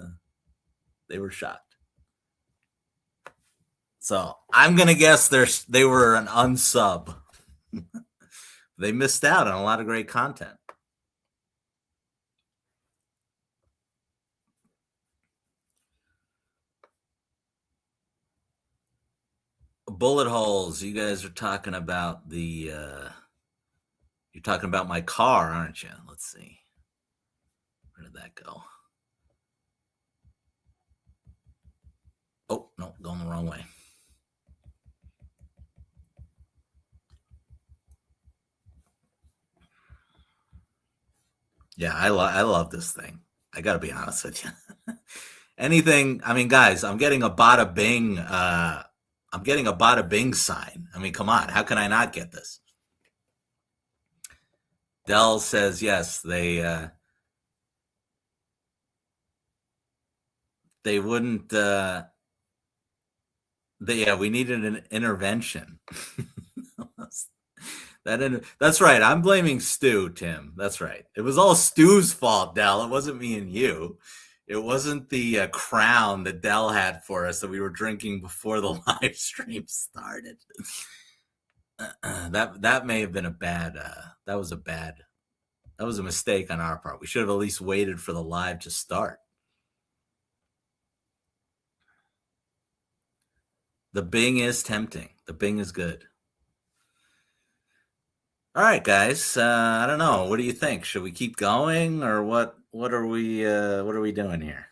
were shocked. So I'm going to guess they were an unsub. They missed out on a lot of great content. Bullet holes. You guys are talking about you're talking about my car, aren't you? Let's see. Where did that go? Oh, no, going the wrong way. Yeah, I love this thing. I got to be honest with you. Anything, I mean, guys, I'm getting a Bada Bing. I'm getting a Bada Bing sign. I mean, come on. How can I not get this? Dell says, yes, they wouldn't, we needed an intervention. That's right. I'm blaming Stu, Tim. That's right. It was all Stu's fault, Dell. It wasn't me and you. It wasn't the crown that Dell had for us that we were drinking before the live stream started. That may have been a bad. That was a mistake on our part. We should have at least waited for the live to start. The Bing is tempting. The Bing is good. All right, guys. I don't know. What do you think? Should we keep going, or what? What are we doing here?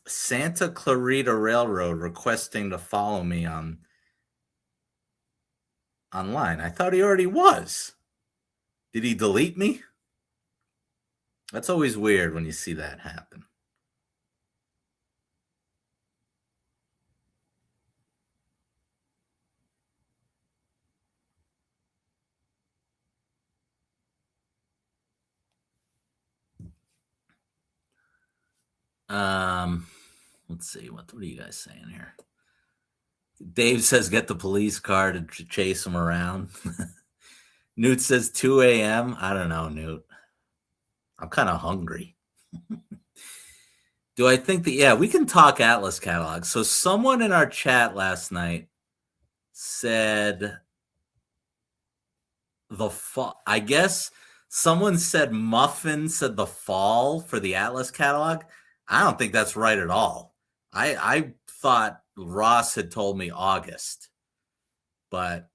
Santa Clarita Railroad requesting to follow me online. I thought he already was. Did he delete me? That's always weird when you see that happen. Let's see. What are you guys saying here? Dave says get the police car to chase him around. Newt says 2 a.m. I don't know, Newt. I'm kind of hungry. Do I think that, we can talk Atlas catalog. So someone in our chat last night said The fall. I guess someone said Muffin said the fall for the Atlas catalog. I don't think that's right at all. I thought Ross had told me August, but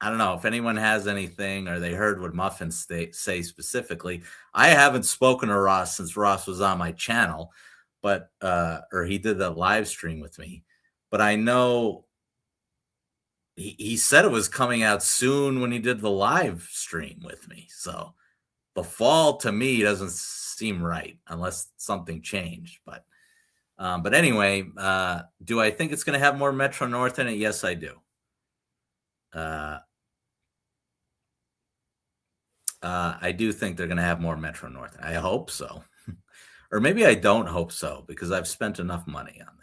I don't know if anyone has anything or they heard what Muffin say specifically. I haven't spoken to Ross since Ross was on my channel, but or he did that live stream with me. But I know he said it was coming out soon when he did the live stream with me. So the fall to me doesn't seem right unless something changed. But anyway, do I think it's going to have more Metro North in it? Yes, I do. I do think they're going to have more Metro North. I hope so. Or maybe I don't hope so because I've spent enough money on that.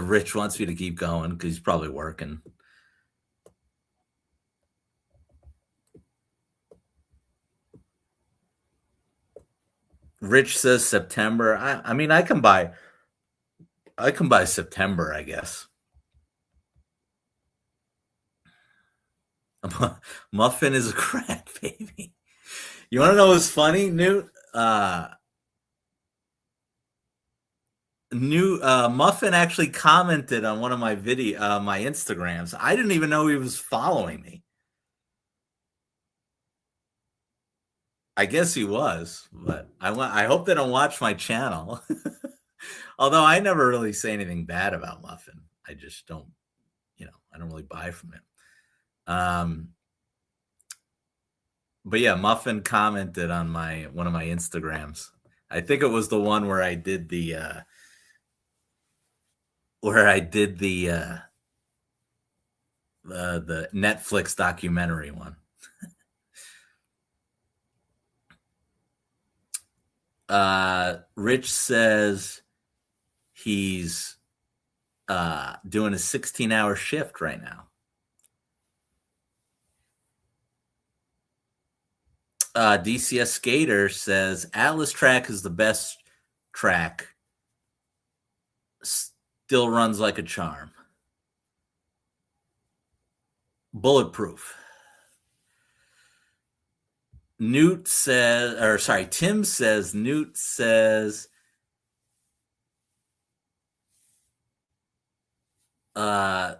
Rich wants me to keep going because he's probably working. Rich says September. I mean, I can buy September, I guess. Muffin is a crack baby. You want to know what's funny, Newt? Muffin actually commented on one of my my Instagrams. I didn't even know he was following me. I guess he was, but I hope they don't watch my channel. Although I never really say anything bad about Muffin. I just don't, I don't really buy from him. But yeah, Muffin commented on one of my Instagrams. I think it was the one where I did the the Netflix documentary one. Rich says he's doing a 16-hour shift right now. DCS Skater says Atlas track is the best track. Still runs like a charm. Bulletproof. Tim says, Newt says,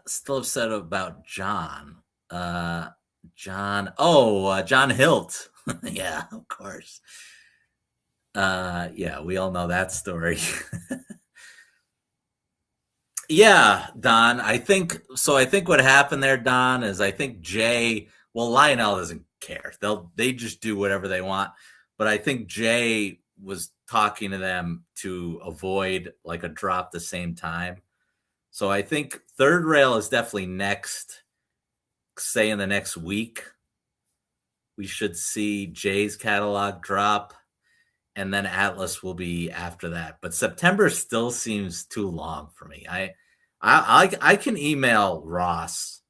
still upset about John. John Hilt. Yeah, of course. Yeah, we all know that story. Yeah, Don. I think what happened there, Don, is I think Jay. Well, Lionel doesn't care. They just do whatever they want. But I think Jay was talking to them to avoid like a drop the same time. So I think Third Rail is definitely next. Say in the next week, we should see Jay's catalog drop, and then Atlas will be after that. But September still seems too long for me. I can email Ross.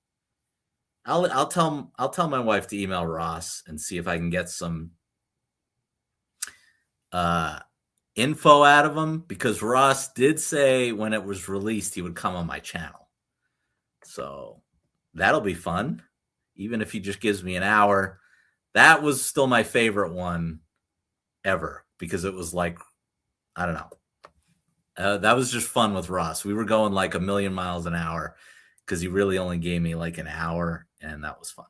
I'll tell my wife to email Ross and see if I can get some info out of him, because Ross did say when it was released he would come on my channel. So that'll be fun, even if he just gives me an hour. That was still my favorite one ever because it was like, I don't know. That was just fun with Ross. We were going like a million miles an hour because he really only gave me like an hour, and that was fun.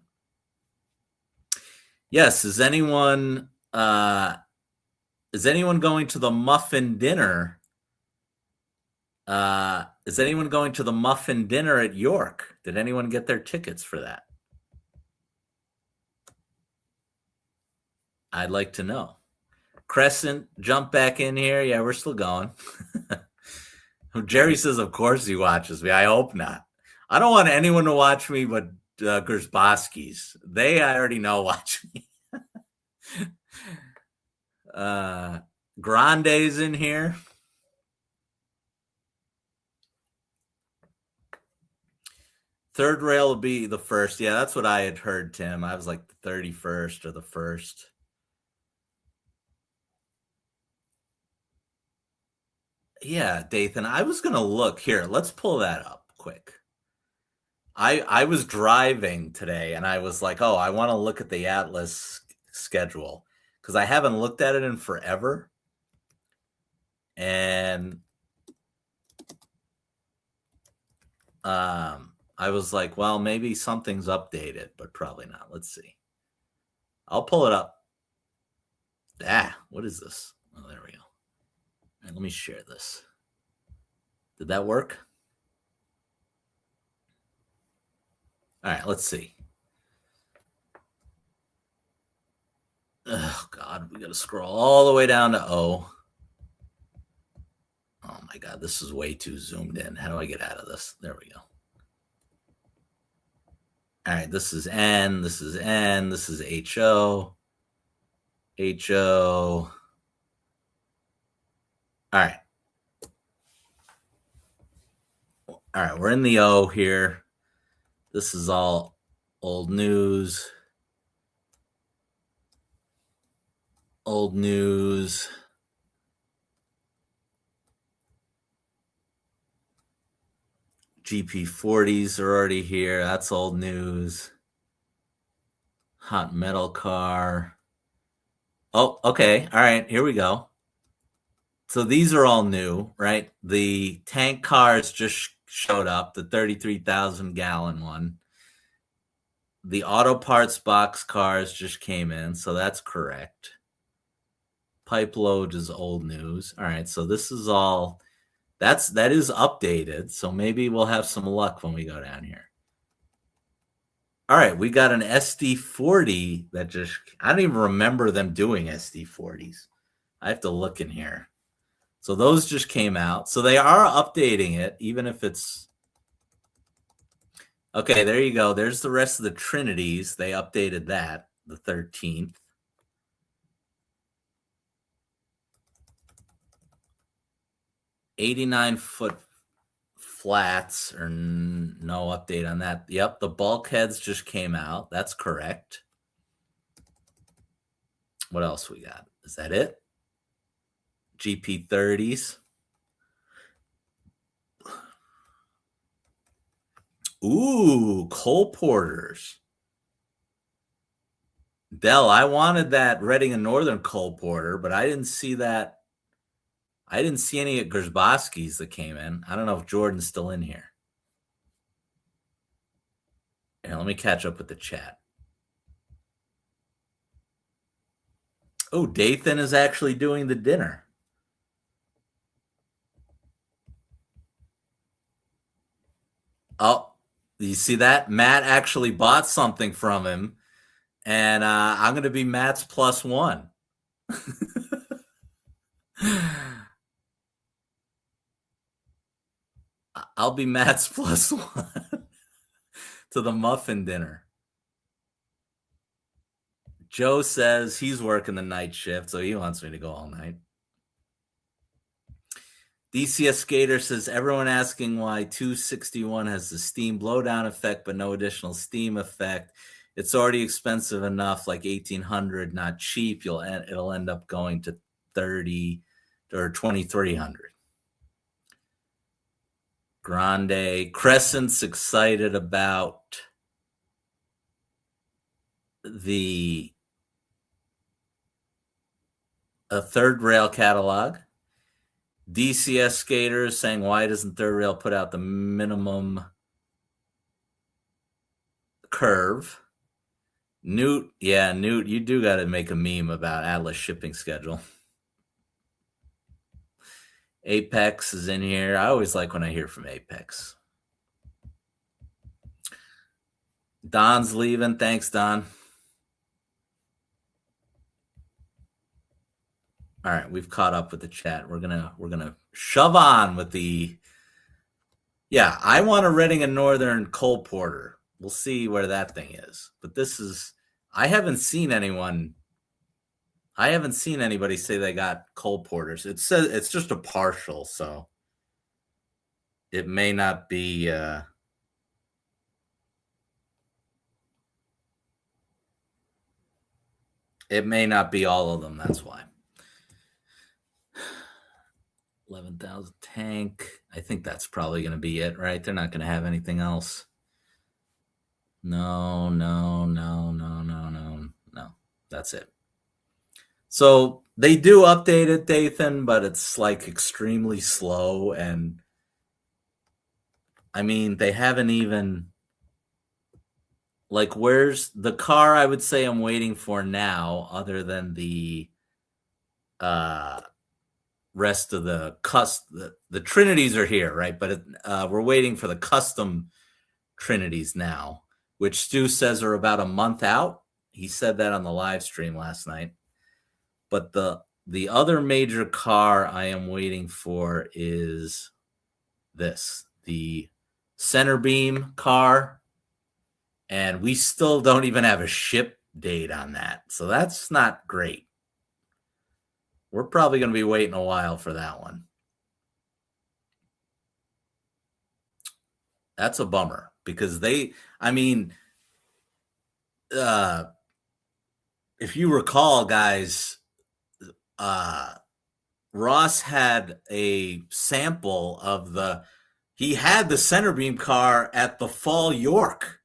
Yes, is anyone going to the muffin dinner? Is anyone going to the muffin dinner at York? Did anyone get their tickets for that? I'd like to know. Crescent, jump back in here. Yeah, we're still going. Jerry says, of course he watches me. I hope not. I don't want anyone to watch me but Gersboskis. They already know watch me. Grande's in here. Third Rail will be the first. Yeah, that's what I had heard, Tim. I was like the 31st or the 1st. Yeah, Dathan. I was going to look here. Let's pull that up quick. I was driving today and I was like, "Oh, I wanna look at the Atlas schedule," because I haven't looked at it in forever. And I was like, "Well, maybe something's updated, but probably not." Let's see. I'll pull it up. What is this? Oh, there we go. All right, let me share this. Did that work? All right, let's see. Oh God, we gotta scroll all the way down to O. Oh my God, this is way too zoomed in. How do I get out of this? There we go. All right, this is N, this is N, this is HO. HO. All right. All right, we're in the O here. This is all old news. Old news. GP40s are already here. That's old news. Hot metal car. Oh, okay. All right, here we go. So these are all new, right? The tank cars just showed up, the 33,000 gallon one. The auto parts box cars just came in, so that's correct. Pipe load is old news. All right, so this is all that is updated. So maybe we'll have some luck when we go down here. All right, we got an SD40 that just I don't even remember them doing SD40s. I have to look in here. So those just came out. So they are updating it, even if it's okay. There you go. There's the rest of the Trinities. They updated that the 13th. 89-foot flats, or no update on that. Yep, the bulkheads just came out. That's correct. What else we got? Is that it? GP30s. Ooh, coal porters. Dell, I wanted that Reading and Northern coal porter, but I didn't see that. I didn't see any at Gersbowski's that came in. I don't know if Jordan's still in here. And let me catch up with the chat. Oh, Dathan is actually doing the dinner. Oh, you see that? Matt actually bought something from him, and I'm going to be Matt's +1. I'll be Matt's +1 to the muffin dinner. Joe says he's working the night shift, so he wants me to go all night. DCS Skater says everyone asking why 261 has the steam blowdown effect but no additional steam effect. It's already expensive enough, like 1,800, not cheap. It'll end up going to 30 or 2,300. Grande Crescent's excited about a third rail catalog. DCS Skaters saying, why doesn't Third Rail put out the minimum curve? Newt, you do got to make a meme about Atlas shipping schedule. Apex is in here. I always like when I hear from Apex. Don's leaving. Thanks, Don. All right, we've caught up with the chat. We're gonna shove on with the. Yeah, I want a Reading and Northern coal porter. We'll see where that thing is. But this is. I haven't seen anybody say they got coal porters. It says it's just a partial, so it may not be. It may not be all of them. That's why. 11,000 tank. I think that's probably going to be it, right? They're not going to have anything else. No. That's it. So they do update it, Dathan, but it's like extremely slow. And I mean, they haven't even, like, where's the car I would say I'm waiting for now, other than the uh rest of the the Trinities are here, right? But we're waiting for the custom Trinities now, which Stu says are about a month out. He said that on the live stream last night. But the other major car I am waiting for is the center beam car, and we still don't even have a ship date on that. So that's not great. We're probably going to be waiting a while for that one. That's a bummer because if you recall, guys, Ross had a sample of he had the center beam car at the Fall York.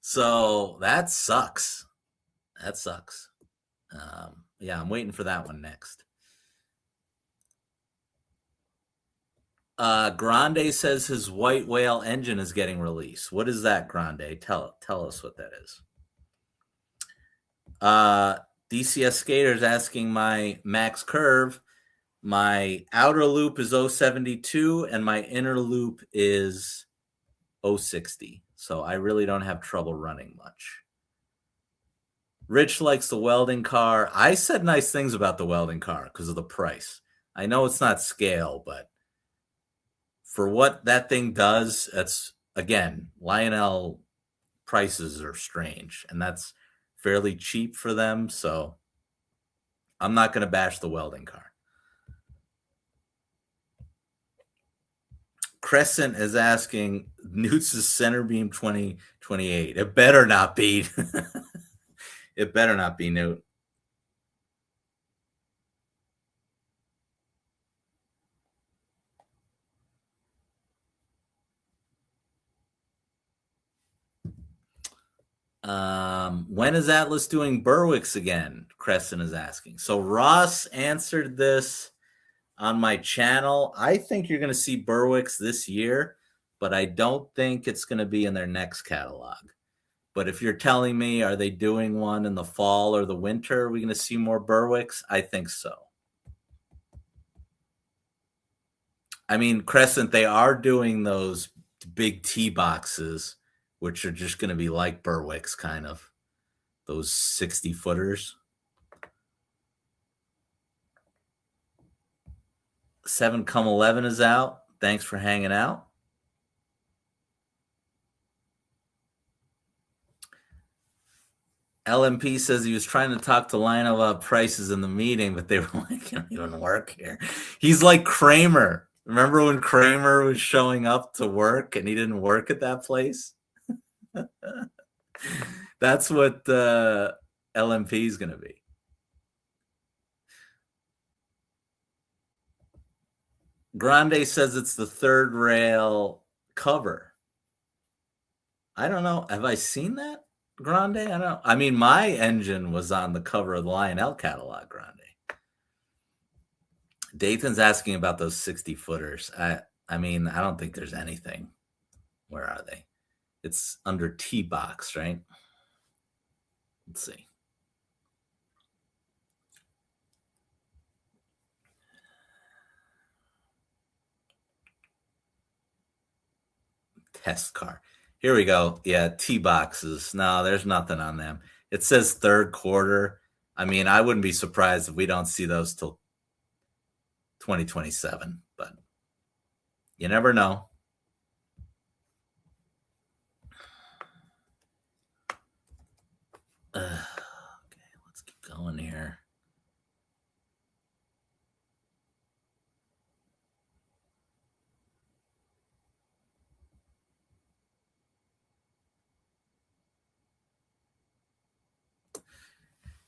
So that sucks. Yeah, I'm waiting for that one next. Grande says his White Whale engine is getting released. What is that, Grande? Tell us what that is. DCS Skaters asking my max curve. My outer loop is 072 and my inner loop is 060. So I really don't have trouble running much. Rich likes the welding car. I said nice things about the welding car because of the price. I know it's not scale, but for what that thing does, it's, again, Lionel prices are strange, and that's fairly cheap for them. So I'm not going to bash the welding car. Crescent is asking Newt's center beam 2028. It better not be. It better not be Newt. When is Atlas doing Berwick's again? Crescent is asking. So Ross answered this on my channel. I think you're going to see Berwick's this year, but I don't think it's going to be in their next catalog. But if you're telling me, are they doing one in the fall or the winter? Are we going to see more Berwick's? I think so. I mean, Crescent, they are doing those big tee boxes, which are just going to be like Berwick's, kind of those 60 footers. 7come11 is out. Thanks for hanging out. LMP says he was trying to talk to Lionel about prices in the meeting, but they were like, "You don't even work here." He's like Kramer. Remember when Kramer was showing up to work and he didn't work at that place? That's what LMP is going to be. Grande says it's the third rail cover. I don't know. Have I seen that, Grande? I don't know. I mean, my engine was on the cover of the Lionel catalog, Grande. Dayton's asking about those 60 footers. I mean, I don't think there's anything. Where are they? It's under T-box, right? Let's see. Test car. Here we go. Yeah, T-boxes. No, there's nothing on them. It says third quarter. I mean, I wouldn't be surprised if we don't see those till 2027, but you never know. Okay, let's keep going here.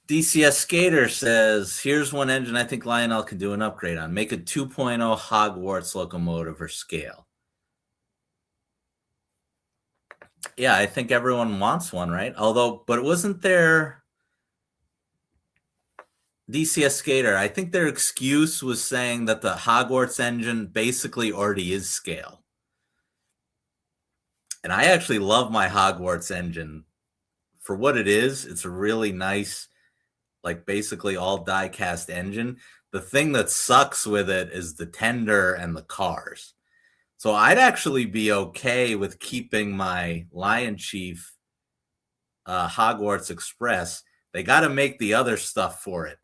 DCS Skater says, here's one engine I think Lionel can do an upgrade on. Make a 2.0 Hogwarts locomotive or scale. Yeah, I think everyone wants one, right? Although, but wasn't there DCS Skater? I think their excuse was saying that the Hogwarts engine basically already is scale. And I actually love my Hogwarts engine for what it is. It's a really nice, like basically all die cast engine. The thing that sucks with it is the tender and the cars. So I'd actually be okay with keeping my Lion Chief Hogwarts Express. They got to make the other stuff for it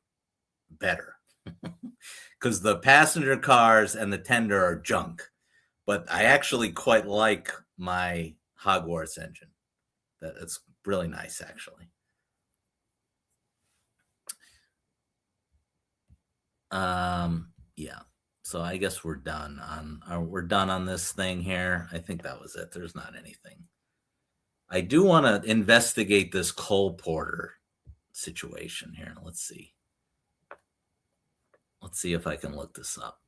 better because the passenger cars and the tender are junk. But I actually quite like my Hogwarts engine. It's really nice, actually. Yeah. So I guess we're done on this thing here. I think that was it. There's not anything. I do want to investigate this Cole Porter situation here. Let's see. Let's see if I can look this up.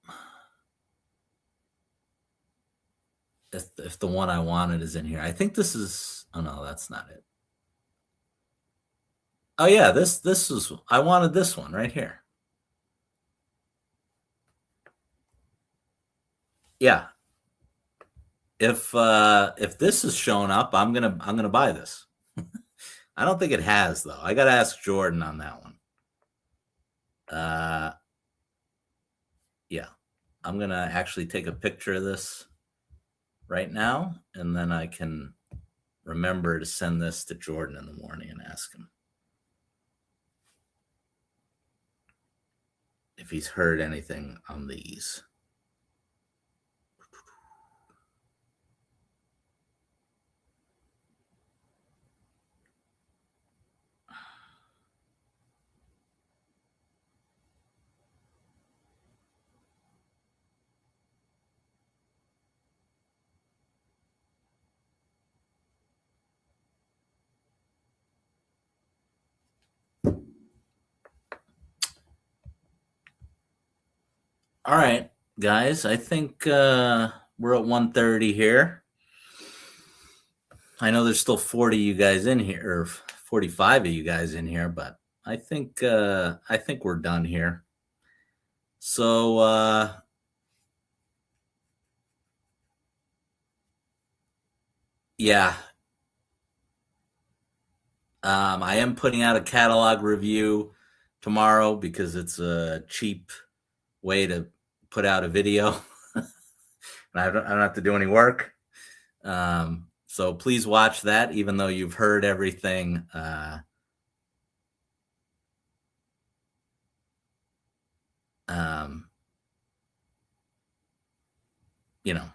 If the one I wanted is in here. I think this is, oh no, that's not it. Oh yeah, this is, I wanted this one right here. Yeah. If this is showing up, I'm gonna buy this. I don't think it has though. I gotta ask Jordan on that one. Yeah, I'm gonna actually take a picture of this right now, and then I can remember to send this to Jordan in the morning and ask him if he's heard anything on these. All right, guys, I think we're at 1:30 here. I know there's still 40 of you guys in here, or 45 of you guys in here, but I think we're done here. So yeah, I am putting out a catalog review tomorrow because it's a cheap way to put out a video, and I don't have to do any work. So please watch that, even though you've heard everything. You know,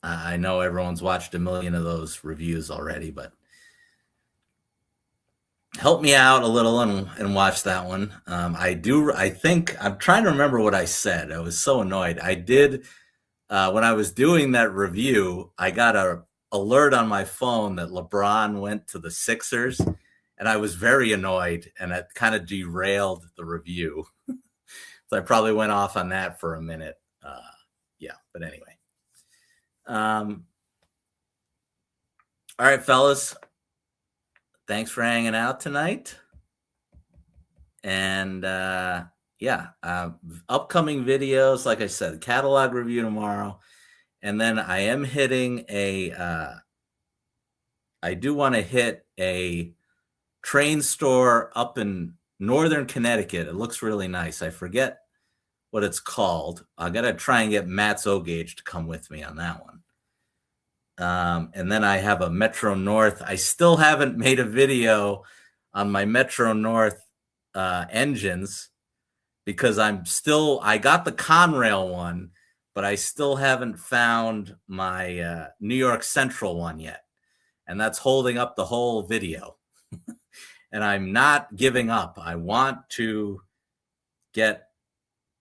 I know everyone's watched a million of those reviews already, but help me out a little and watch that one. I think I'm trying to remember what I said. I was so annoyed. I did when I was doing that review, I got a alert on my phone that LeBron went to the Sixers, and I was very annoyed, and it kind of derailed the review. So I probably went off on that for a minute. Yeah, but anyway. All right, fellas. Thanks for hanging out tonight. And yeah, upcoming videos, like I said, catalog review tomorrow. And then I am hitting I do want to hit a train store up in northern Connecticut. It looks really nice. I forget what it's called. I got to try and get Matt's O-Gauge to come with me on that one. And then I have a Metro North. I still haven't made a video on my Metro North engines because I got the Conrail one, but I still haven't found my New York Central one yet. And that's holding up the whole video. And I'm not giving up. I want to get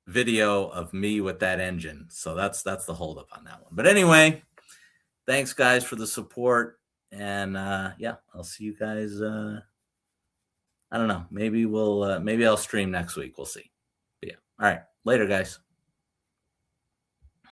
video of me with that engine. So that's the holdup on that one. But anyway, thanks guys for the support. And yeah, I'll see you guys. I don't know. Maybe maybe I'll stream next week. We'll see. But yeah. All right. Later, guys.